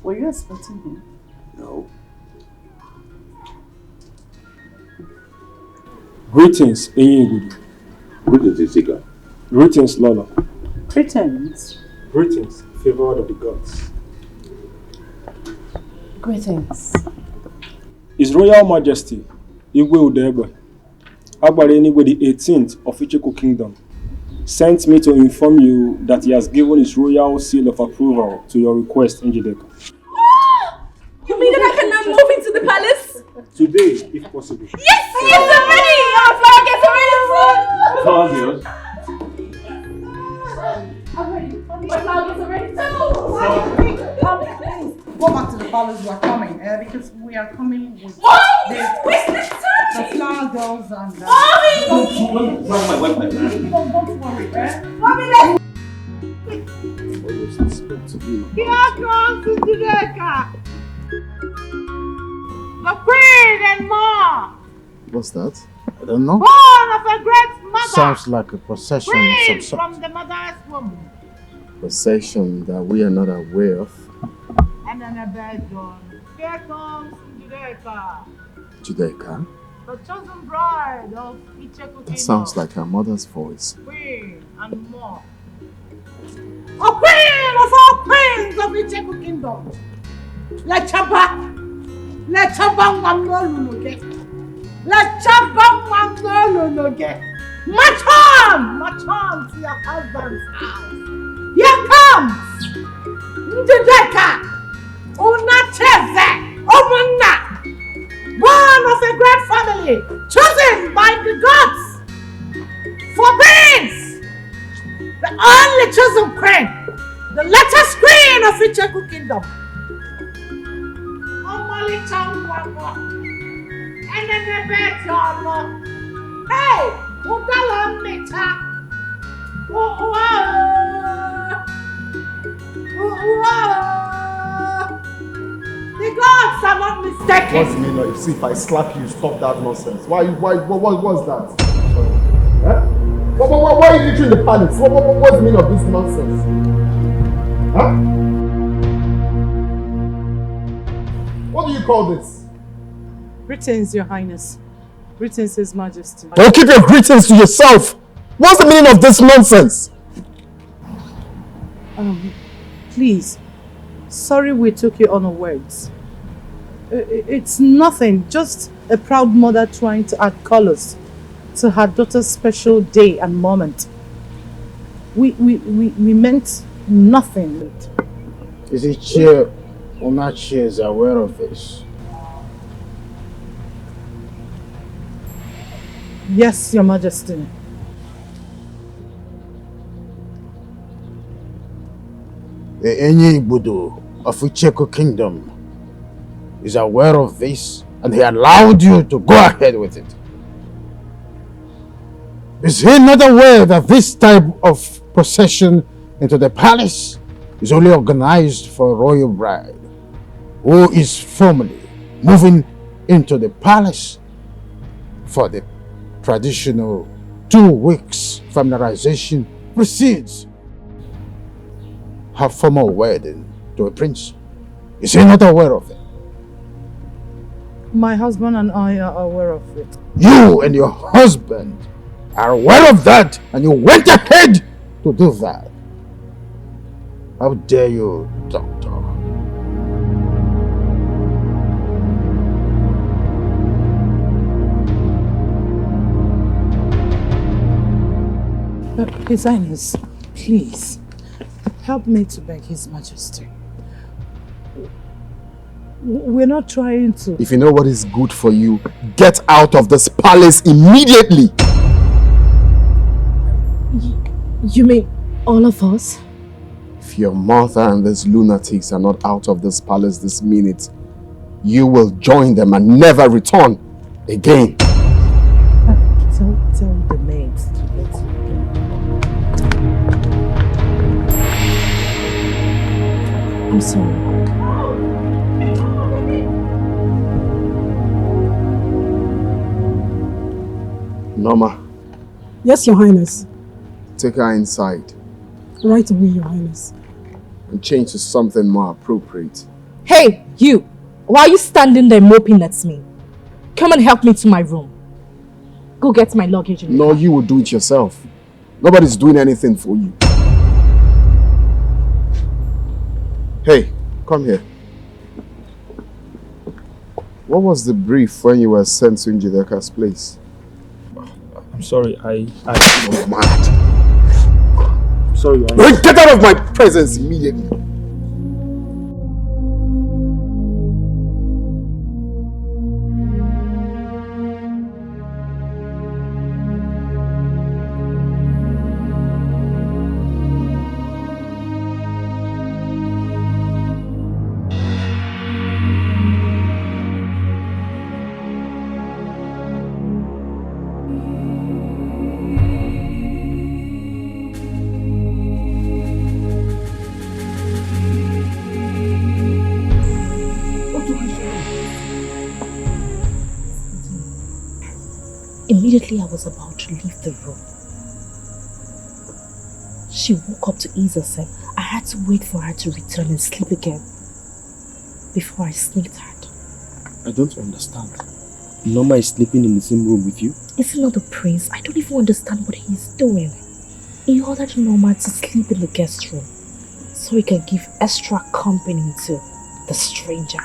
were you expecting him? No. Greetings, Enyigudu. Greetings, Isika. Greetings, Lola. Greetings. Greetings, favored of the gods. Greetings. His Royal Majesty, Igwe Udegbe, Agbarenigwe the 18th of Icheko Kingdom, sent me to inform you that he has given his royal seal of approval to your request, Njideka. You mean that I can now move into the palace? Today, if possible. Yes, I'm ready! Our flower gets ready soon! I'm ready. My flower gets ready too! Go back to the palace, we are coming, because we are coming with the flower girls and... Mommy! Don't worry, Mommy, let's... Here comes Njideka! The queen and more! What's that? I don't know. Born of a great mother! Sounds like a procession of Queen some sort. from the mother's womb. Procession that we are not aware of. And then a bed done. Here comes Njideka, Judeka? the chosen bride of Icheku That sounds like her mother's voice. Queen and more. A queen of all queens of Icheku Kingdom. Lechaba Wamnologe. Lechaba Wamnologe. March on to your husband's house. Here comes Njideka Unacheze Omuna, born of a great family, chosen by the gods for queens, the only chosen queen, the latest queen of Icheku Kingdom. Omali Changwako, and then the Betrayal. Hey, Udala Mita. The gods are not mistaken. What's the meaning of see if I slap you, stop that nonsense? What's that? Sorry. Huh? Why are you entering the palace? What's the meaning of this nonsense? Huh? What do you call this? Greetings, Your Highness. Greetings, His Majesty. Don't keep your greetings to yourself. What's the meaning of this nonsense? Please. Sorry we took you unawares. It's nothing, just a proud mother trying to add colors to her daughter's special day and moment. We meant nothing. Is it Chair Onachi is aware of this? Yes, Your Majesty. The Enyi Budu of Icheku Kingdom is aware of this and he allowed you to go ahead with it. Is he not aware that this type of procession into the palace is only organized for a royal bride who is formally moving into the palace for the traditional 2 weeks familiarization precedes her formal wedding to a prince? Is he not aware of it? My husband and I are aware of it. You and your husband are aware of that and you went ahead to do that. How dare you, Doctor? His Highness, please, help me to beg His Majesty. We're not trying to... If you know what is good for you, get out of this palace immediately! You mean all of us? If your mother and these lunatics are not out of this palace this minute, you will join them and never return again. Tell the maids to let you go. I'm sorry. Norma, Yes, Your Highness. take her inside Right away, Your Highness. and change to something more appropriate. Hey, you! Why are you standing there moping at me? Come and help me to my room. Go get my luggage. No, you will do it yourself. Nobody's doing anything for you. Hey, come here. What was the brief when you were sent to Njideka's place? I'm sorry, I was mad. sorry, Your Highness. Get out of my presence immediately. Immediately I was about to leave the room, she woke up to ease herself. I had to wait for her to return and sleep again before I sneaked out. I don't understand. Norma is sleeping in the same room with you? Is he not the prince? I don't even understand what he's doing. He ordered Norma to sleep in the guest room so he can give extra company to the stranger.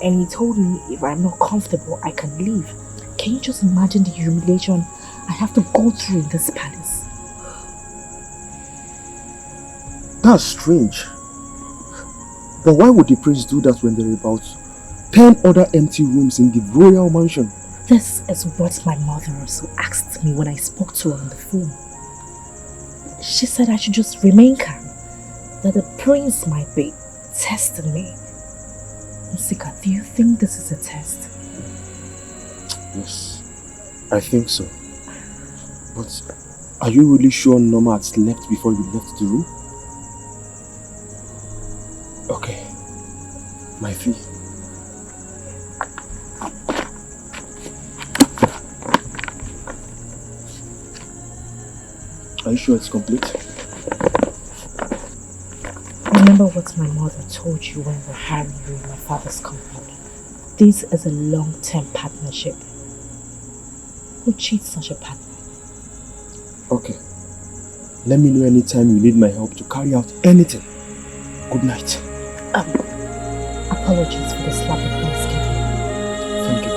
And he told me if I'm not comfortable, I can leave. Can you just imagine the humiliation I have to go through in this palace? That's strange. But why would the prince do that when there are about 10 other empty rooms in the royal mansion? This is what my mother also asked me when I spoke to her on the phone. She said I should just remain calm, that the prince might be testing me. Nsika, do you think this is a test? Yes, I think so. But are you really sure Norma had slept before you left the room? Okay, my fee. Are you sure it's complete? Remember what my mother told you when we were hiring you in my father's company. This is a long-term partnership. Who cheats such a partner? Okay. Let me know anytime you need my help to carry out anything. Good night. Apologies for the slap the prince gave you. Thank you.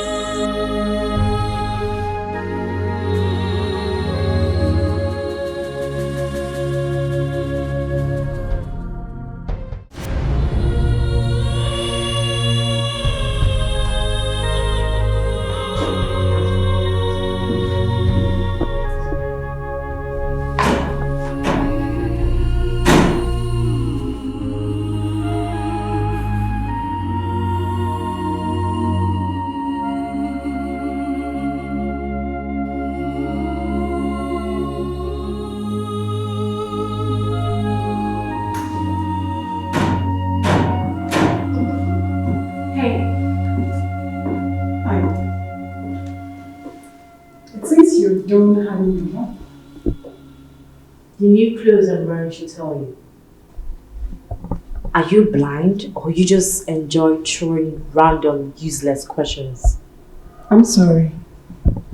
Don't hang you up. The new clothes I'm wearing should tell you. Are you blind or you just enjoy throwing random, useless questions? I'm sorry.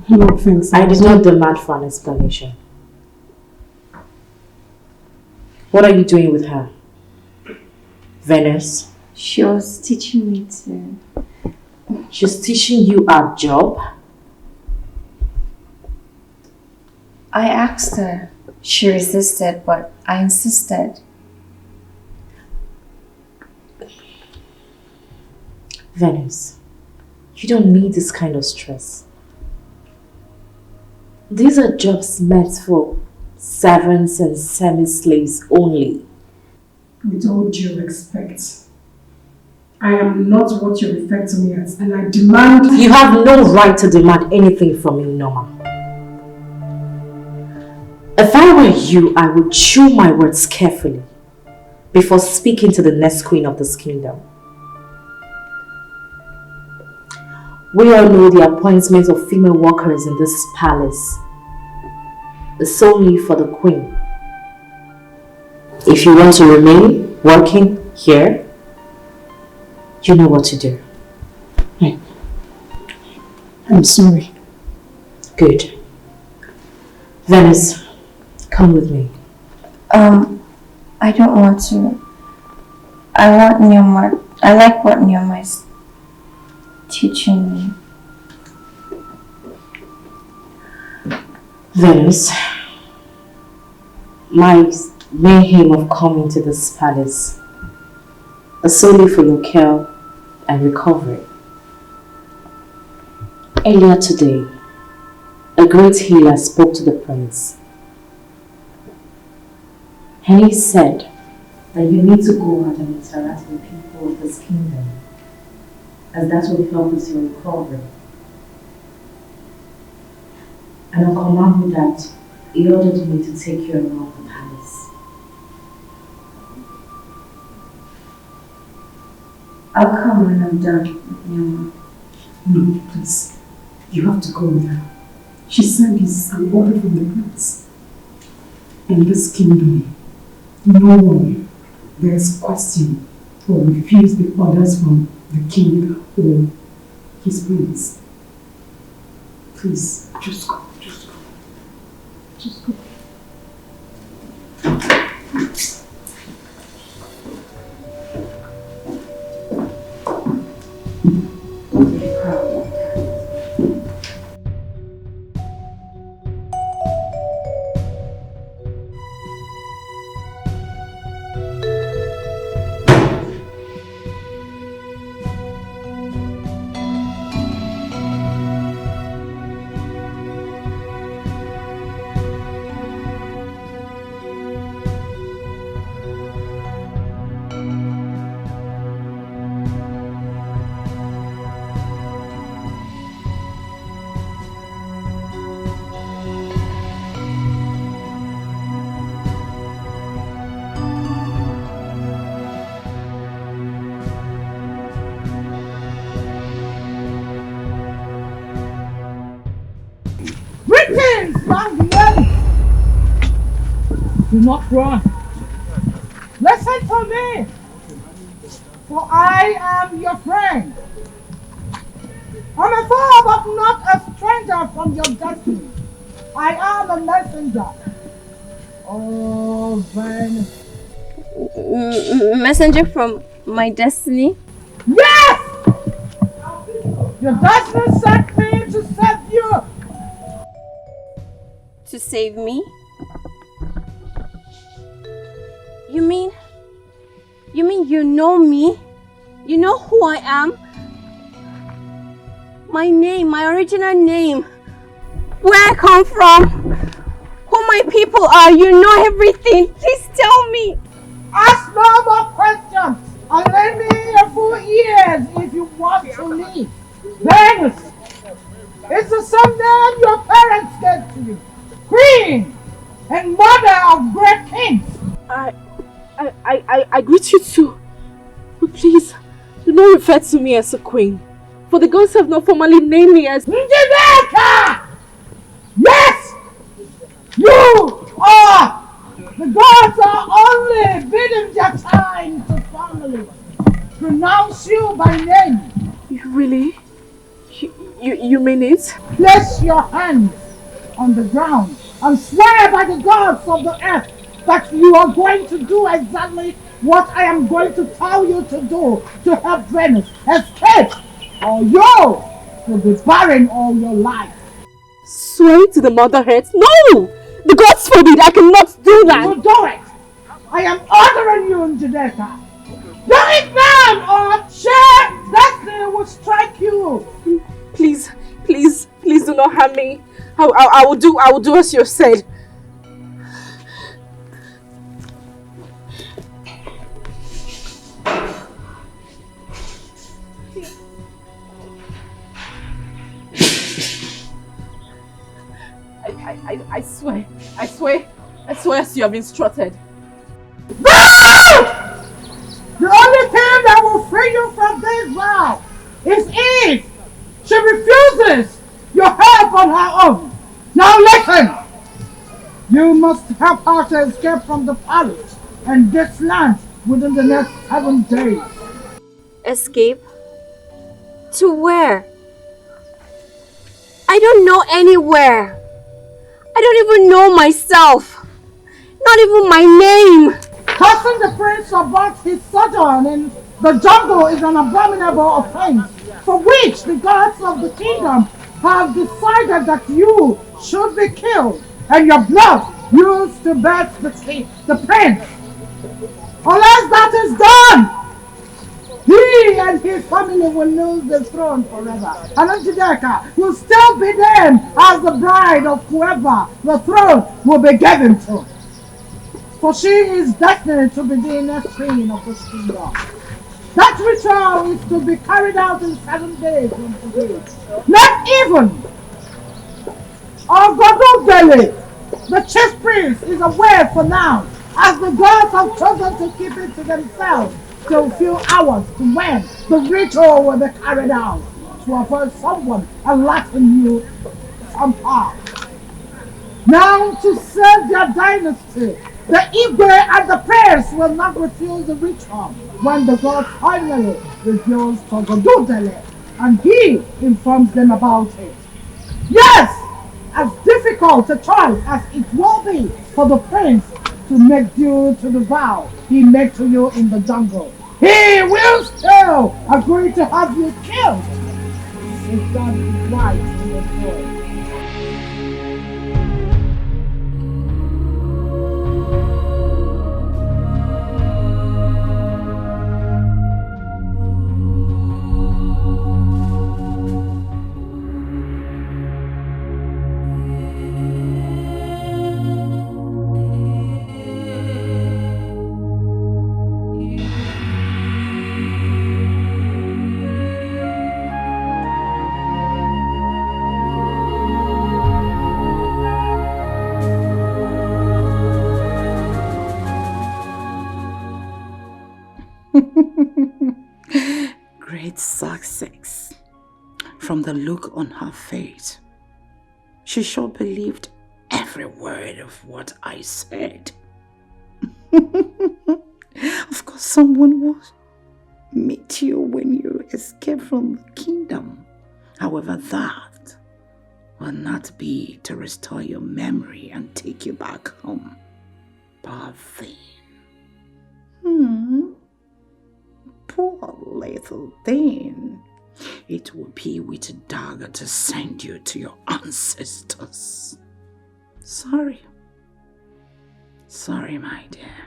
No offense. I did not demand for an explanation. What are you doing with her? Venice? She was teaching me to... She's teaching you our job? I asked her. She resisted, but I insisted. Venice, you don't need this kind of stress. These are jobs meant for servants and semi-slaves only. With all due respect, I am not what you refer to me as, and I demand... You have no right to demand anything from me, Norma. If I were you, I would chew my words carefully before speaking to the next queen of this kingdom. We all know the appointment of female workers in this palace is solely for the queen. If you want to remain working here, you know what to do. I'm sorry. Good. Venice, come with me. I don't want to. I want Nyoma. I like what Nyoma is teaching me. Venice, my main aim of coming to this palace is solely for your care and recovery. Earlier today, a great healer spoke to the prince, and he said that you need to go out and interact with people of this kingdom, as that will help with your recovery. And on command of that, he ordered me to take you around the palace. I'll come when I'm done with Nyama. No, please. You have to go with her. She said it's an order from the prince. In this kingdom, no one dares question or refuse the orders from the king or his prince. Please, just go, just go. Just go. I'm very proud of you. Greetings, young men! Do not run. Listen to me, for I am your friend. I'm a foe, but not a stranger from your destiny. I am a messenger. Oh, Venice. Messenger from my destiny? Yes! Your destiny sent me to save you. To save me? You mean you know me? You know who I am? My name, my original name, where I come from, who my people are, you know everything. Please tell me. Ask no more questions and lend me a full ears if you want to leave. Venus, it's the same name your parents gave to you. Queen and mother of great kings. I greet you too. But please, do not refer to me as a queen. For the gods have not formally named me as Njideka! Yes! You are! The gods are only bidding their time to formally pronounce you by name. Really? You mean it? Place your hands on the ground and swear by the gods of the earth that you are going to do exactly what I am going to tell you to do to help Venus escape, or you will be barren all your life. Swear to the mother earth? No! The gods forbid, I cannot do that! You will do it! I am ordering you, Njideka. Do it now, or sheer destiny will strike you. Please do not harm me. I will do as you said. I swear as you have instructed. No! The only thing that will free you from this vow is if she refuses your help on her own. Now listen! You must help her to escape from the palace and this land within the next 7 days. Escape? To where? I don't know anywhere. I don't even know myself. Not even my name. Causing the prince about his sojourn in the jungle is an abominable offense, for which the gods of the kingdom have decided that you should be killed, and your blood used to birth the prince. Unless that is done, he and his family will lose the throne forever. And Njideka will still be named as the bride of whoever the throne will be given to. For she is destined to be the next queen of this kingdom. That ritual is to be carried out in 7 days from today. Not even Ogodobele, the chief priest, is aware for now, as the gods have chosen to keep it to themselves till a few hours to when the ritual will be carried out, to avoid someone alerting you somehow. Now, to save their dynasty, the Igwe and the priests will not refuse the ritual when the god finally reveals Togodudele and he informs them about it. Yes, as difficult a choice as it will be for the prince to make due to the vow he made to you in the jungle, he will still agree to have you killed if that is right in your soul. Great success. From the look on her face, she sure believed every word of what I said. Of course, someone will meet you when you escape from the kingdom. However, that will not be to restore your memory and take you back home. Poor thing. Poor little thing. It will be with a dagger to send you to your ancestors. Sorry. Sorry, my dear.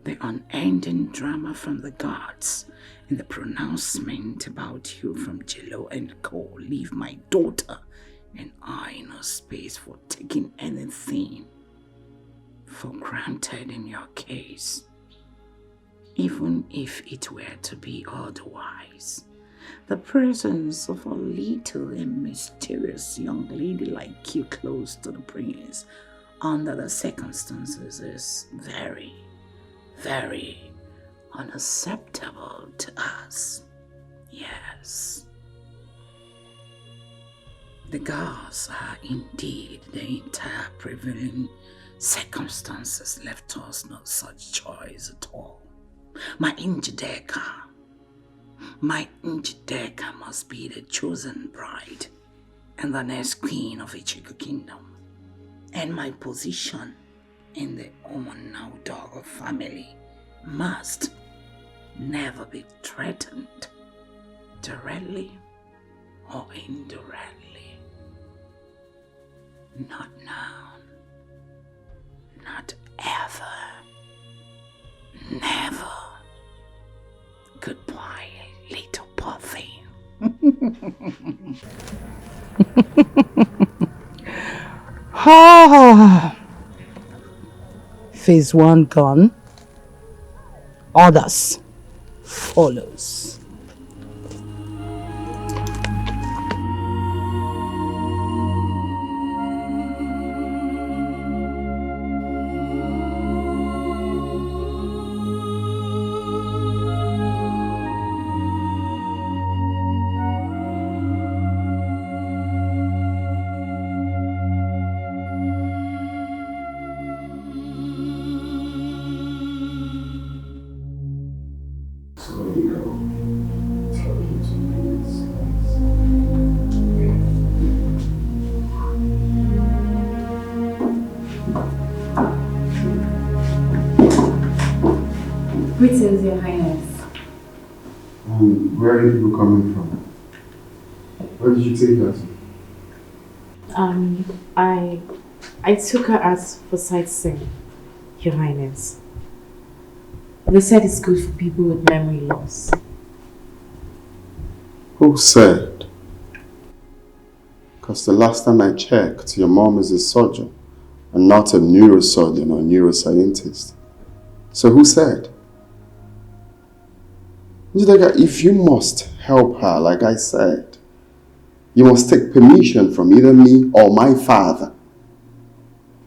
The unending drama from the gods and the pronouncement about you from Jello and Co. leave my daughter and I no space for taking anything for granted in your case. Even if it were to be otherwise, the presence of a little and mysterious young lady like you close to the prince under the circumstances is very, very unacceptable to us. Yes. The gods are indeed the entire prevailing circumstances left us no such choice at all. My Njideka must be the chosen bride and the next queen of Ichigo kingdom. And my position in the Omonaudogo family must never be threatened, directly or indirectly. Not now. Not ever. Never. Goodbye, little puppy. Phase 1 gone. Others follows. Greetings, Your Highness. Where are you people coming from? Where did you take her to? I I took her out for sightseeing, Your Highness. They said it's good for people with memory loss. Who said? Because the last time I checked, your mom is a surgeon and not a neurosurgeon or neuroscientist. So who said? Njideka, if you must help her, like I said, you must take permission from either me or my father.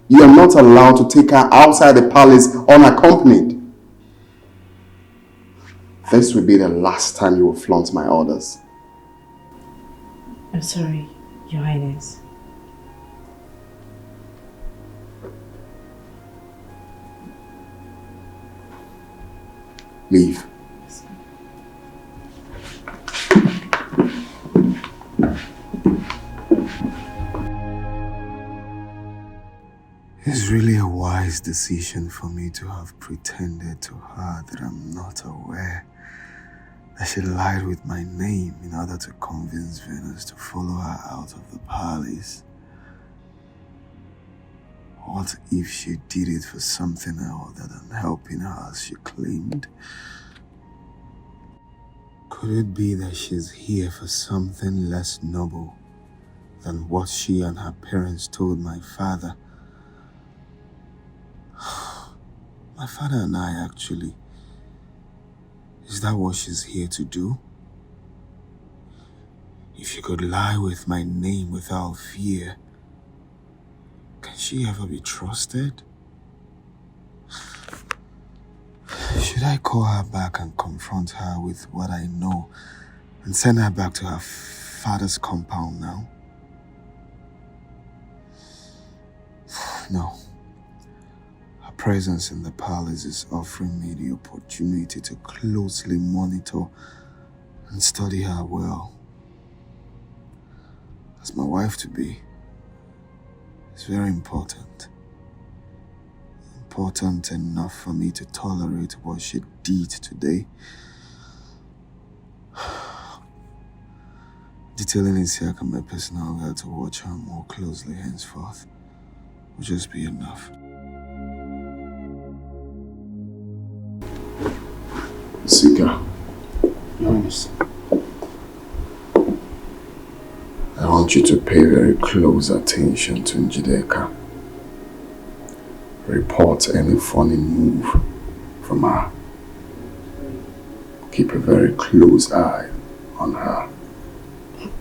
You are not allowed to take her outside the palace unaccompanied. This will be the last time you will flaunt my orders. I'm sorry, Your Highness. Leave. It's really a wise decision for me to have pretended to her that I'm not aware that she lied with my name in order to convince Venus to follow her out of the palace. What if she did it for something other than helping her as she claimed? Could it be that she's here for something less noble than what she and her parents told my father? My father and I, actually. Is that what she's here to do? If she could lie with my name without fear, can she ever be trusted? Should I call her back and confront her with what I know and send her back to her father's compound now? No. Her presence in the palace is offering me the opportunity to closely monitor and study her well. As my wife-to-be, it's very important. Important enough for me to tolerate what she did today. Detailing Isiaka, my personal guide, to watch her more closely henceforth will just be enough. Sika, Yes. I want you to pay very close attention to Njideka. Report any funny move from her. Keep a very close eye on her.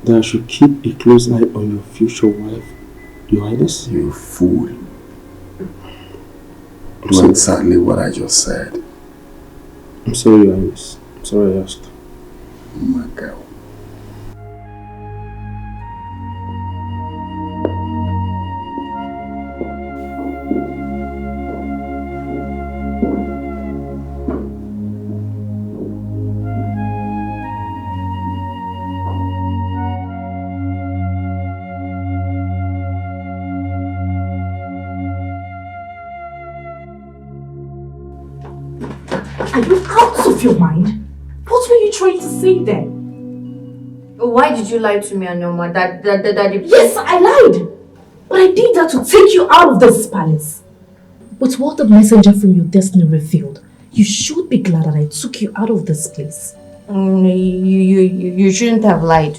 That I should keep a close eye on your future wife, Your Highness? You fool. Do exactly what I just said. I'm sorry, Your Highness. I'm sorry I asked. My girl. Are you out of your mind? What were you trying to say then? Why did you lie to me, Anoma? That Yes, I lied! But I did that to take you out of this palace. But what the messenger from your destiny revealed, you should be glad that I took you out of this place. You shouldn't have lied.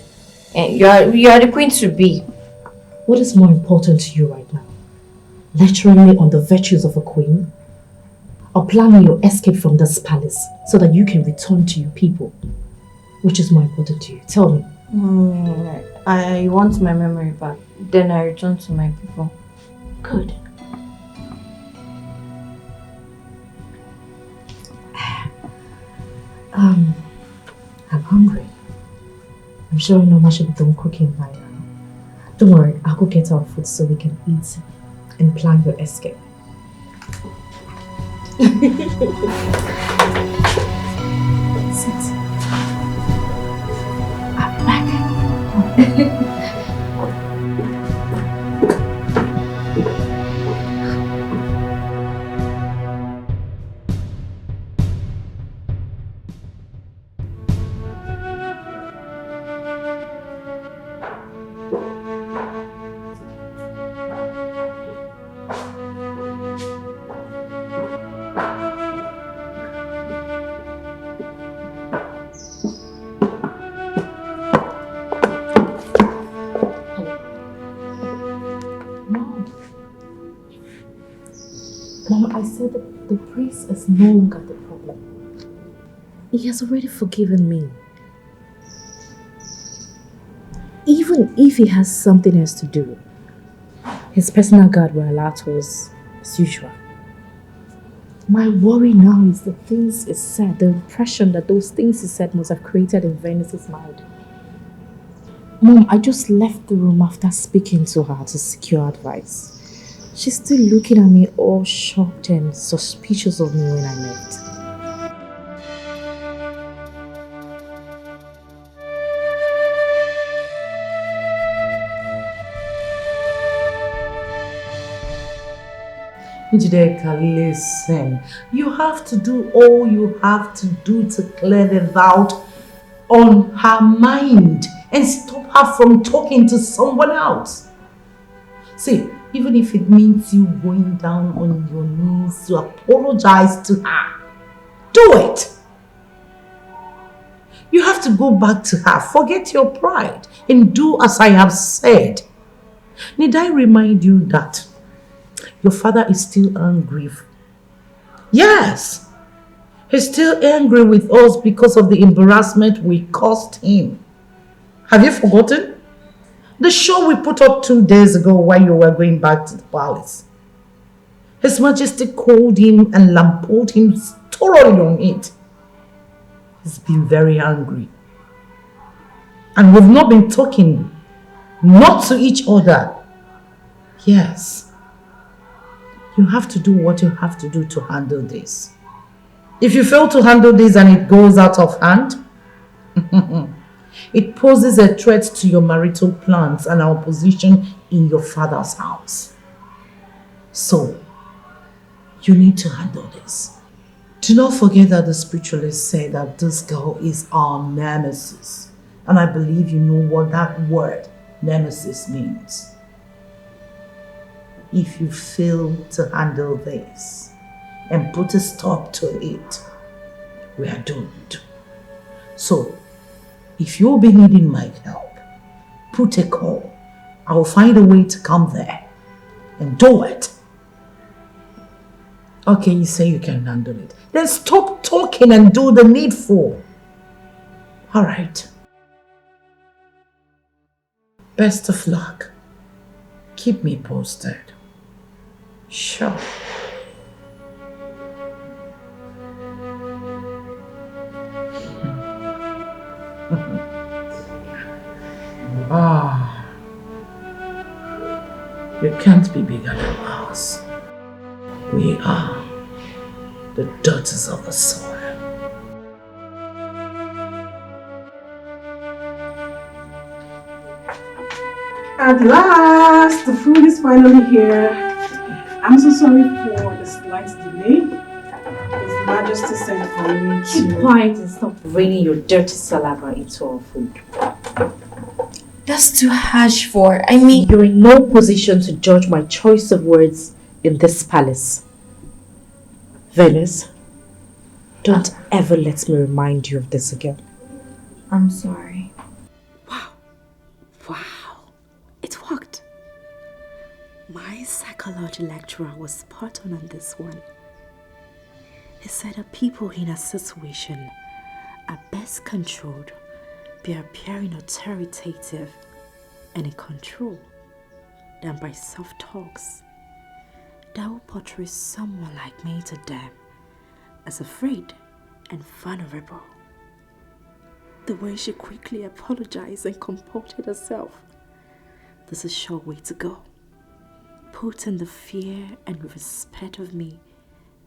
You are the queen to be. What is more important to you right now? Lecturing me on the virtues of a queen? Or planning your escape from this palace so that you can return to your people? Which is more important to you? Tell me. I want my memory back. Then I return to my people. Good. I'm hungry. I'm sure Noma should be done cooking by now. Don't worry, I'll go get our food so we can eat and plan your escape. Sit. I'm back. said that the priest is no longer the problem. He has already forgiven me. Even if he has something else to do, his personal guard will alert us as usual. My worry now is the things he said, the impression that those things he said must have created in Venice's mind. Mom, I just left the room after speaking to her to secure advice. She's still looking at me all shocked and suspicious of me when I left. Njideka, listen. You have to do all you have to do to clear the doubt on her mind and stop her from talking to someone else. See, even if it means you going down on your knees to apologize to her, do it. You have to go back to her, forget your pride, and do as I have said. Need I remind you that your father is still angry? Yes, he's still angry with us because of the embarrassment we caused him. Have you forgotten? The show we put up 2 days ago while you were going back to the palace. His Majesty called him and lampooned him thoroughly on it. He's been very angry. And we've not been talking, not to each other. Yes. You have to do what you have to do to handle this. If you fail to handle this and it goes out of hand, it poses a threat to your marital plans and our position in your father's house. So, you need to handle this. Do not forget that the spiritualists say that this girl is our nemesis. And I believe you know what that word, nemesis, means. If you fail to handle this and put a stop to it, we are doomed. So, if you'll be needing my help, put a call. I will find a way to come there and do it. Okay, you say you can handle it. Then stop talking and do the needful. All right. Best of luck. Keep me posted. Sure. Ah, you can't be bigger than us. We are the daughters of the soil. At last, the food is finally here. I'm so sorry for the slight delay. His Majesty sent for me to... Keep quiet and stop raining your dirty saliva into our food. That's too harsh for, I mean... You're in no position to judge my choice of words in this palace. Venice, don't ever let me remind you of this again. I'm sorry. Wow, it worked. My psychology lecturer was spot on this one. He said that people in a situation are best controlled by appearing authoritative and in control than by soft talks that will portray someone like me to them as afraid and vulnerable. The way she quickly apologized and comported herself. This is a sure way to go. Putting the fear and respect of me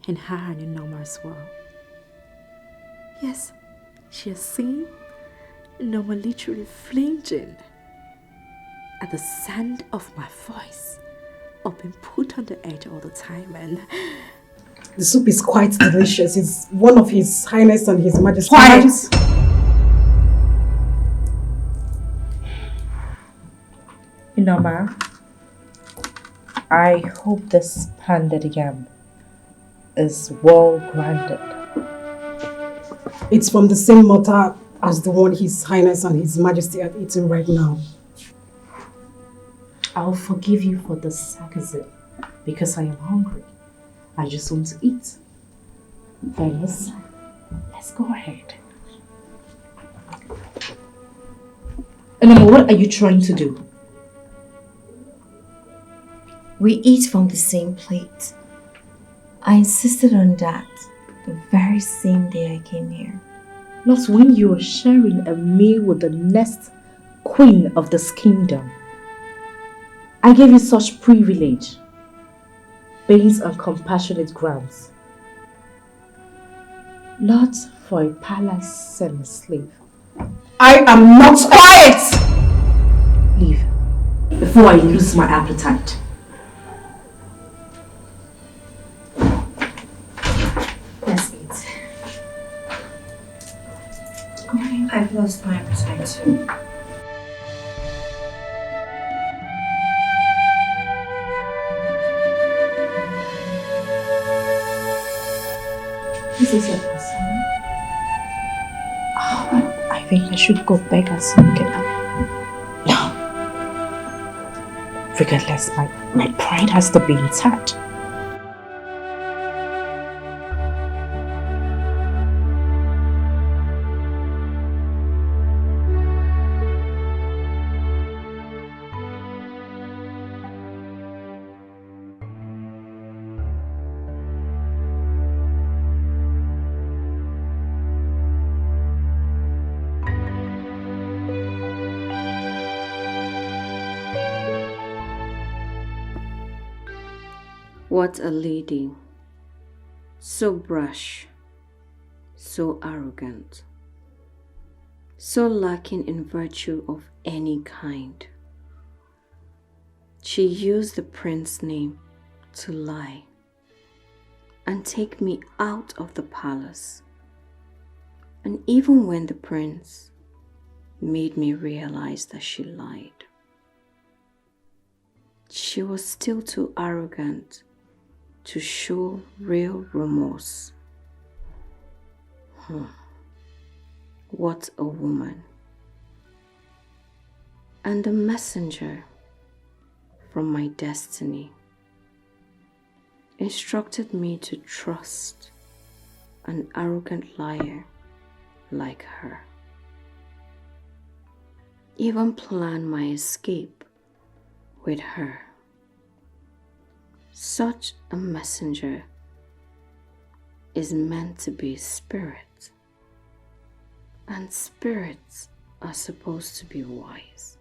in her and in Norma as well. Yes, she has seen Norma literally flinching at the sound of my voice or being put on the edge all the time, and the soup is quite delicious. It's one of His Highness and His Majesty. Quiet! Norma, I hope this pounded yam is well grounded. It's from the same mortar as the one His Highness and His Majesty are eating right now. I'll forgive you for the sarcasm because I am hungry. I just want to eat. Fellas, let's go ahead. And what are you trying to do? We eat from the same plate. I insisted on that the very same day I came here. Not when you were sharing a meal with the next queen of this kingdom. I gave you such privilege based on compassionate grounds. Not for a palace semi-slave. I am not quiet! Leave before I lose my appetite. Let's eat. I've lost my appetite too. This is your first time. Oh, I think I should go beg her so we can have. No. Regardless, my pride has to be intact. What a lady. So brash, so arrogant, so lacking in virtue of any kind. She used the prince's name to lie and take me out of the palace. And even when the prince made me realize that she lied, she was still too arrogant to show real remorse. What a woman. And the messenger from my destiny instructed me to trust an arrogant liar like her. Even plan my escape with her. Such a messenger is meant to be a spirit, and spirits are supposed to be wise.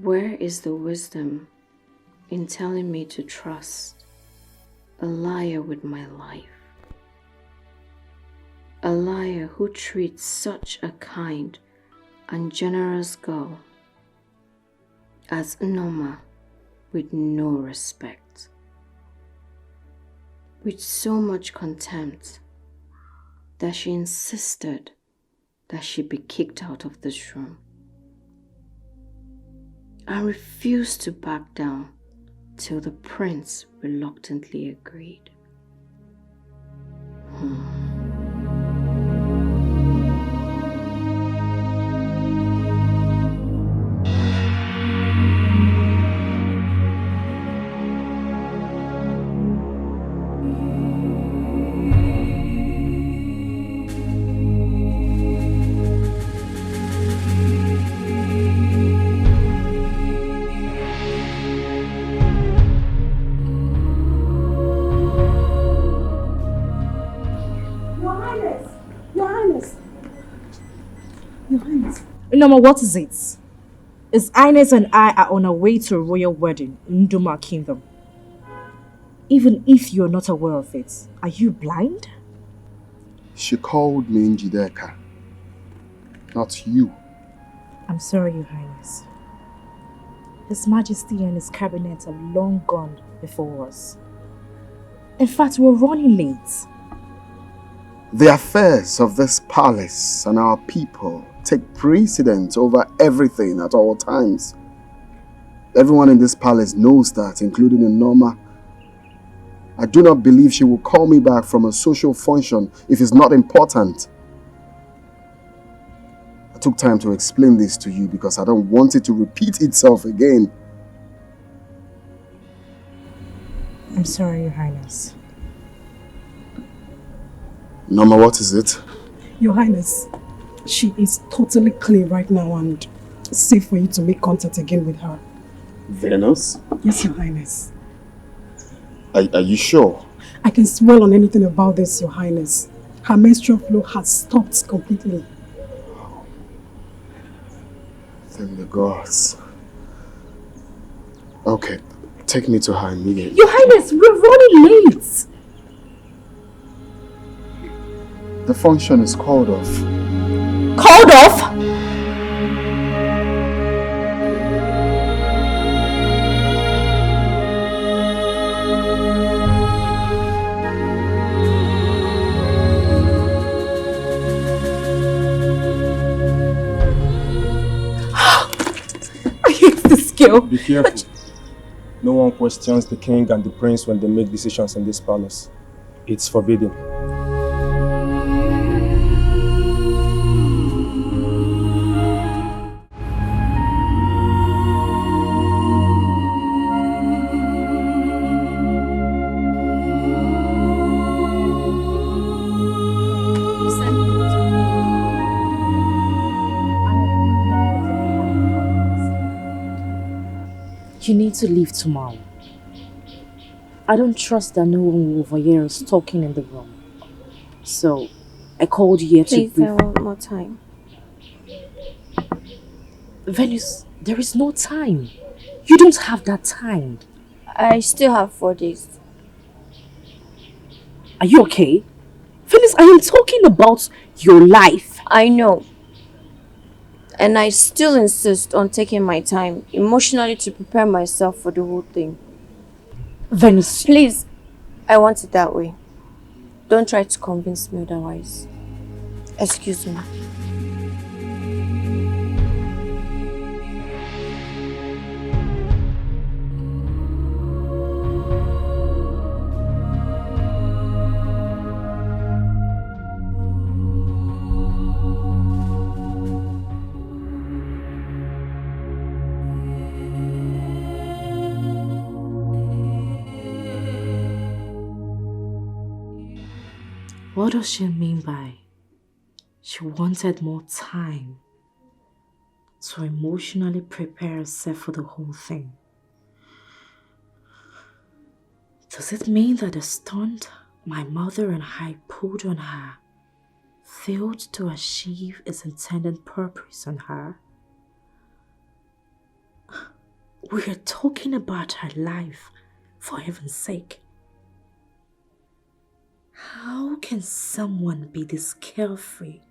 Where is the wisdom in telling me to trust a liar with my life? A liar who treats such a kind and generous girl as Noma with no respect, with so much contempt that she insisted that she be kicked out of this room. I refused to back down till the prince reluctantly agreed. Noma, what is it? His Highness and I are on our way to a royal wedding in Nduma Kingdom. Even if you're not aware of it, are you blind? She called me Njideka, not you. I'm sorry, Your Highness. His Majesty and his cabinet have long gone before us. In fact, we're running late. The affairs of this palace and our people take precedence over everything at all times. Everyone in this palace knows that, including Noma. I do not believe she will call me back from a social function if it's not important. I took time to explain this to you because I don't want it to repeat itself again. I'm sorry, Your Highness. Norma, what is it? Your Highness, she is totally clear right now and safe for you to make contact again with her. Venus? Yes, Your Highness. Are you sure? I can swear on anything about this, Your Highness. Her menstrual flow has stopped completely. Thank the gods. Okay, take me to her immediately. Your Highness, we're running late. The function is called off. Called off? Be careful. No one questions the king and the prince when they make decisions in this palace. It's forbidden. You need to leave tomorrow. I don't trust that no one will overhear us talking in the room. So, I called you here to Please, brief. I want more time. Venus, there is no time. You don't have that time. I still have 4 days. Are you okay? Venus, I am talking about your life. I know. And I still insist on taking my time emotionally to prepare myself for the whole thing. Venus. Please, I want it that way. Don't try to convince me otherwise. Excuse me. What does she mean by she wanted more time to emotionally prepare herself for the whole thing? Does it mean that the stunt my mother and I pulled on her failed to achieve its intended purpose on her? We are talking about her life, for heaven's sake. How can someone be this carefree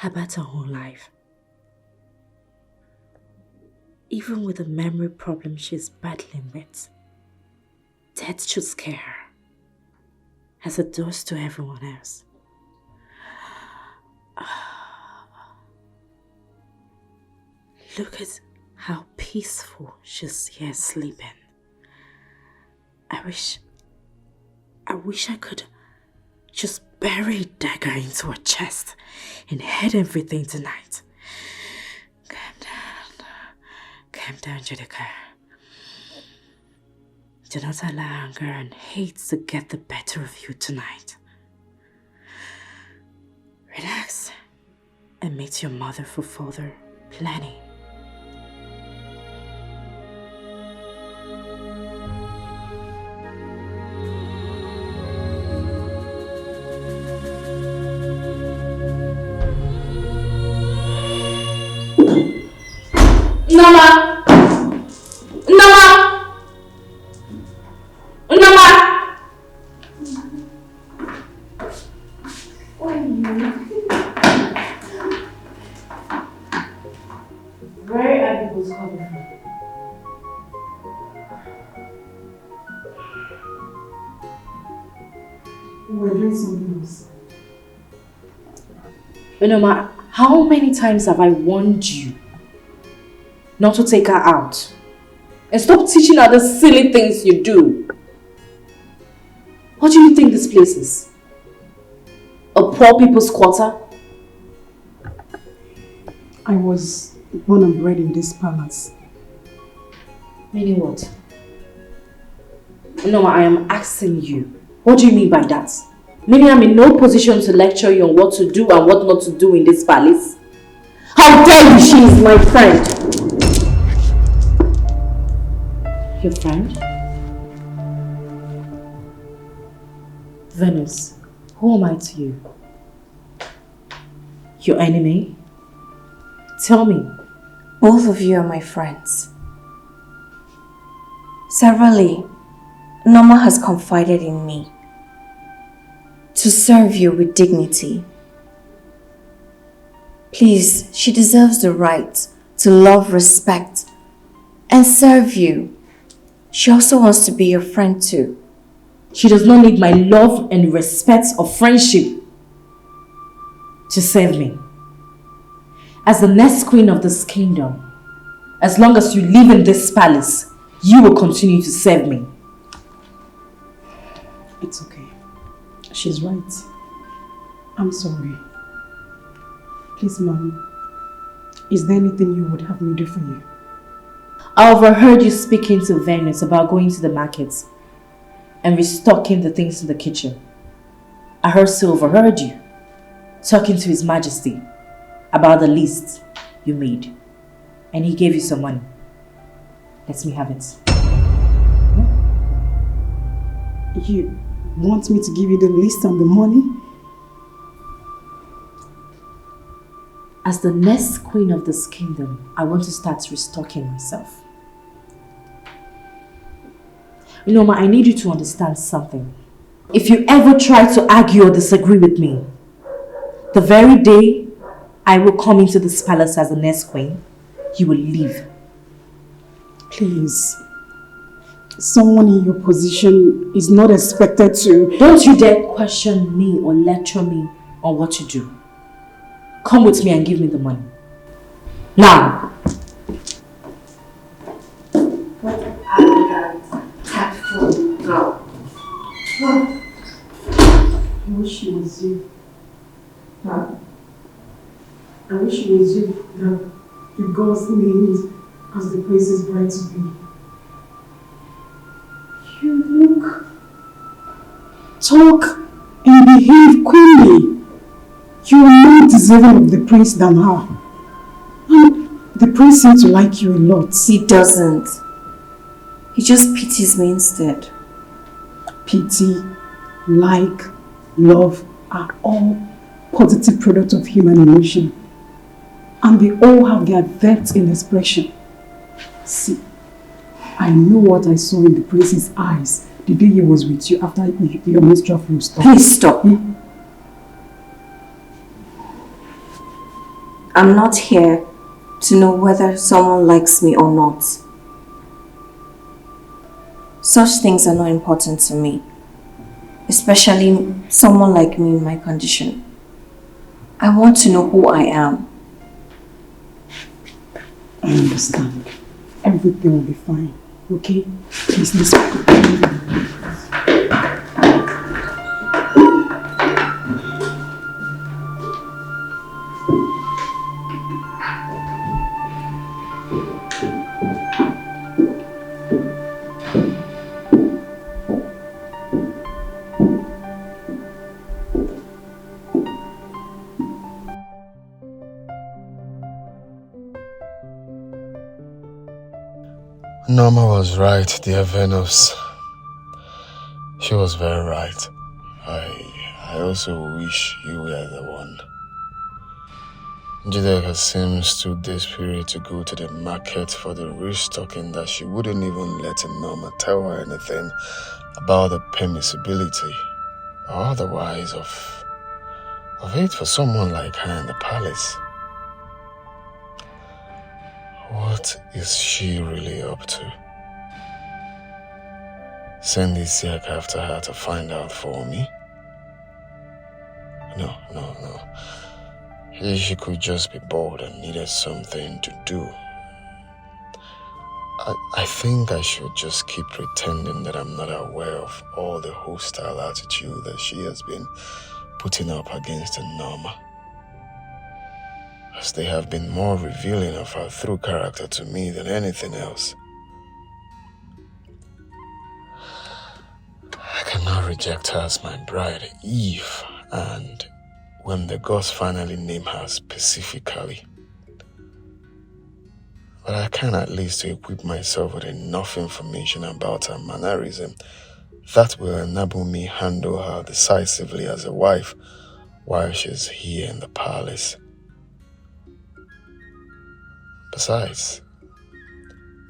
about her whole life? Even with the memory problem she's battling with, death should scare her, as it does to everyone else. Look at how peaceful she's here sleeping. I wish I could just bury a dagger into her chest and hide everything tonight. Calm down, Judika. Do not allow anger and hate to get the better of you tonight. Relax and meet your mother for further planning. Nama! Nama! Nama! Where are you? Where are people coming from? We're doing something else. Unoma, how many times have I warned you not to take her out? And stop teaching her the silly things you do. What do you think this place is? A poor people's quarter? I was born and bred in this palace. Meaning what? No, I am asking you. What do you mean by that? Maybe I'm in no position to lecture you on what to do and what not to do in this palace. How dare you? She is my friend. Your friend? Venus, who am I to you? Your enemy? Tell me. Both of you are my friends. Severally, Norma has confided in me to serve you with dignity. Please, she deserves the right to love, respect, and serve you. She also wants to be your friend too. She does not need my love and respect or friendship to serve me. As the next queen of this kingdom, as long as you live in this palace, you will continue to serve me. It's okay. She's right. I'm sorry. Please, Mom, is there anything you would have me do for you? I overheard you speaking to Venus about going to the markets and restocking the things in the kitchen. I also overheard you talking to His Majesty about the list you made, and he gave you some money. Let me have it. You want me to give you the list and the money? As the next queen of this kingdom, I want to start restocking myself. You know, I need you to understand something. If you ever try to argue or disagree with me, the very day I will come into this palace as the next queen, you will leave. Please. Someone in your position is not expected to... Don't you dare question me or lecture me on what to do. Come with me and give me the money. Now! What an arrogant, tactful girl. I wish it was you. I wish it was you that the gods named as the prince's bride to be. You look, talk, and behave queenly. You are more deserving of the prince than her. And the prince seems to like you a lot. He doesn't. He just pities me instead. Pity, like, love are all positive products of human emotion. And they all have their depth in expression. See, I know what I saw in the prince's eyes the day he was with you after your menstrual flow stopped. Please stop. I'm not here to know whether someone likes me or not. Such things are not important to me, especially someone like me in my condition. I want to know who I am. I understand. Everything will be fine, okay? Please listen. Norma was right, dear Venus. She was very right. I also wish you were the one. Jideka seems too desperate to go to the market for the restocking that she wouldn't even let Norma tell her anything about the permissibility or otherwise of it for someone like her in the palace. What is she really up to? Send this yak after her to find out for me? No. She could just be bored and needed something to do. I think I should just keep pretending that I'm not aware of all the hostile attitude that she has been putting up against Norma, as they have been more revealing of her true character to me than anything else. cannot reject her as my bride, Eve, and when the gods finally name her specifically. But I can at least equip myself with enough information about her mannerism that will enable me handle her decisively as a wife while she's here in the palace. Besides,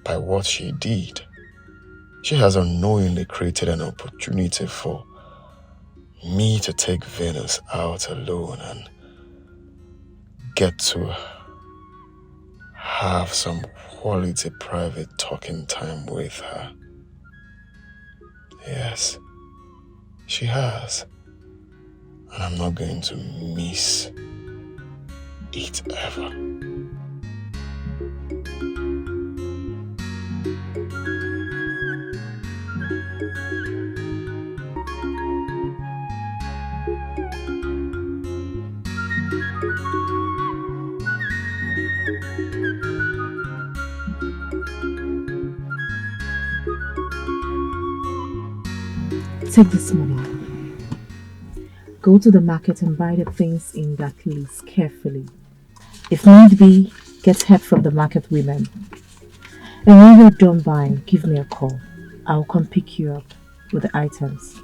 by what she did, she has unknowingly created an opportunity for me to take Venus out alone and get to have some quality private talking time with her. Yes, she has. And I'm not going to miss it ever. Take this money. Go to the market and buy the things in that list carefully. If need be, get help from the market women. And when you're done buying, give me a call. I'll come pick you up with the items.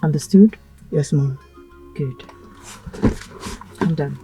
Understood? Yes, Mom. Good. I'm done.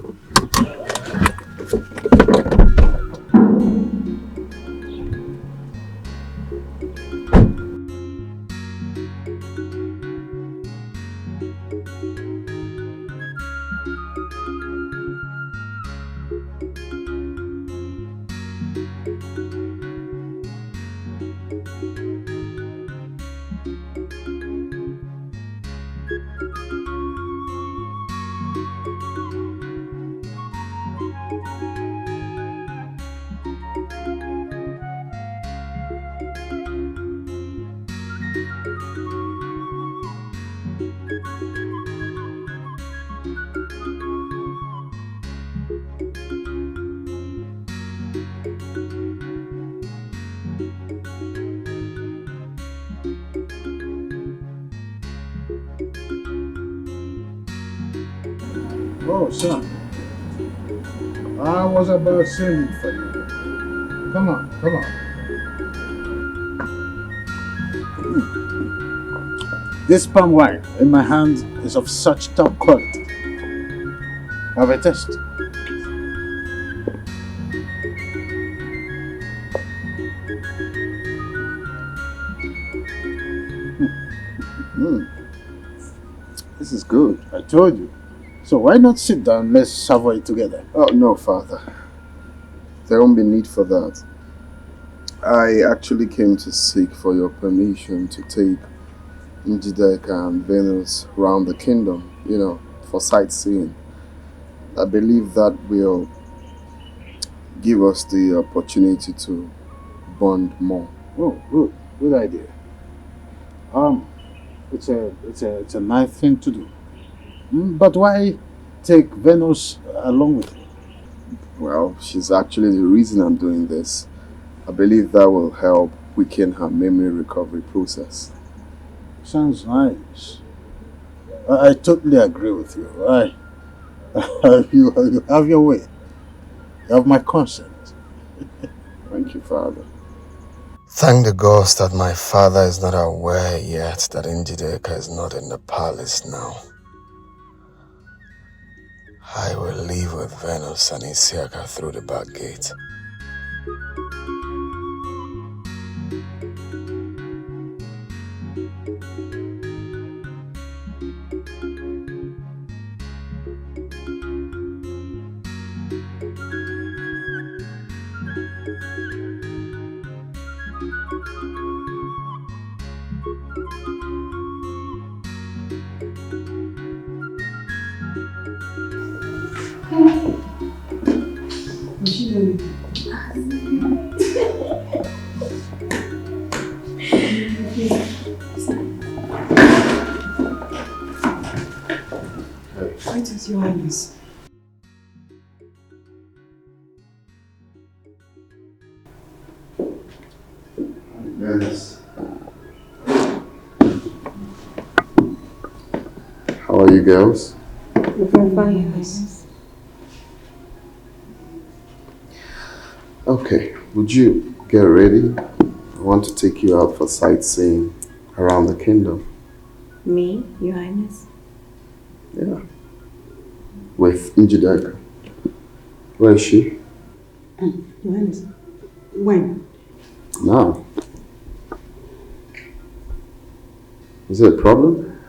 Oh, son. I was about sending for you. Come on, come on. This palm wine in my hand is of such top quality. Have a taste. This is good. I told you. So why not sit down? Let's savour it together. Oh, no, Father. There won't be need for that. I actually came to seek for your permission to take Njideka and Venus around the kingdom, for sightseeing. I believe that will give us the opportunity to bond more. Oh, good idea. It's a nice thing to do. But why take Venus along with you? Well, she's actually the reason I'm doing this. I believe that will help weaken her memory recovery process. Sounds nice. I totally agree with you. You have your way. You have my consent. Thank you, Father. Thank the gods that my father is not aware yet that Njideka is not in the palace now. I will leave with Venus and Isiaka through the back gate. Why does your highness? Yes. are you girls? We're fine, Highness. Okay, would you get ready? I want to take you out for sightseeing around the kingdom. Me, Your Highness? Yeah. With Njideka. Where is she? Your Highness, when? Now. Is there a problem?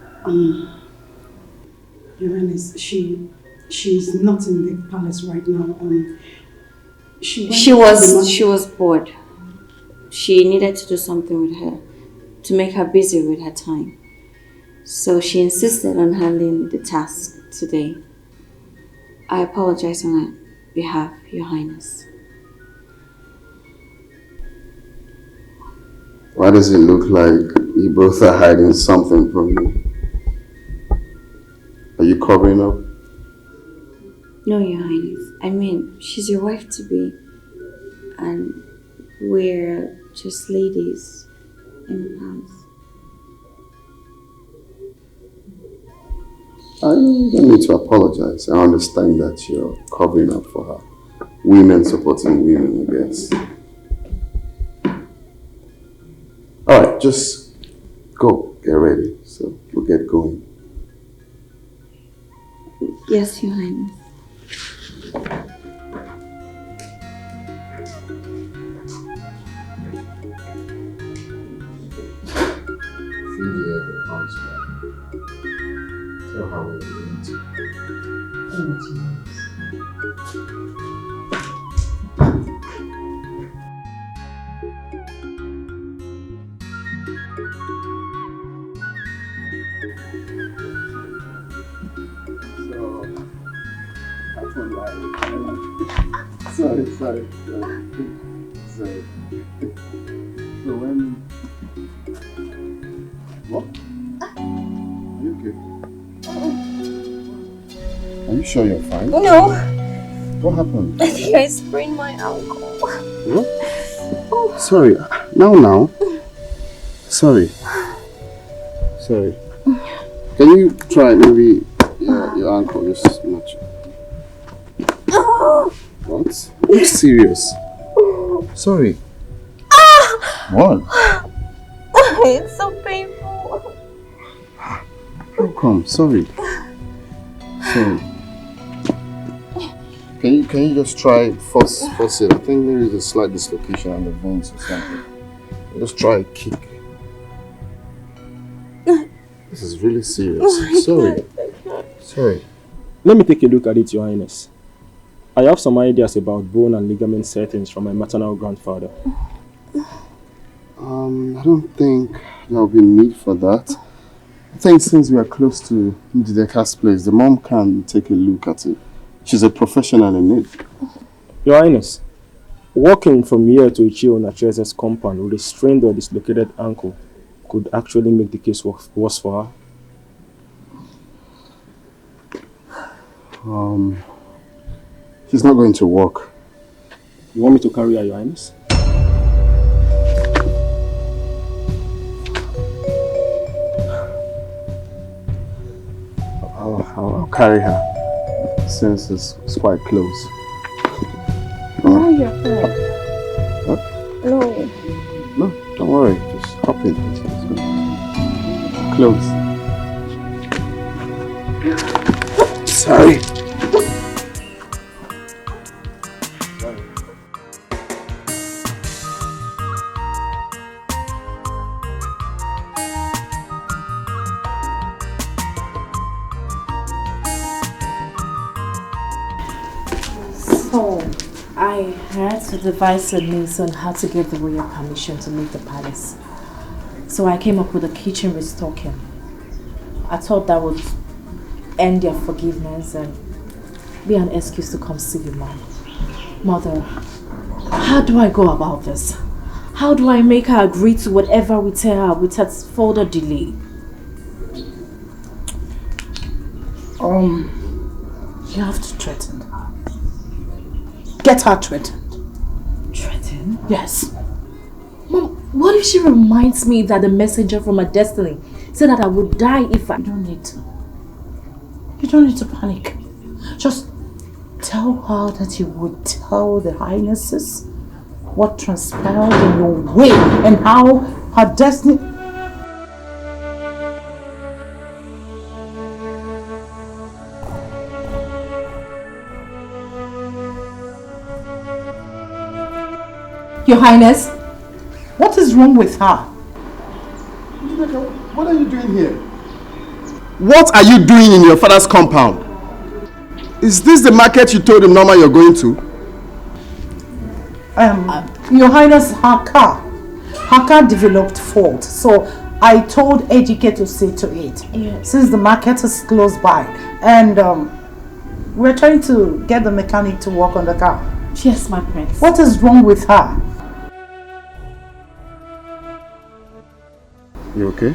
Your Highness, she's not in the palace right now. She was bored. She needed to do something with her to make her busy with her time. So she insisted on handling the task today. I apologize on her behalf, Your Highness. Why does it look like you both are hiding something from me? Are you covering up? No, Your Highness. I mean, she's your wife-to-be. And we're just ladies in the palace. I don't need to apologize. I understand that you're covering up for her. Women supporting women, I guess. Alright, just go, get ready. So we'll get going. Yes, Your Highness. If you ever comes back, tell her we're going to. Sorry. So when... What? Are you okay? Are you sure you're fine? No. What happened? I think I sprained my ankle. What? Sorry. Now. Sorry. Can you try maybe your ankle just much? What? Look serious. Sorry. What? It's so painful. How come? Sorry. Can you just try force it? I think there is a slight dislocation on the veins or something. Just try a kick. This is really serious. Sorry. Let me take a look at it, Your Highness. I have some ideas about bone and ligament settings from my maternal grandfather. I don't think there will be need for that. I think since we are close to Njideka's place, the mom can take a look at it. She's a professional in it. Your Highness, walking from here to Ichio Nachese's compound with a strained or dislocated ankle could actually make the case worse for her. She's not going to walk. You want me to carry her, Your Highness? I'll carry her since it's quite close. No, you're fine. What? No, don't worry. Just hop in. It's close. Sorry. So, I had to devise a means on how to get the royal permission to leave the palace. So I came up with a kitchen restocking. I thought that would end their forgiveness and be an excuse to come see you, Mom. Mother, how do I go about this? How do I make her agree to whatever we tell her without further delay? You have to threaten her. Get her threatened. Threaten? Yes. Mom, what if she reminds me that the messenger from her destiny said that I would die if I... You don't need to. You don't need to panic. Just tell her that you would tell the Highnesses what transpired in your way and how her destiny... Your Highness, what is wrong with her? What are you doing here? What are you doing in your father's compound? Is this the market you told him Norma you're going to? Your Highness, her car developed fault, so I told Ejike to see to it. Yes. Since the market is close by, and we're trying to get the mechanic to work on the car. Yes, my prince. What is wrong with her? You okay?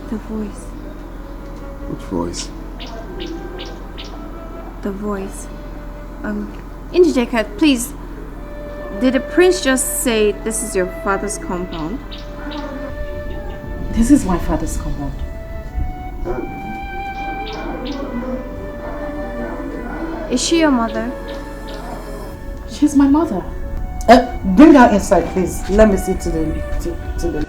The voice. Which voice? The voice. Injika, please. Did the prince just say this is your father's compound? This is my father's compound. Is she your mother? She's my mother. Bring her inside, please. Let me see to the...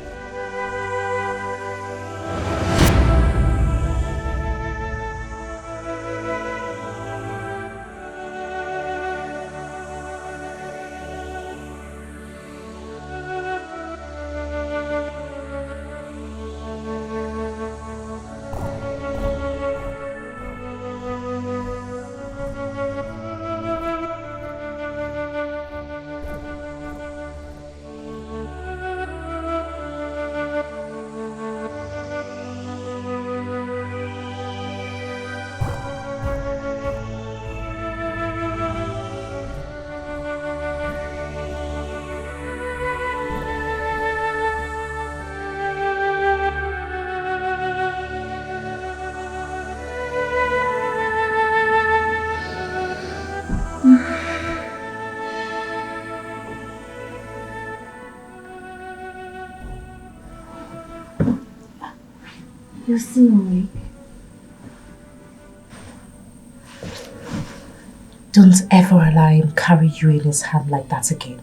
You're still awake. Don't ever allow him carry you in his hand like that again.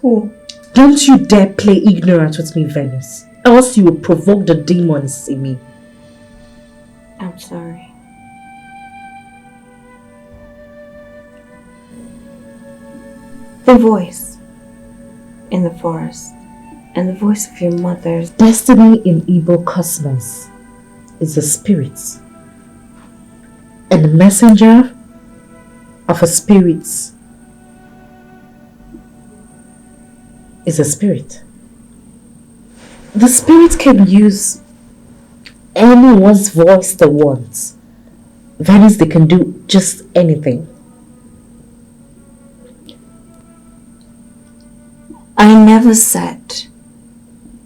Who? Don't you dare play ignorant with me, Venice. Else you will provoke the demons in me. I'm sorry. The voice in the forest and the voice of your mother's destiny in Igbo cosmos is a spirit. And the messenger of a spirit is a spirit. The spirit can use anyone's voice they want. That is, they can do just anything. I never said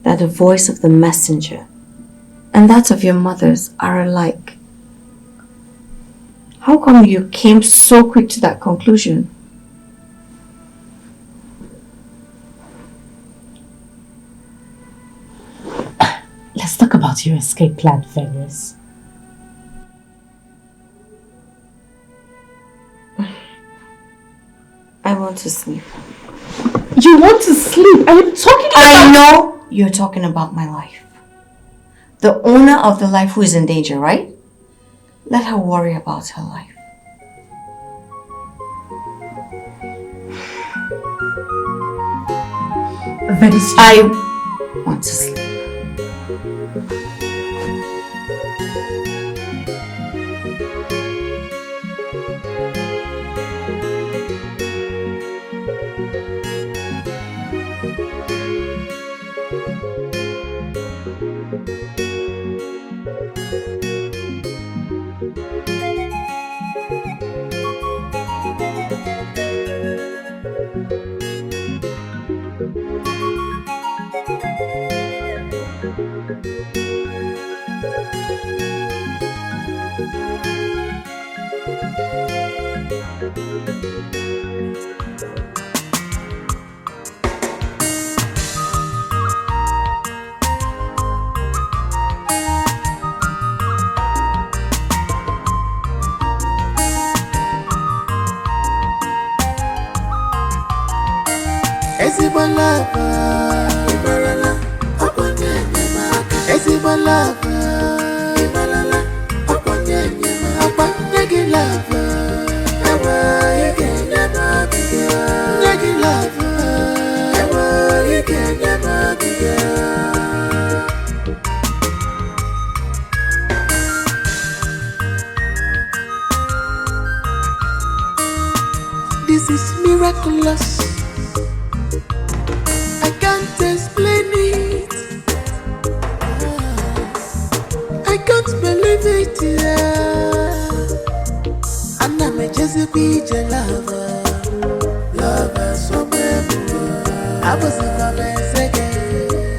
that the voice of the messenger and that of your mother's are alike. How come you came so quick to that conclusion? Let's talk about your escape plan, Venice. I want to sleep. You want to sleep? I am talking about... I know you're talking about my life. The owner of the life who is in danger, right? Let her worry about her life. Venice, I want to sleep. Ezigbo love, Ibarala, Okonye Nyemaka. Ezigbo love, Ibarala, Okonye Nyemaka. Nyegi love, Ewa Ike Nyemaka. Nyegi love, Ewa Ike Nyemaka. This is miraculous. I can't explain it. I can't believe it. Yeah. And I'm a Jezebel lover. Lover somewhere. I was in my message.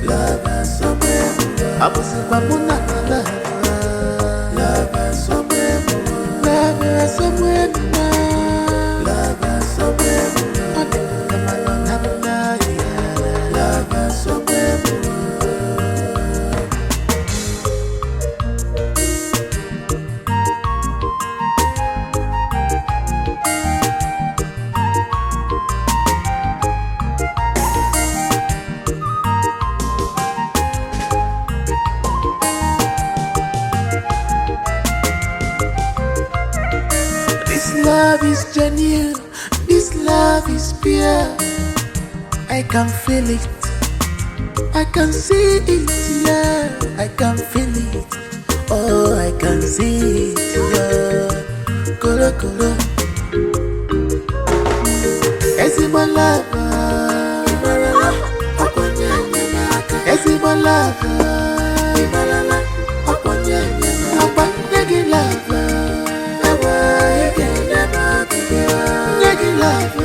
Lover somewhere. I was in my monaka. Lover somewhere. Lover somewhere. Lover somewhere. Lover somewhere. This love is genuine, this love is pure. I can feel it, I can see it, yeah. I can feel it, oh I can see it, yeah. Kolo kolo. Ezigbo love, Ibarala, Okonye Nyemaka. Ezigbo love, Ibarala, Okonye Nyemaka. Nyegi love, Ewa Ike Nyemaka. Nyegi love,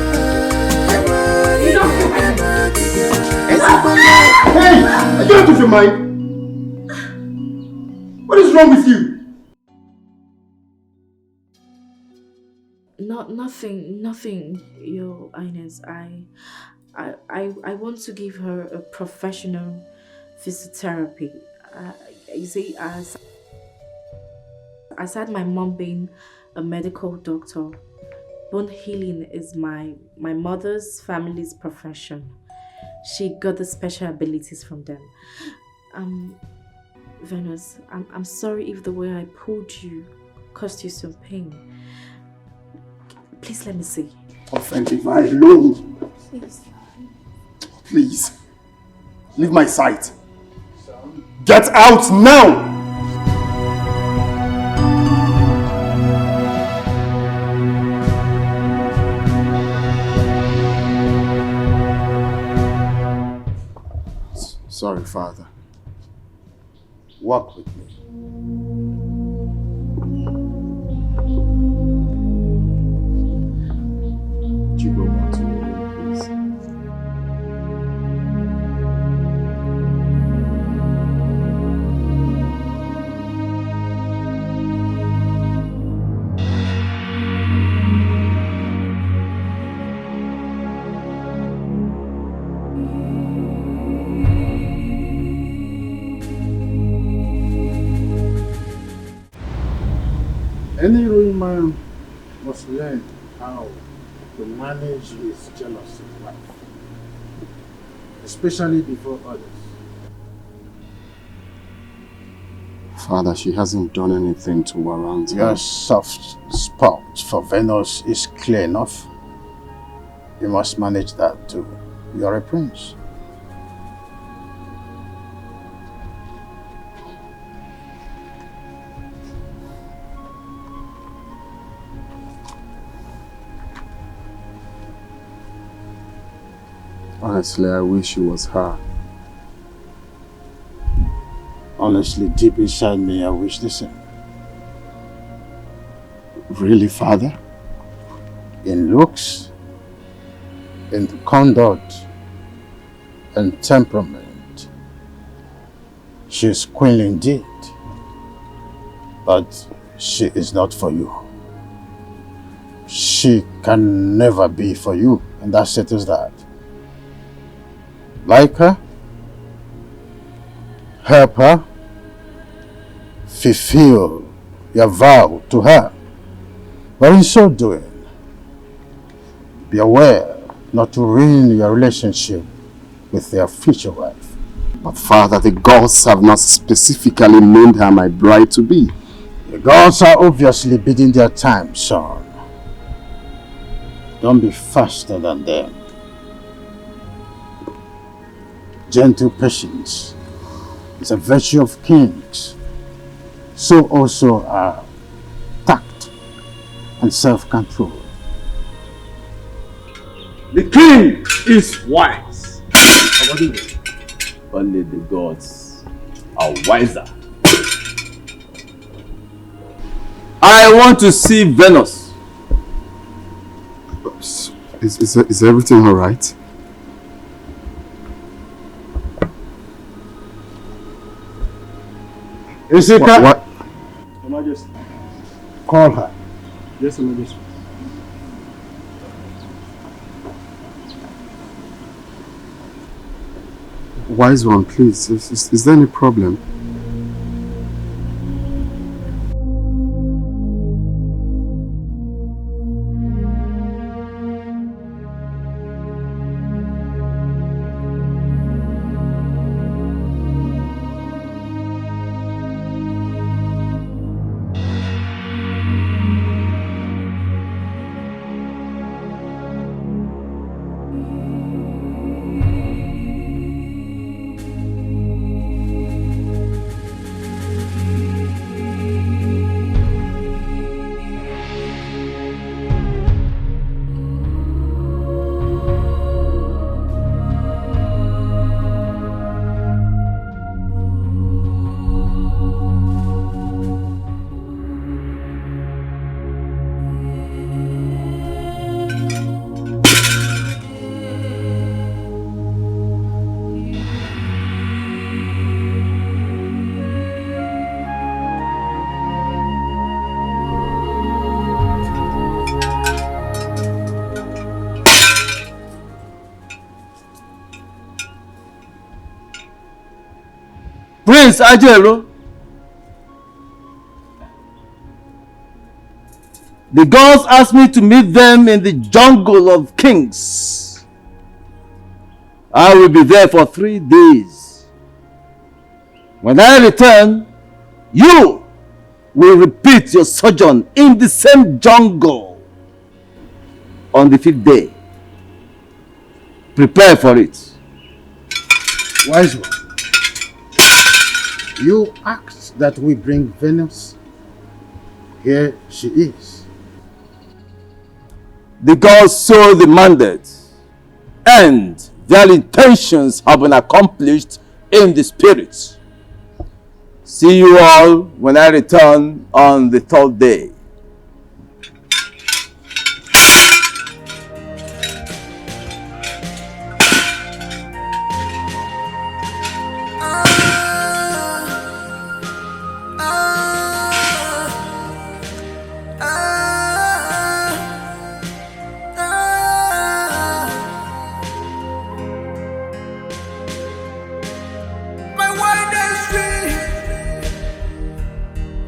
Ewa Ike Nyemaka. Ezigbo love. Hey! Are you out of your mind? What is wrong with you? Nothing, Your Highness. I want to give her a professional physiotherapy. You see, aside my mom being a medical doctor, bone healing is my mother's family's profession. She got the special abilities from them. Venus, I'm sorry if the way I pulled you caused you some pain. Please let me see. Offending my alone. Please. Please. Leave my sight. Get out now! Sorry, Father. Walk with me. Would you go back to your room, please? Any ruling man must learn how to manage his jealous wife, especially before others. Father, she hasn't done anything to warrant Your her. soft spot for Venus is clear enough. You must manage that too. You are a prince. Honestly, I wish it was her. Honestly, deep inside me, I wish the same. Really, Father? In looks, in conduct, and temperament, she is queen indeed. But she is not for you. She can never be for you, and that settles that. Like her, help her, fulfill your vow to her. But in so doing, be aware not to ruin your relationship with their future wife. But Father, the gods have not specifically named her my bride to be. The gods are obviously biding their time, son. Don't be faster than them. Gentle patience is a virtue of kings. So also are tact and self-control. The king is wise. Only the gods are wiser. I want to see Venus. Is everything all right? Isika, What? Your Majesty. call her. Yes, Your Majesty. Wise one, please. Is there any problem? Prince Ajero, the gods asked me to meet them in the jungle of kings. I will be there for 3 days. When I return, you will repeat your sojourn in the same jungle on the 5th day. Prepare for it. Wise one, you asked that we bring Venus. Here she is. The gods so demanded, and their intentions have been accomplished in the spirit. See you all when I return on the 3rd day. My wildest dream.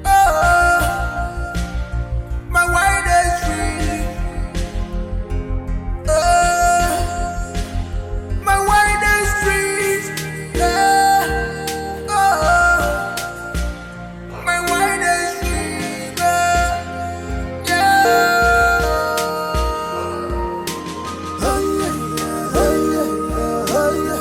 Oh, my wildest dream. Oh, my wildest dreams. Yeah. Oh, my wildest dream. Yeah. Oh, yeah. Oh, yeah. Oh, yeah.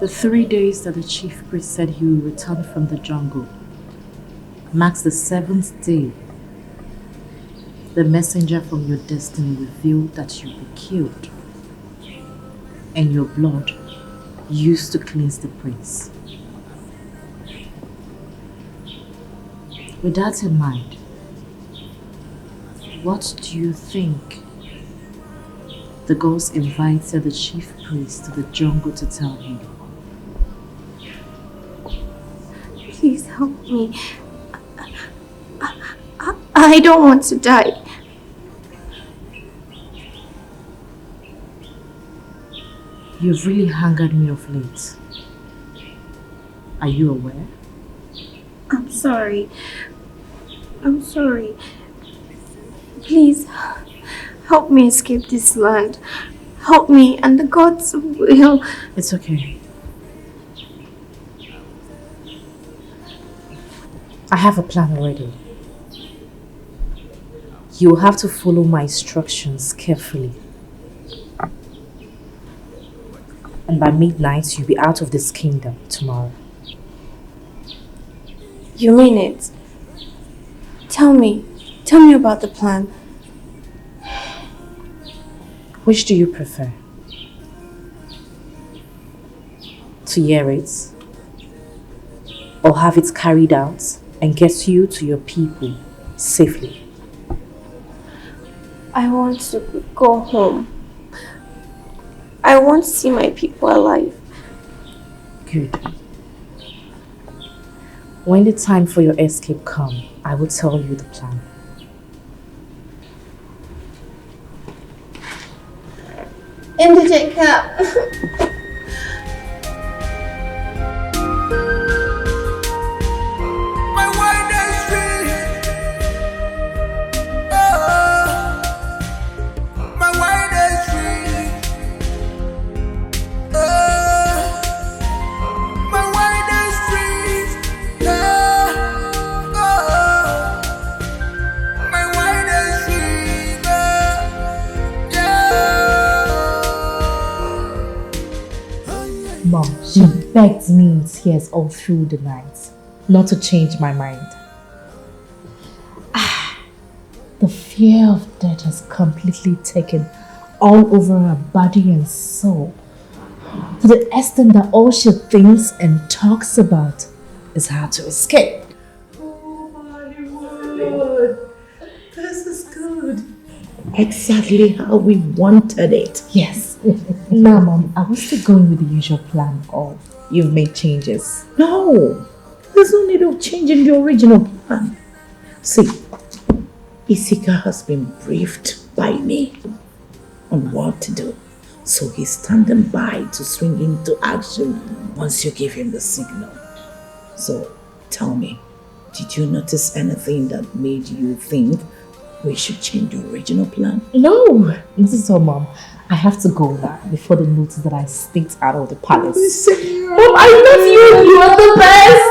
The 3 days that the chief priest said he will return from the jungle marks the 7th day. The messenger from your destiny revealed that you'll be killed, and your blood used to cleanse the prince. With that in mind, what do you think the gods invited the chief priest to the jungle to tell him? Please help me. I don't want to die. You've really angered me of late. Are you aware? I'm sorry. I'm sorry. Please, help me escape this land. Help me, and the gods will. It's okay. I have a plan already. You will have to follow my instructions carefully. And by midnight, you'll be out of this kingdom tomorrow. You mean it? Tell me about the plan. Which do you prefer? To hear it? Or have it carried out and get you to your people safely? I want to go home. I want to see my people alive. Good. When the time for your escape comes, I will tell you the plan. Indigent cap. Mom, she begged me in tears all through the night not to change my mind. The fear of death has completely taken all over her body and soul, to the extent that all she thinks and talks about is how to escape. Good. This is good. Exactly how we wanted it. Yes. Now, Mom, are we still going with the usual plan or you've made changes? No, there's no need of changing the original plan. See, Isika has been briefed by me on what to do. So he's standing by to swing into action once you give him the signal. So tell me, did you notice anything that made you think we should change the original plan? No, not at all, Mom. I have to go now before they notice that I sneaked out of the palace. Mom, I love you! You are the best!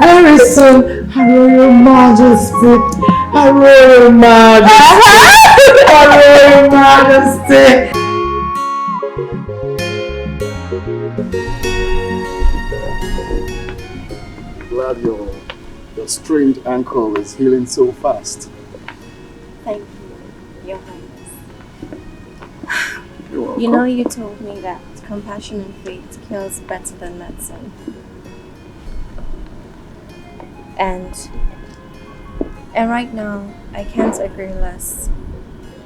Very soon, Her Royal Majesty! Her Royal Majesty! Her Royal Majesty! Glad your strained ankle is healing so fast. Thank you, Your Highness. You're welcome. You know, you told me that compassion and faith kills better than medicine. And right now, I can't agree less.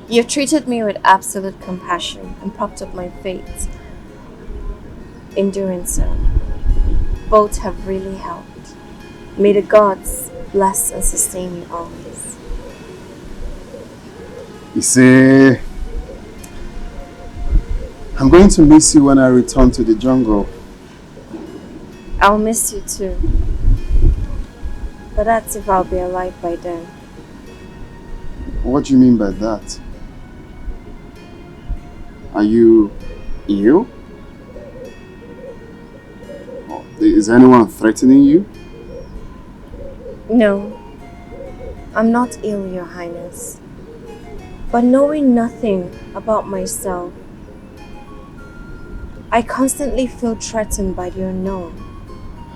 You've treated me with absolute compassion and propped up my faith. In doing so, both have really helped. May the gods bless and sustain you always. You see, I'm going to miss you when I return to the jungle. I'll miss you too. But that's if I'll be alive by then. What do you mean by that? Are you ill? Is anyone threatening you? No, I'm not ill, Your Highness. But knowing nothing about myself, I constantly feel threatened by the unknown.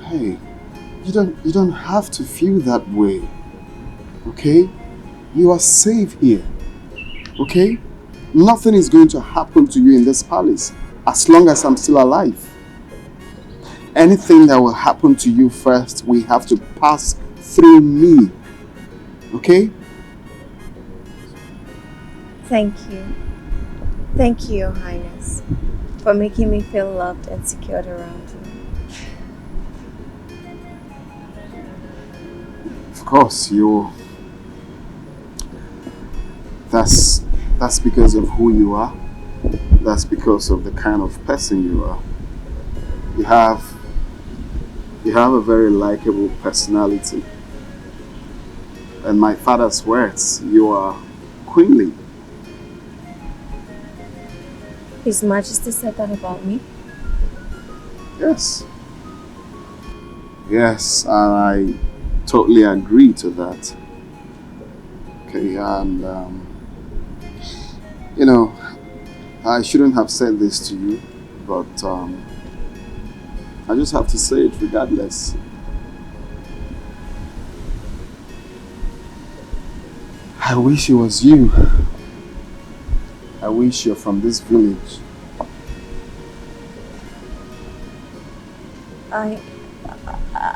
Hey, you don't have to feel that way. Okay? You are safe here. Okay? Nothing is going to happen to you in this palace as long as I'm still alive. Anything that will happen to you first, we have to pass through me. Okay? Thank you. Thank you, Your Highness, for making me feel loved and secured around you. Of course, that's because of who you are That's because of the kind of person you are. You have a very likable personality. And my father's words, you are queenly. His Majesty said that about me? Yes. Yes, and I totally agree to that. Okay, and you know, I shouldn't have said this to you, but I just have to say it regardless. I wish it was you. I wish you're from this village.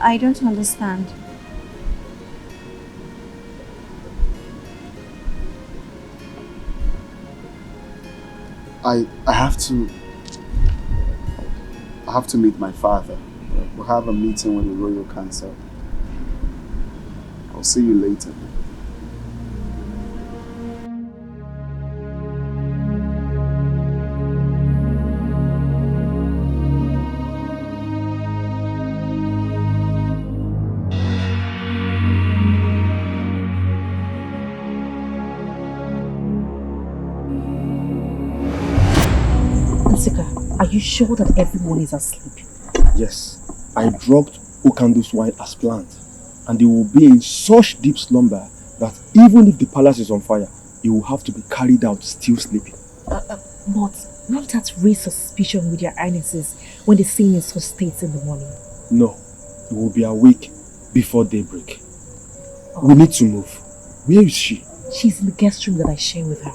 I don't understand. I have to meet my father. We'll have a meeting with the Royal Council. I'll see you later. Are you sure that everyone is asleep? Yes, I drugged Okando's wine as planned, and they will be in such deep slumber that even if the palace is on fire, it will have to be carried out still sleeping. But won't that raise suspicion with your highnesses when they see me in such states in the morning? No, it will be awake before daybreak. We need to move. Where is she? She's in the guest room that I share with her.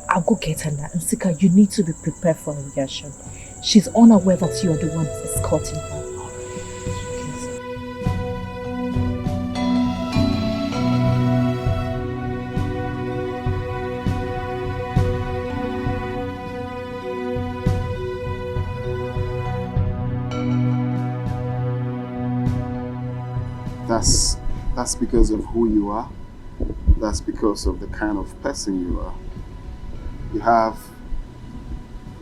I'll go get her now. And Sika, you need to be prepared for her reaction. She's unaware that you are the one escorting her. That's because of who you are. That's because of the kind of person you are. You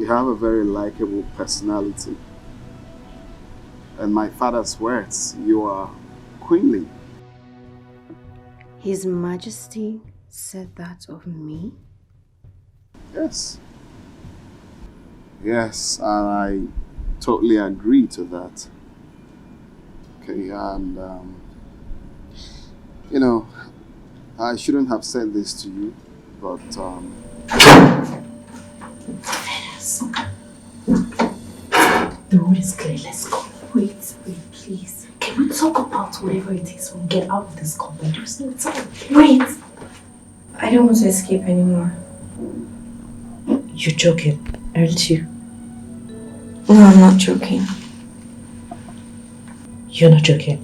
have a very likable personality. And my father's words, you are queenly. His Majesty said that of me? Yes. Yes, and I totally agree to that. Okay, and you know, I shouldn't have said this to you, but The road is clear, let's go. Wait, please. Can we talk about whatever it is when we get out of this compound? There's no time. Wait! I don't want to escape anymore. You're joking, aren't you? No, I'm not joking. You're not joking.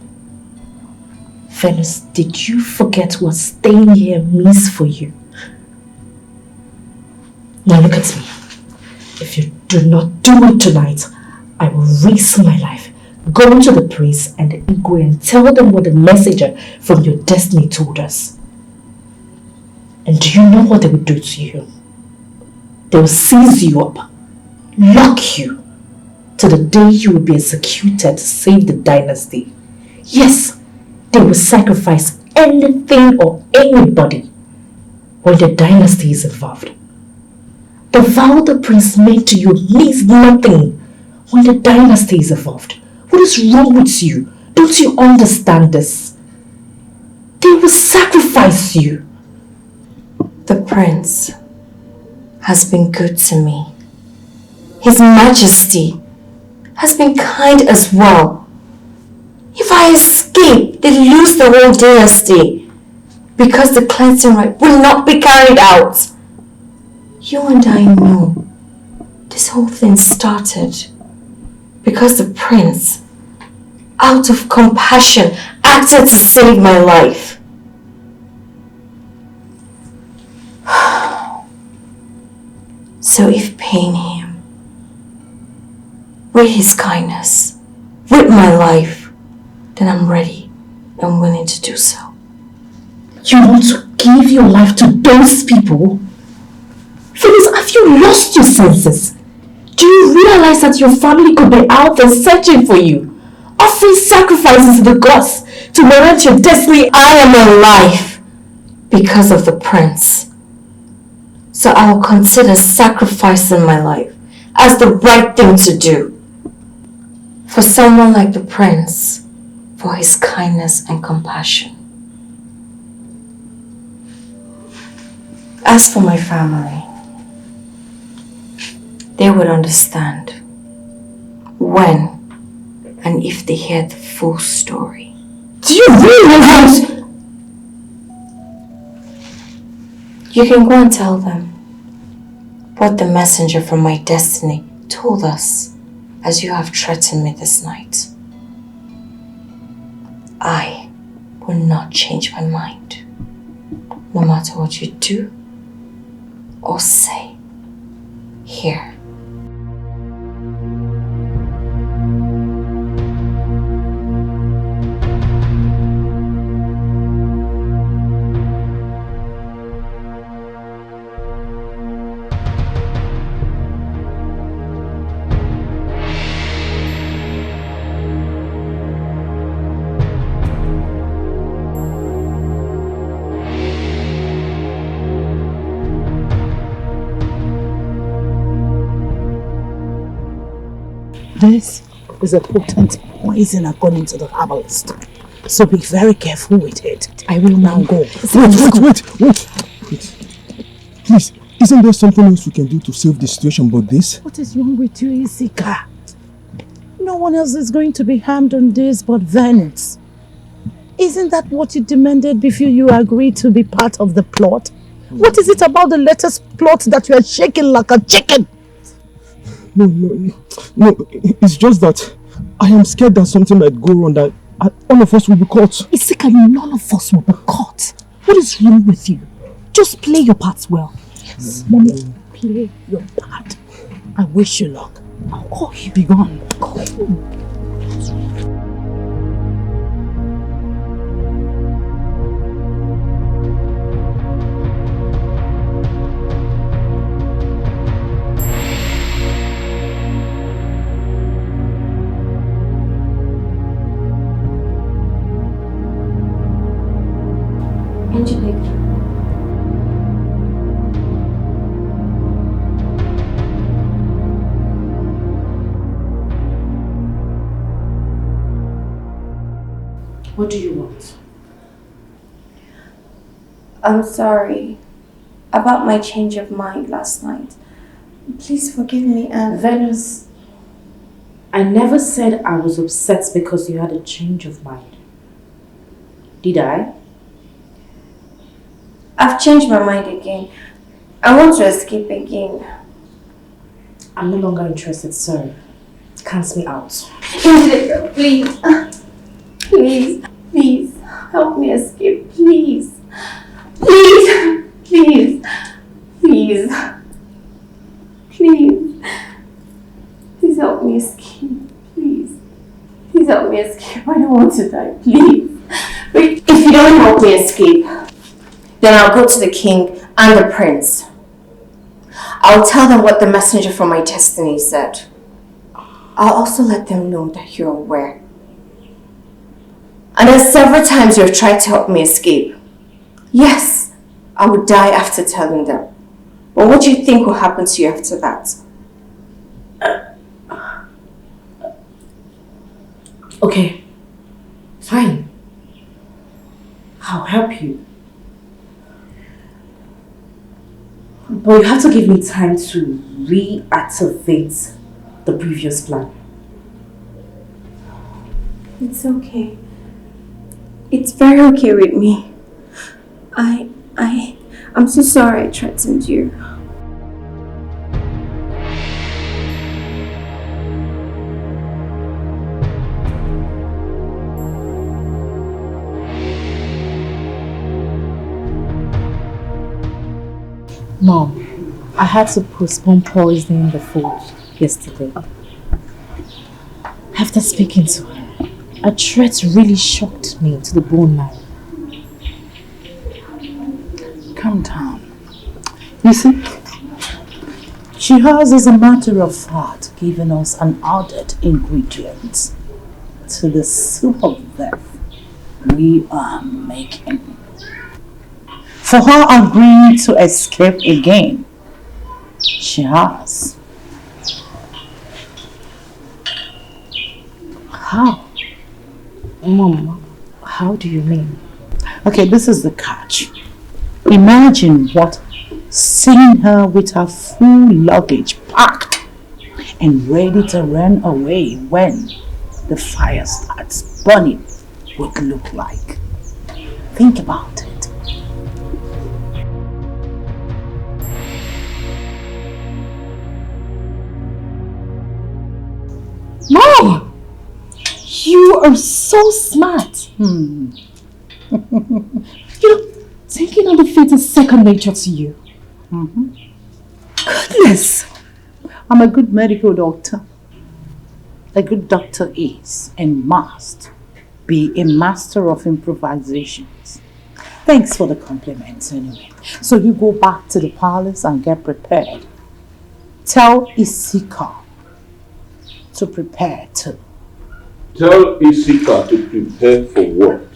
Venus, did you forget what staying here means for you? Now look at me. If you do not do it tonight, I will risk my life. Go to the priest and the Igwe and tell them what the messenger from your destiny told us. And do you know what they will do to you? They will seize you up, lock you, to the day you will be executed to save the dynasty. Yes, they will sacrifice anything or anybody when the dynasty is involved. The vow the prince made to you means nothing when the dynasty is involved. What is wrong with you? Don't you understand this? They will sacrifice you. The prince has been good to me. His Majesty has been kind as well. If I escape, they lose the whole dynasty because the cleansing rite will not be carried out. You and I know this whole thing started because the prince, out of compassion, acted to save my life. So if paying him with his kindness, with my life, then I'm ready and willing to do so. You want to give your life to those people? Phyllis, have you lost your senses? Do you realize that your family could be out there searching for you? Offering sacrifices to the gods to warrant your destiny? I am alive because of the prince. So I will consider sacrificing my life as the right thing to do. For someone like the prince, for his kindness and compassion. As for my family, they would understand when and if they hear the full story. Do you realize? You can go and tell them what the messenger from my destiny told us as you have threatened me this night. I will not change my mind, no matter what you do or say here. This is a potent poison according to the herbalist. So be very careful with it. I will now go. Wait. Please, isn't there something else we can do to save the situation but this? What is wrong with you, Isika? No one else is going to be harmed on this but Venice. Isn't that what you demanded before you agreed to be part of the plot? What is it about the latest plot that you are shaking like a chicken? No, it's just that I am scared that something might go wrong, that all of us will be caught. Isika, none of us will be caught. What is wrong with you? Just play your parts well. Yes, Mommy, play your part. I wish you luck. I'll call you. Be gone. Call you. Angelica. What do you want? I'm sorry about my change of mind last night. Please forgive me, and Venus, I never said I was upset because you had a change of mind. Did I? I've changed my mind again. I want to escape again. I'm no longer interested, sir. Cancel me out. Angelica, please. Please, help me escape, please. Please help me escape, please. Please help me escape, I don't want to die, please. But if you don't help me escape, then I'll go to the king and the prince. I'll tell them what the messenger from my destiny said. I'll also let them know that you're aware. And that several times you have tried to help me escape. Yes, I would die after telling them. But what do you think will happen to you after that? Okay, fine. I'll help you. But you have to give me time to reactivate the previous plan. It's okay. It's very okay with me. I'm so sorry I threatened you. Mom, I had to postpone poisoning the food yesterday. After speaking to her, a threat really shocked me to the bone marrow. Calm down. You see, She has, as a matter of fact, given us an added ingredient to the soup of death we are making. For her agreeing to escape again, she has. How? Mom, how do you mean? Okay, this is the catch. Imagine seeing her with her full luggage packed and ready to run away when the fire starts burning would look like. Think about it. Mom! You are so smart. Thinking on the fate is second nature to you. Goodness! I'm a good medical doctor. A good doctor is and must be a master of improvisations. Thanks for the compliments anyway. So you go back to the palace and get prepared. Tell Isika to prepare too. Tell Isika to prepare for what?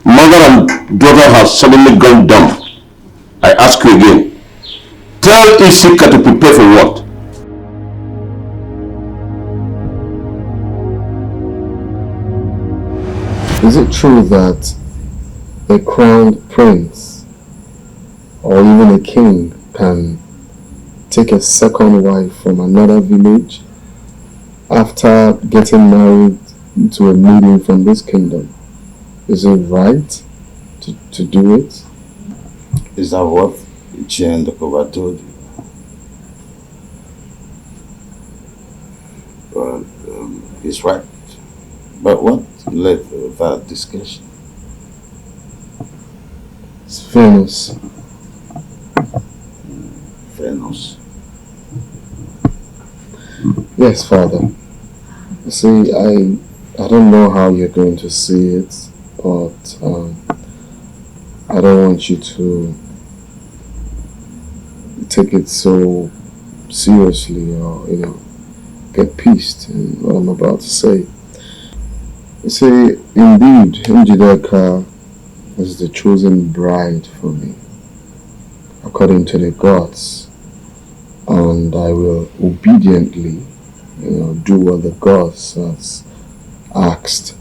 Mother and daughter have suddenly gone dumb. I ask you again. Tell Isika to prepare for what? Is it true that a crowned prince or even a king can take a second wife from another village after getting married to a maiden from this kingdom? Is it right to do it? Is that what Chen Dokova told you? Well, he's right. But what led to that discussion? It's Venus. Venus? Yes, Father. You see, I don't know how you're going to see it, but I don't want you to take it so seriously or, get pissed in what I'm about to say. You see, indeed, Njideka is the chosen bride for me, according to the gods, and I will obediently, do what the gods has asked.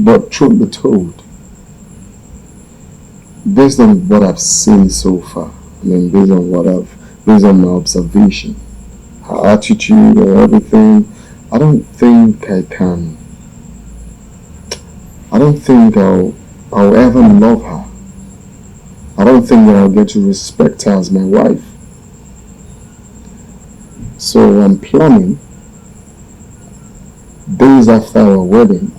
But truth be told, based on what I've seen so far, based on my observation, her attitude or everything, I don't think I'll ever love her. I don't think that I'll get to respect her as my wife. So I'm planning, days after our wedding,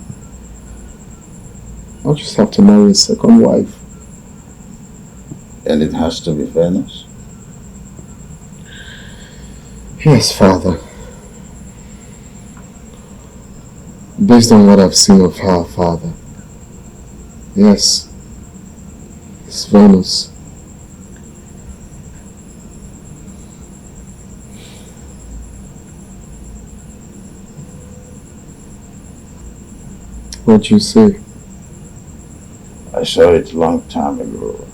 I'll just have to marry a second wife. And it has to be Venus? Yes, Father. Based on what I've seen of her, Father. Yes, it's Venus. What you say? I saw it long time ago.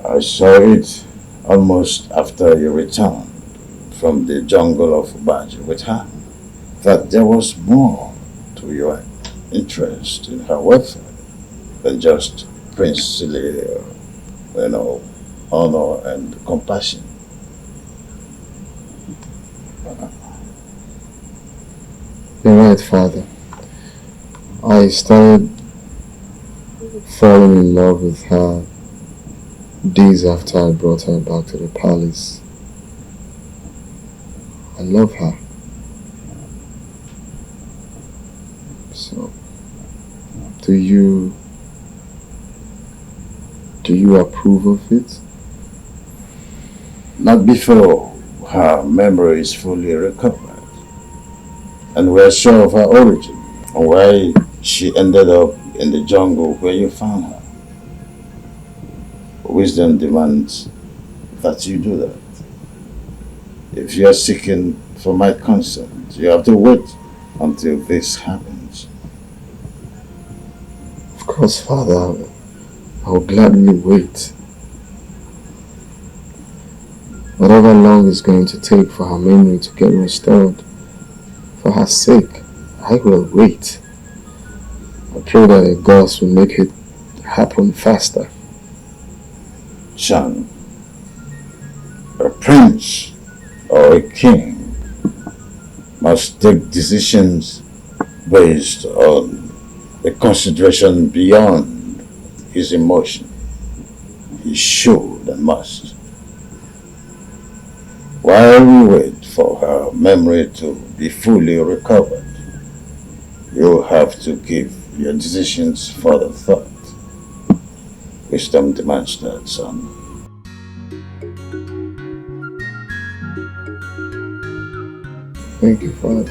I saw it almost after you returned from the jungle of Baji with her. That there was more to your interest in her welfare than just princely, honor and compassion. You're right, Father. I started falling in love with her days after I brought her back to the palace. I love her. So, do you approve of it? Not before her memory is fully recovered and we're sure of her origin. and why she ended up in the jungle where you found her. Wisdom demands that you do that. If you are seeking for my consent, you have to wait until this happens. Of course, Father, I will gladly wait. Whatever long it's going to take for her memory to get restored, for her sake, I will wait. I pray that the gods will make it happen faster. Son, a prince or a king must take decisions based on a consideration beyond his emotion. He should and must. While we wait for her memory to be fully recovered, you have to give your decisions further thought. Wisdom demands that, son. Thank you, Father.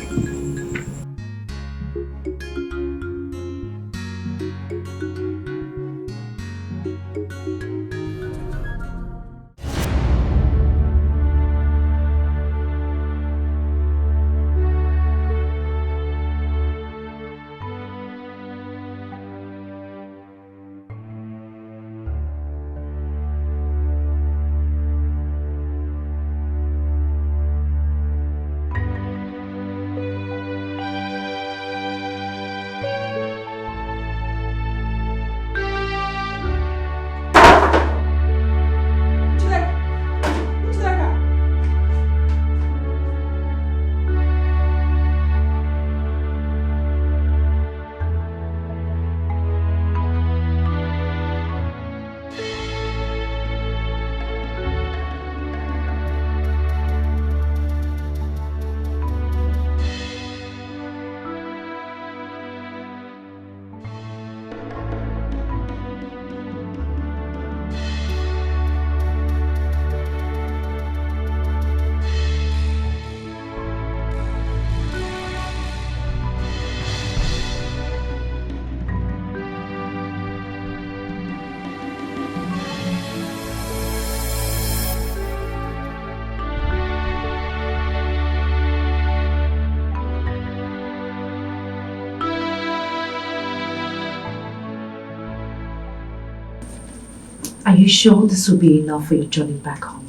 Are you sure this will be enough for your journey back home?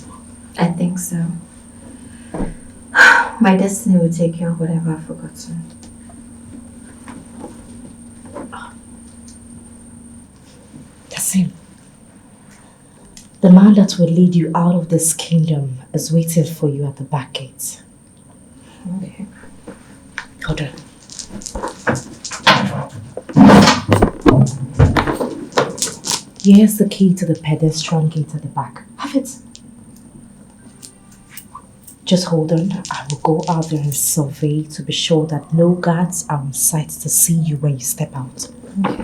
I think so. My destiny will take care of whatever I've forgotten. That's him. The man that will lead you out of this kingdom is waiting for you at the back gate. Okay. Hold on. Here's the key to the pedestrian gate at the back. Have it. Just hold on. I will go out there and survey to be sure that no guards are on sight to see you when you step out. Okay.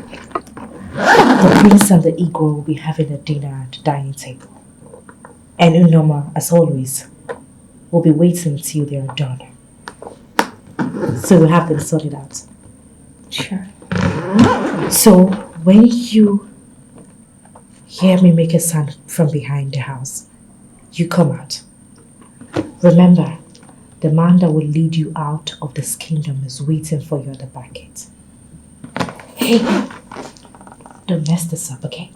The prince and the eagle will be having a dinner at the dining table. And Unoma, as always, will be waiting until they are done. So we'll have them sorted out. Sure. So when you hear me make a sound from behind the house, you come out. Remember, the man that will lead you out of this kingdom is waiting for you at the back gate. Hey, don't mess this up, okay?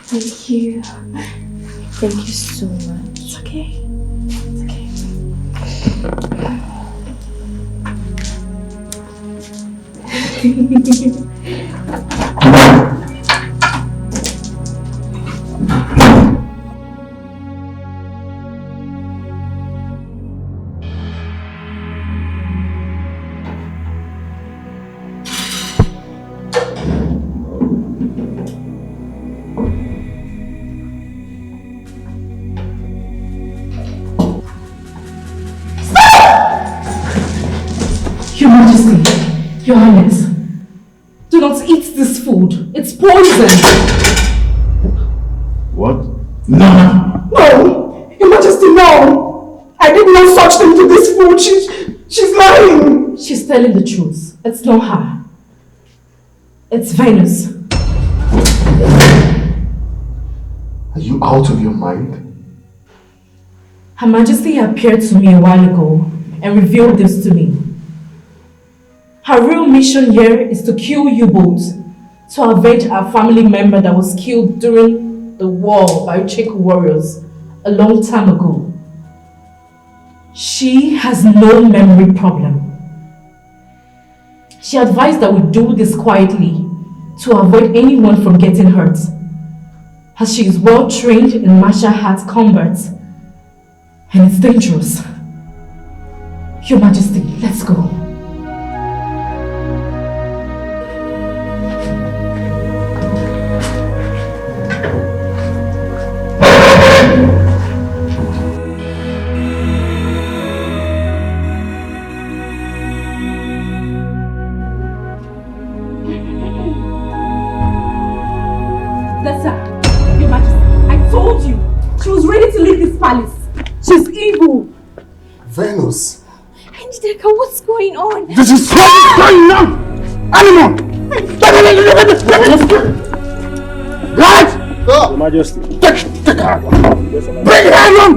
Thank you. Thank you so much. It's okay. It's okay. Your Majesty, Your Highness, do not eat this food. It's poison. What? No! No! Your Majesty, no! I did no such thing to this food. She's lying! She's telling the truth. It's not her. It's Venus. Are you out of your mind? Her Majesty appeared to me a while ago and revealed this to me. Her real mission here is to kill you both, to avenge our family member that was killed during the war by Chick warriors a long time ago. She has no memory problem. She advised that we do this quietly to avoid anyone from getting hurt, as she is well trained in martial arts combat and it's dangerous. Your Majesty, let's go. Your Majesty, I told you, she was ready to leave this palace. She's evil. Venus. Njideka, what's going on? This is what's going on! Animal! Right? Your Majesty. Take her! Bring her along!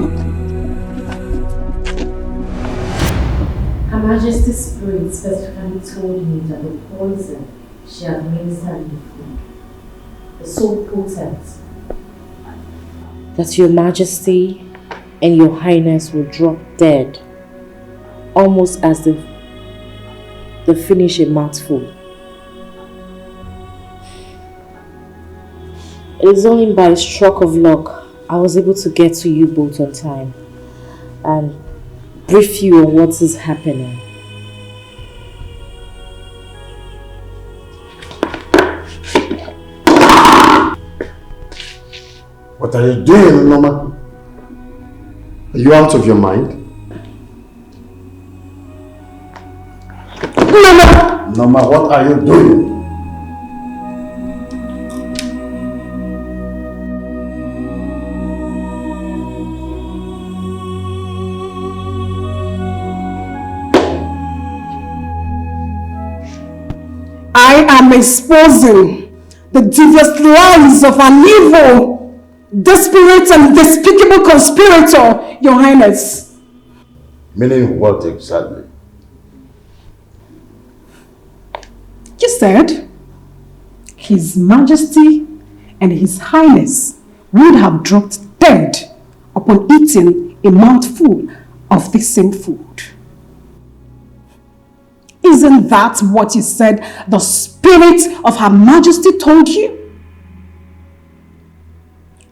Her Majesty's spirit specifically told me that the poison she administered in the food is so potent That Your Majesty and Your Highness will drop dead, almost as they finish a mouthful. It is only by a stroke of luck I was able to get to you both on time and brief you on what is happening. What are you doing, Norma? Are you out of your mind? Norma, what are you doing? I am exposing the devious lies of an evil, desperate and despicable conspirator, Your Highness. Meaning what exactly? You said His Majesty and His Highness would have dropped dead upon eating a mouthful of the same food. Isn't that what you said the spirit of Her Majesty told you?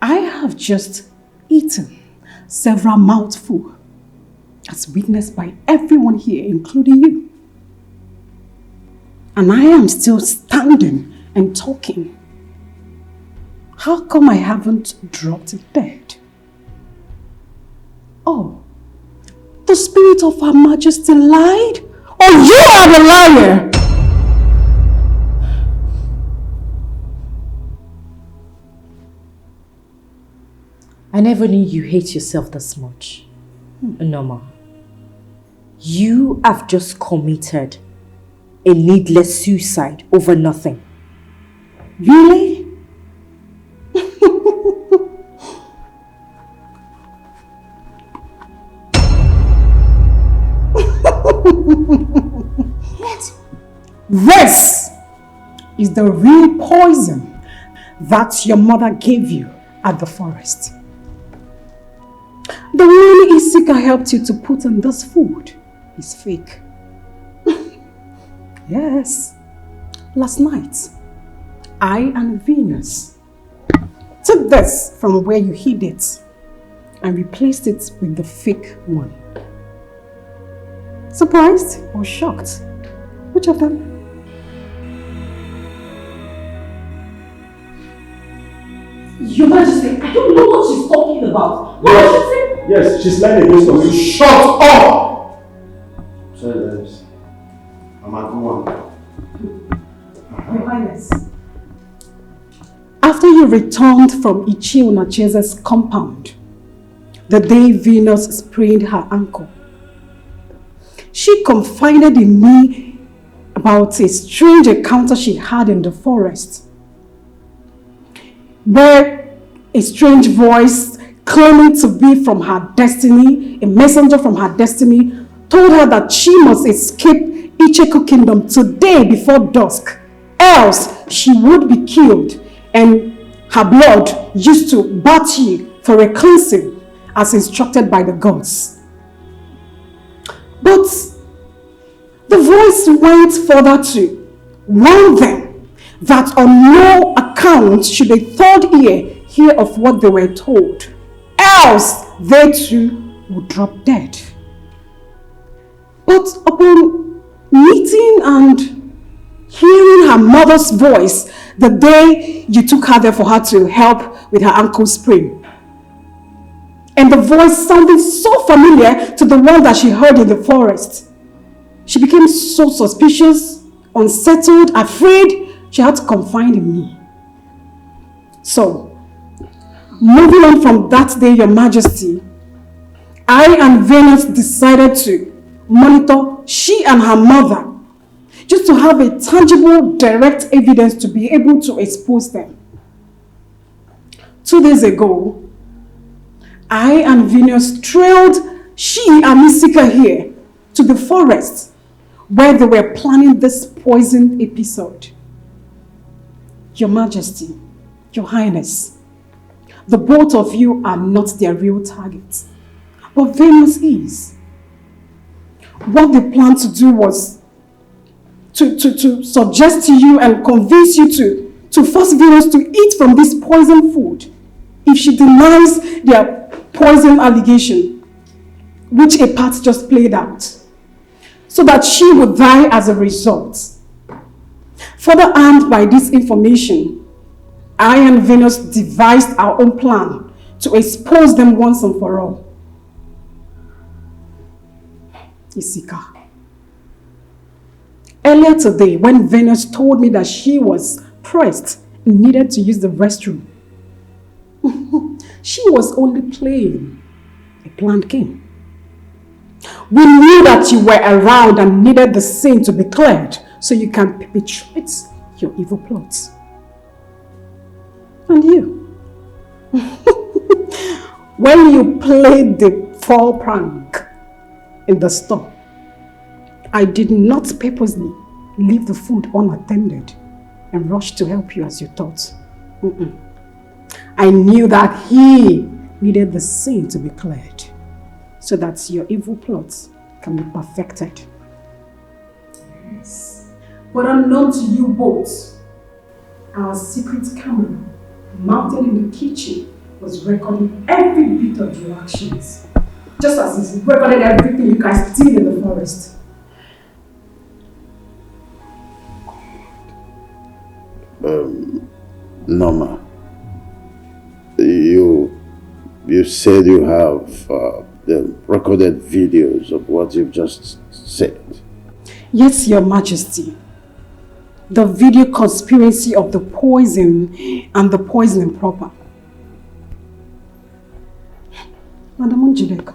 I have just eaten several mouthfuls, as witnessed by everyone here, including you. And I am still standing and talking. How come I haven't dropped dead? Oh, the spirit of Her Majesty lied? Or you are the liar? I never knew you hate yourself this much. Norma, you have just committed a needless suicide over nothing. Really? This is the real poison that your mother gave you at the forest. The one Isika helped you to put in this food is fake. Yes. Last night, I and Venus took this from where you hid it and replaced it with the fake one. Surprised or shocked? Which of them? Your Majesty, I don't know what she's talking about. What did she say? Yes, she's lying against us. You shut up! Sorry, Lives. I'm at one. Your Highness. After you returned from Ichio Nacheza's compound, the day Venus sprained her ankle, she confided in me about a strange encounter she had in the forest, where a strange voice claiming to be from her destiny, a messenger from her destiny, told her that she must escape Icheku kingdom today before dusk, else she would be killed and her blood used to Bati for a cleansing as instructed by the gods. But the voice went further to warn them that on no account should a third ear hear of what they were told, else they too would drop dead. But upon meeting and hearing her mother's voice the day you took her there for her to help with her ankle sprain, and the voice sounded so familiar to the one that she heard in the forest, she became so suspicious, unsettled, afraid. She had to confide in me. So, moving on from that day, Your Majesty, I and Venus decided to monitor she and her mother, just to have a tangible, direct evidence to be able to expose them. 2 days ago, I and Venus trailed she and Misika here to the forest where they were planning this poison episode. Your Majesty, Your Highness, the both of you are not their real targets, but Venus is. What they planned to do was to suggest to you and convince you to force Venus to eat from this poison food if she denies their poison allegation, which a part just played out, so that she would die as a result. Further armed by this information, I and Venus devised our own plan to expose them once and for all. Isika. Earlier today, when Venus told me that she was pressed and needed to use the restroom, she was only playing a planned game. We knew that you were around and needed the sin to be cleared so you can perpetrate your evil plots. And you, when you played the fall prank in the store, I did not purposely leave the food unattended and rush to help you as you thought. I knew that he needed the sin to be cleared so that your evil plots can be perfected. Yes. But unknown to you both, our secret camera mounted in the kitchen was recording every bit of your actions, just as it's recorded everything you guys did in the forest. Norma, you said you have the recorded videos of what you've just said. Yes, Your Majesty. The video conspiracy of the poison and the poisoning proper. Madam Njideka,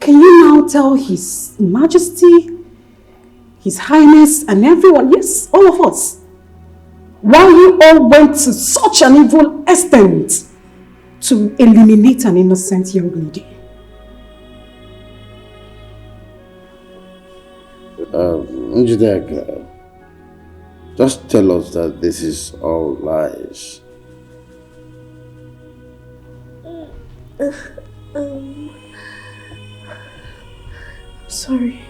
can you now tell His Majesty, His Highness and everyone, yes, all of us, why you all went to such an evil extent to eliminate an innocent young lady? Njideka, just tell us that this is all lies. Sorry.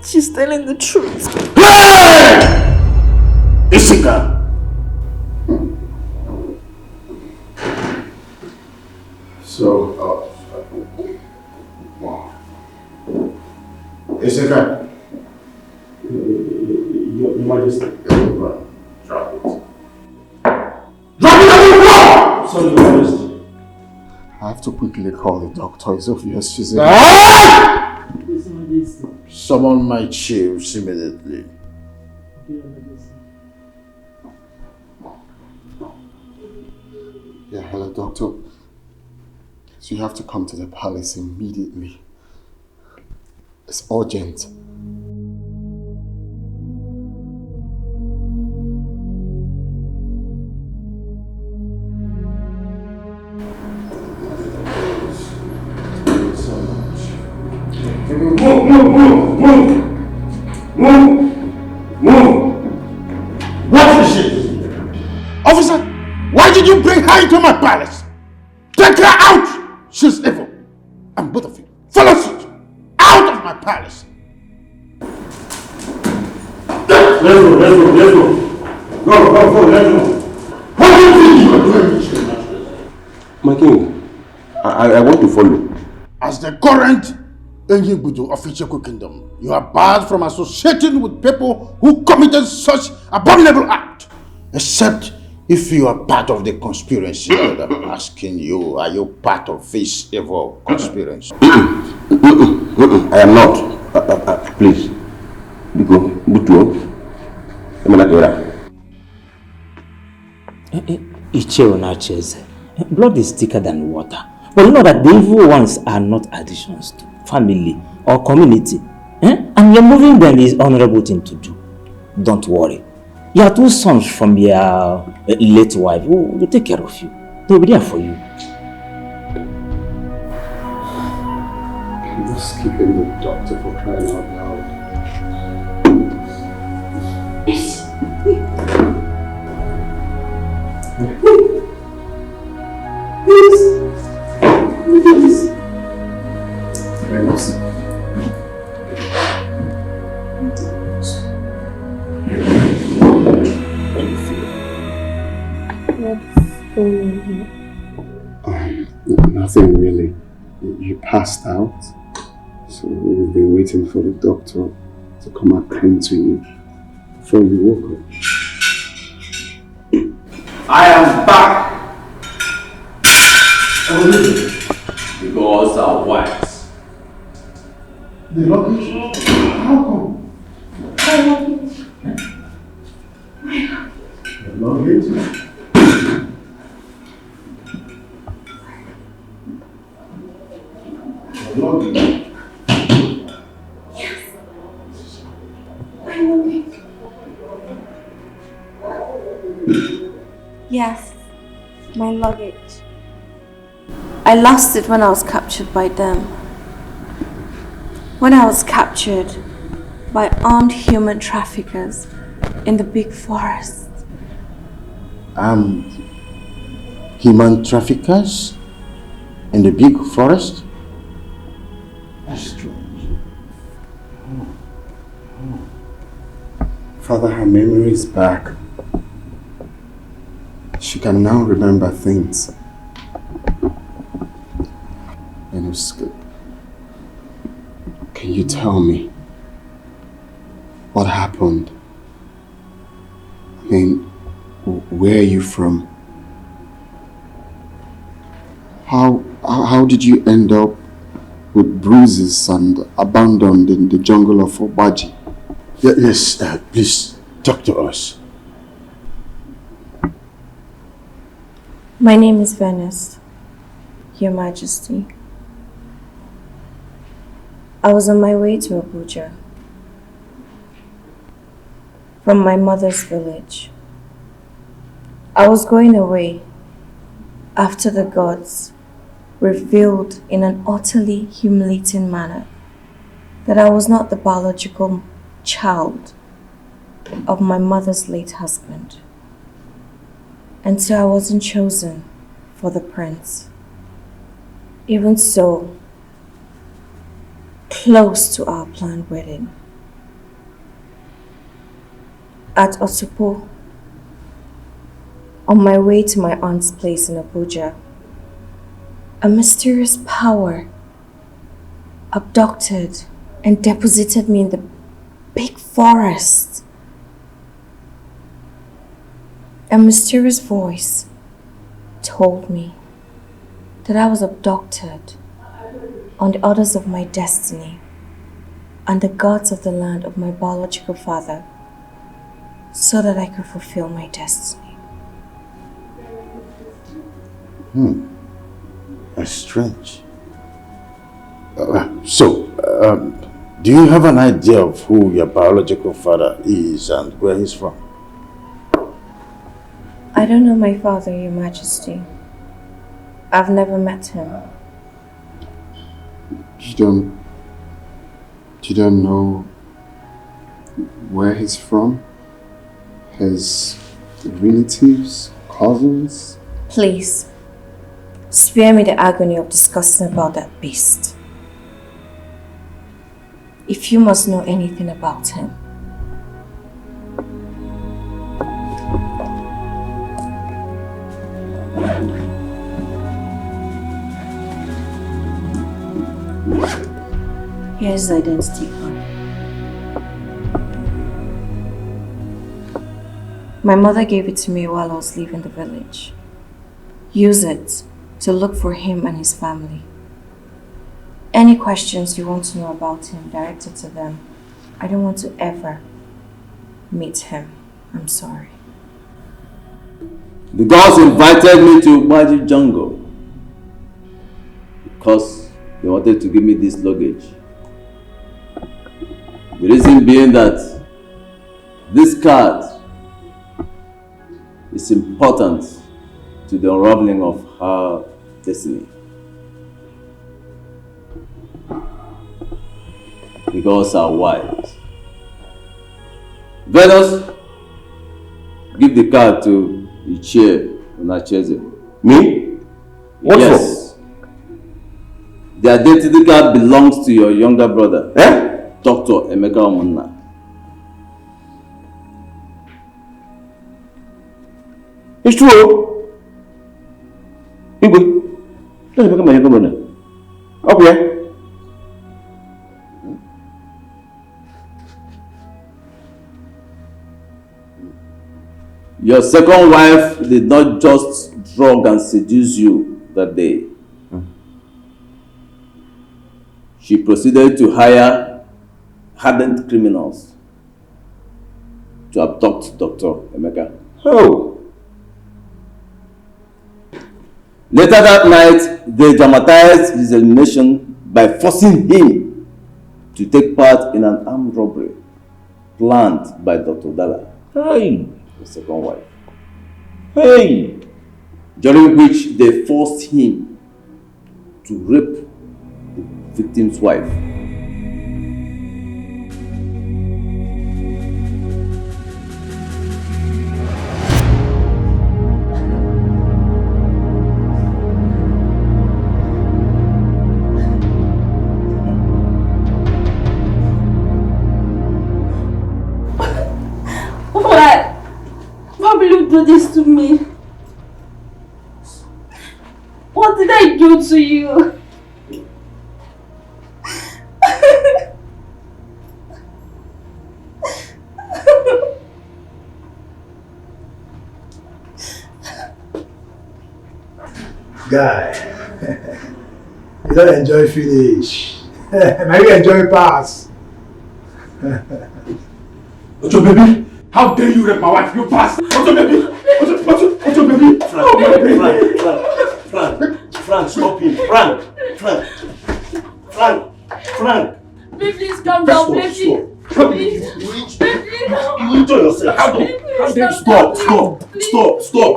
She's telling the truth. Isika! So, Isika. Your Majesty. Drop it. Drop it on the floor! Sorry, Your Majesty. I have to quickly call the doctor. It's obvious she's in. Summon my chiefs immediately. Yeah, hello, doctor. So you have to come to the palace immediately. It's urgent. Move! What is it? Officer, why did you bring her into my palace? Take her out! She's evil. And both of you, follow suit. Out of my palace. Let's go. Go, let's go. What do you think you are doing? My king, I want to follow. As the current Enyibudu of Icheku Kingdom, you are barred from associating with people who committed such abominable act. Except if you are part of the conspiracy that I'm asking you, are you part of this evil conspiracy? I am not. Please. Biko, Butuo. Blood is thicker than water. But you know that the evil ones are not additions to family or community. And you're moving them is honorable thing to do. Don't worry. Your two sons from your late wife will take care of you. They'll be there for you. I'm just keeping the doctor for crying out loud. Yes. Very nice. What's going on here? Nothing really. You passed out, so we've been waiting for the doctor to come attend to you before you woke up. I am back. The gods are wise. The luggage? How come? The luggage? The luggage? Yes, my luggage. I lost it when I was captured by them. When I was captured by armed human traffickers in the big forest. Human traffickers in the big forest? That's strange. Father, her memory is back. She can now remember things. And it's good. Can you tell me what happened? I mean, where are you from? How did you end up with bruises and abandoned in the jungle of Obaji? Yes, please talk to us. My name is Venice, Your Majesty. I was on my way to Abuja from my mother's village. I was going away after the gods revealed in an utterly humiliating manner that I was not the biological child of my mother's late husband. And so I wasn't chosen for the prince. Even so, close to our planned wedding, at Osupo, on my way to my aunt's place in Abuja, a mysterious power abducted and deposited me in the big forest. A mysterious voice told me that I was abducted on the orders of my destiny and the gods of the land of my biological father so that I could fulfill my destiny. That's strange. Do you have an idea of who your biological father is and where he's from? I don't know my father, Your Majesty. I've never met him. You don't know where he's from? His relatives, cousins? Please, spare me the agony of discussing about that beast. If you must know anything about him. Here's the identity card. My mother gave it to me while I was leaving the village. Use it to look for him and his family. Any questions you want to know about him, direct it to them. I don't want to ever meet him. I'm sorry. The gods invited me to Magic Jungle because they wanted to give me this luggage. The reason being that this card is important to the unraveling of her destiny. The gods are wise. Venus, give the card to Ichie Onacheze. Me? What yes. The identity card belongs to your younger brother, Dr. Emeka Omunna. It's true. Igwe, let's become my younger brother. Okay. Your second wife did not just drug and seduce you that day. She proceeded to hire hardened criminals to abduct Dr. Emeka. Oh. Later that night, they dramatized his elimination by forcing him to take part in an armed robbery planned by Dr. Dala, Hey. the second wife. Hey. During which they forced him to rape the victim's wife. Why? Why will you do this to me? What did I do to you? Guy, you don't enjoy finish. Now you enjoy pass. Ojo baby, how dare you rape my wife? You pass. Ojo baby, Ojo baby. Frank, stop him. Frank. Baby, please calm down, please. Please. You enjoy yourself. How dare you? Stop.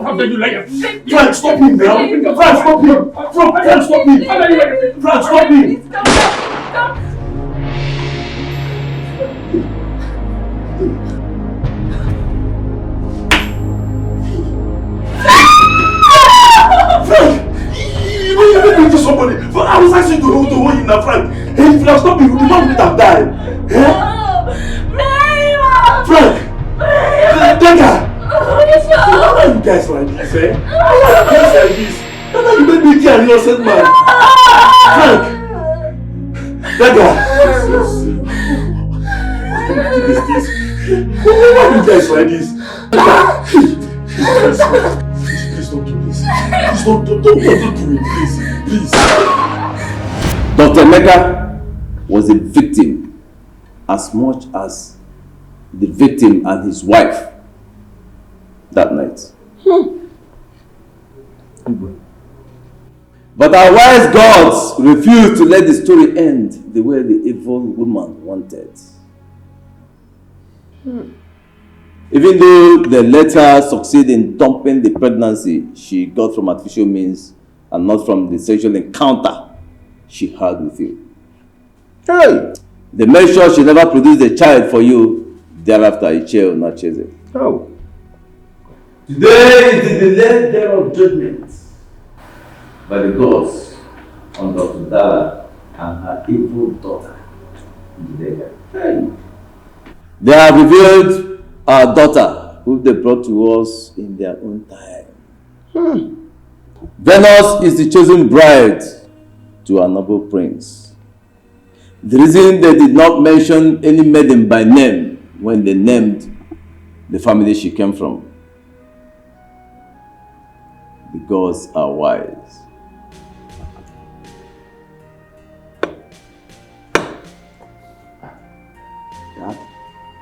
How dare you lie? Frank, stop him now. Frank, stop him. Frank, stop him. How dare you lie? Frank, stop him. Please calm down. Frank, you made me to somebody. I was asking to hold him now, Frank. Hey, if you have stopped him, the man would have died. Frank! Dagger! Why you guys like this, eh? Why you guys like this? Dagger, you made me kill an innocent man. Frank! Dagger! Why you guys like this? Please don't do this. Please don't do it, please. Dr. Emeka was a victim as much as the victim and his wife that night. But our wise gods refused to let the story end the way the evil woman wanted. Even though they let her succeed in dumping the pregnancy she got from artificial means and not from the sexual encounter she had with you. Hey! They made sure she never produced a child for you. Thereafter, you will not chase it. Oh. Today is the delayed day of judgment by the gods on Dr. Dara and her evil daughter. Hey. They have revealed our daughter, who they brought to us in their own time. Venus is the chosen bride to our noble prince. The reason they did not mention any maiden by name when they named the family she came from. The gods are wise.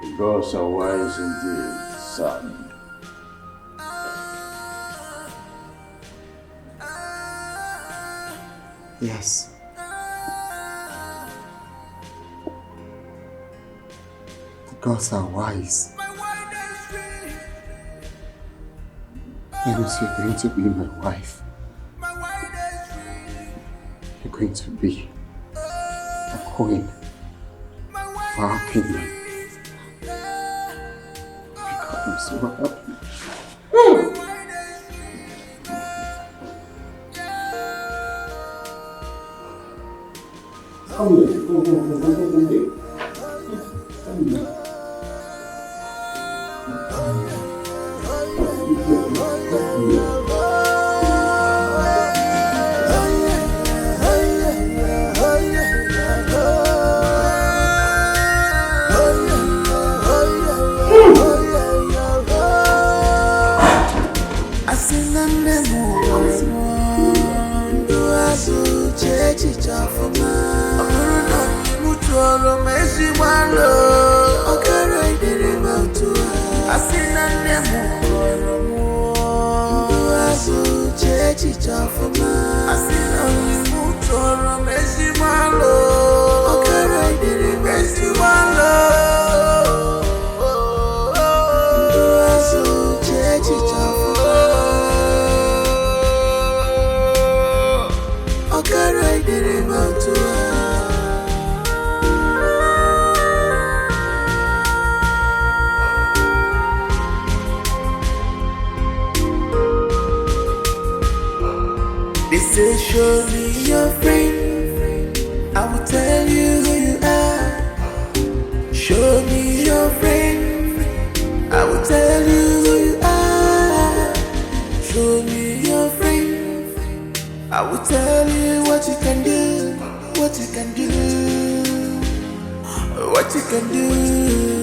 The gods are wise indeed, son. Yes. The gods are wise. Venus, you're going to be my wife. You're going to be a queen for our kingdom. God, I'm so happy. They say show me your friend, I will tell you who you are. Show me your friend, I will tell you who you are. Show me your friend, I will tell you what you can do, what you can do, what you can do.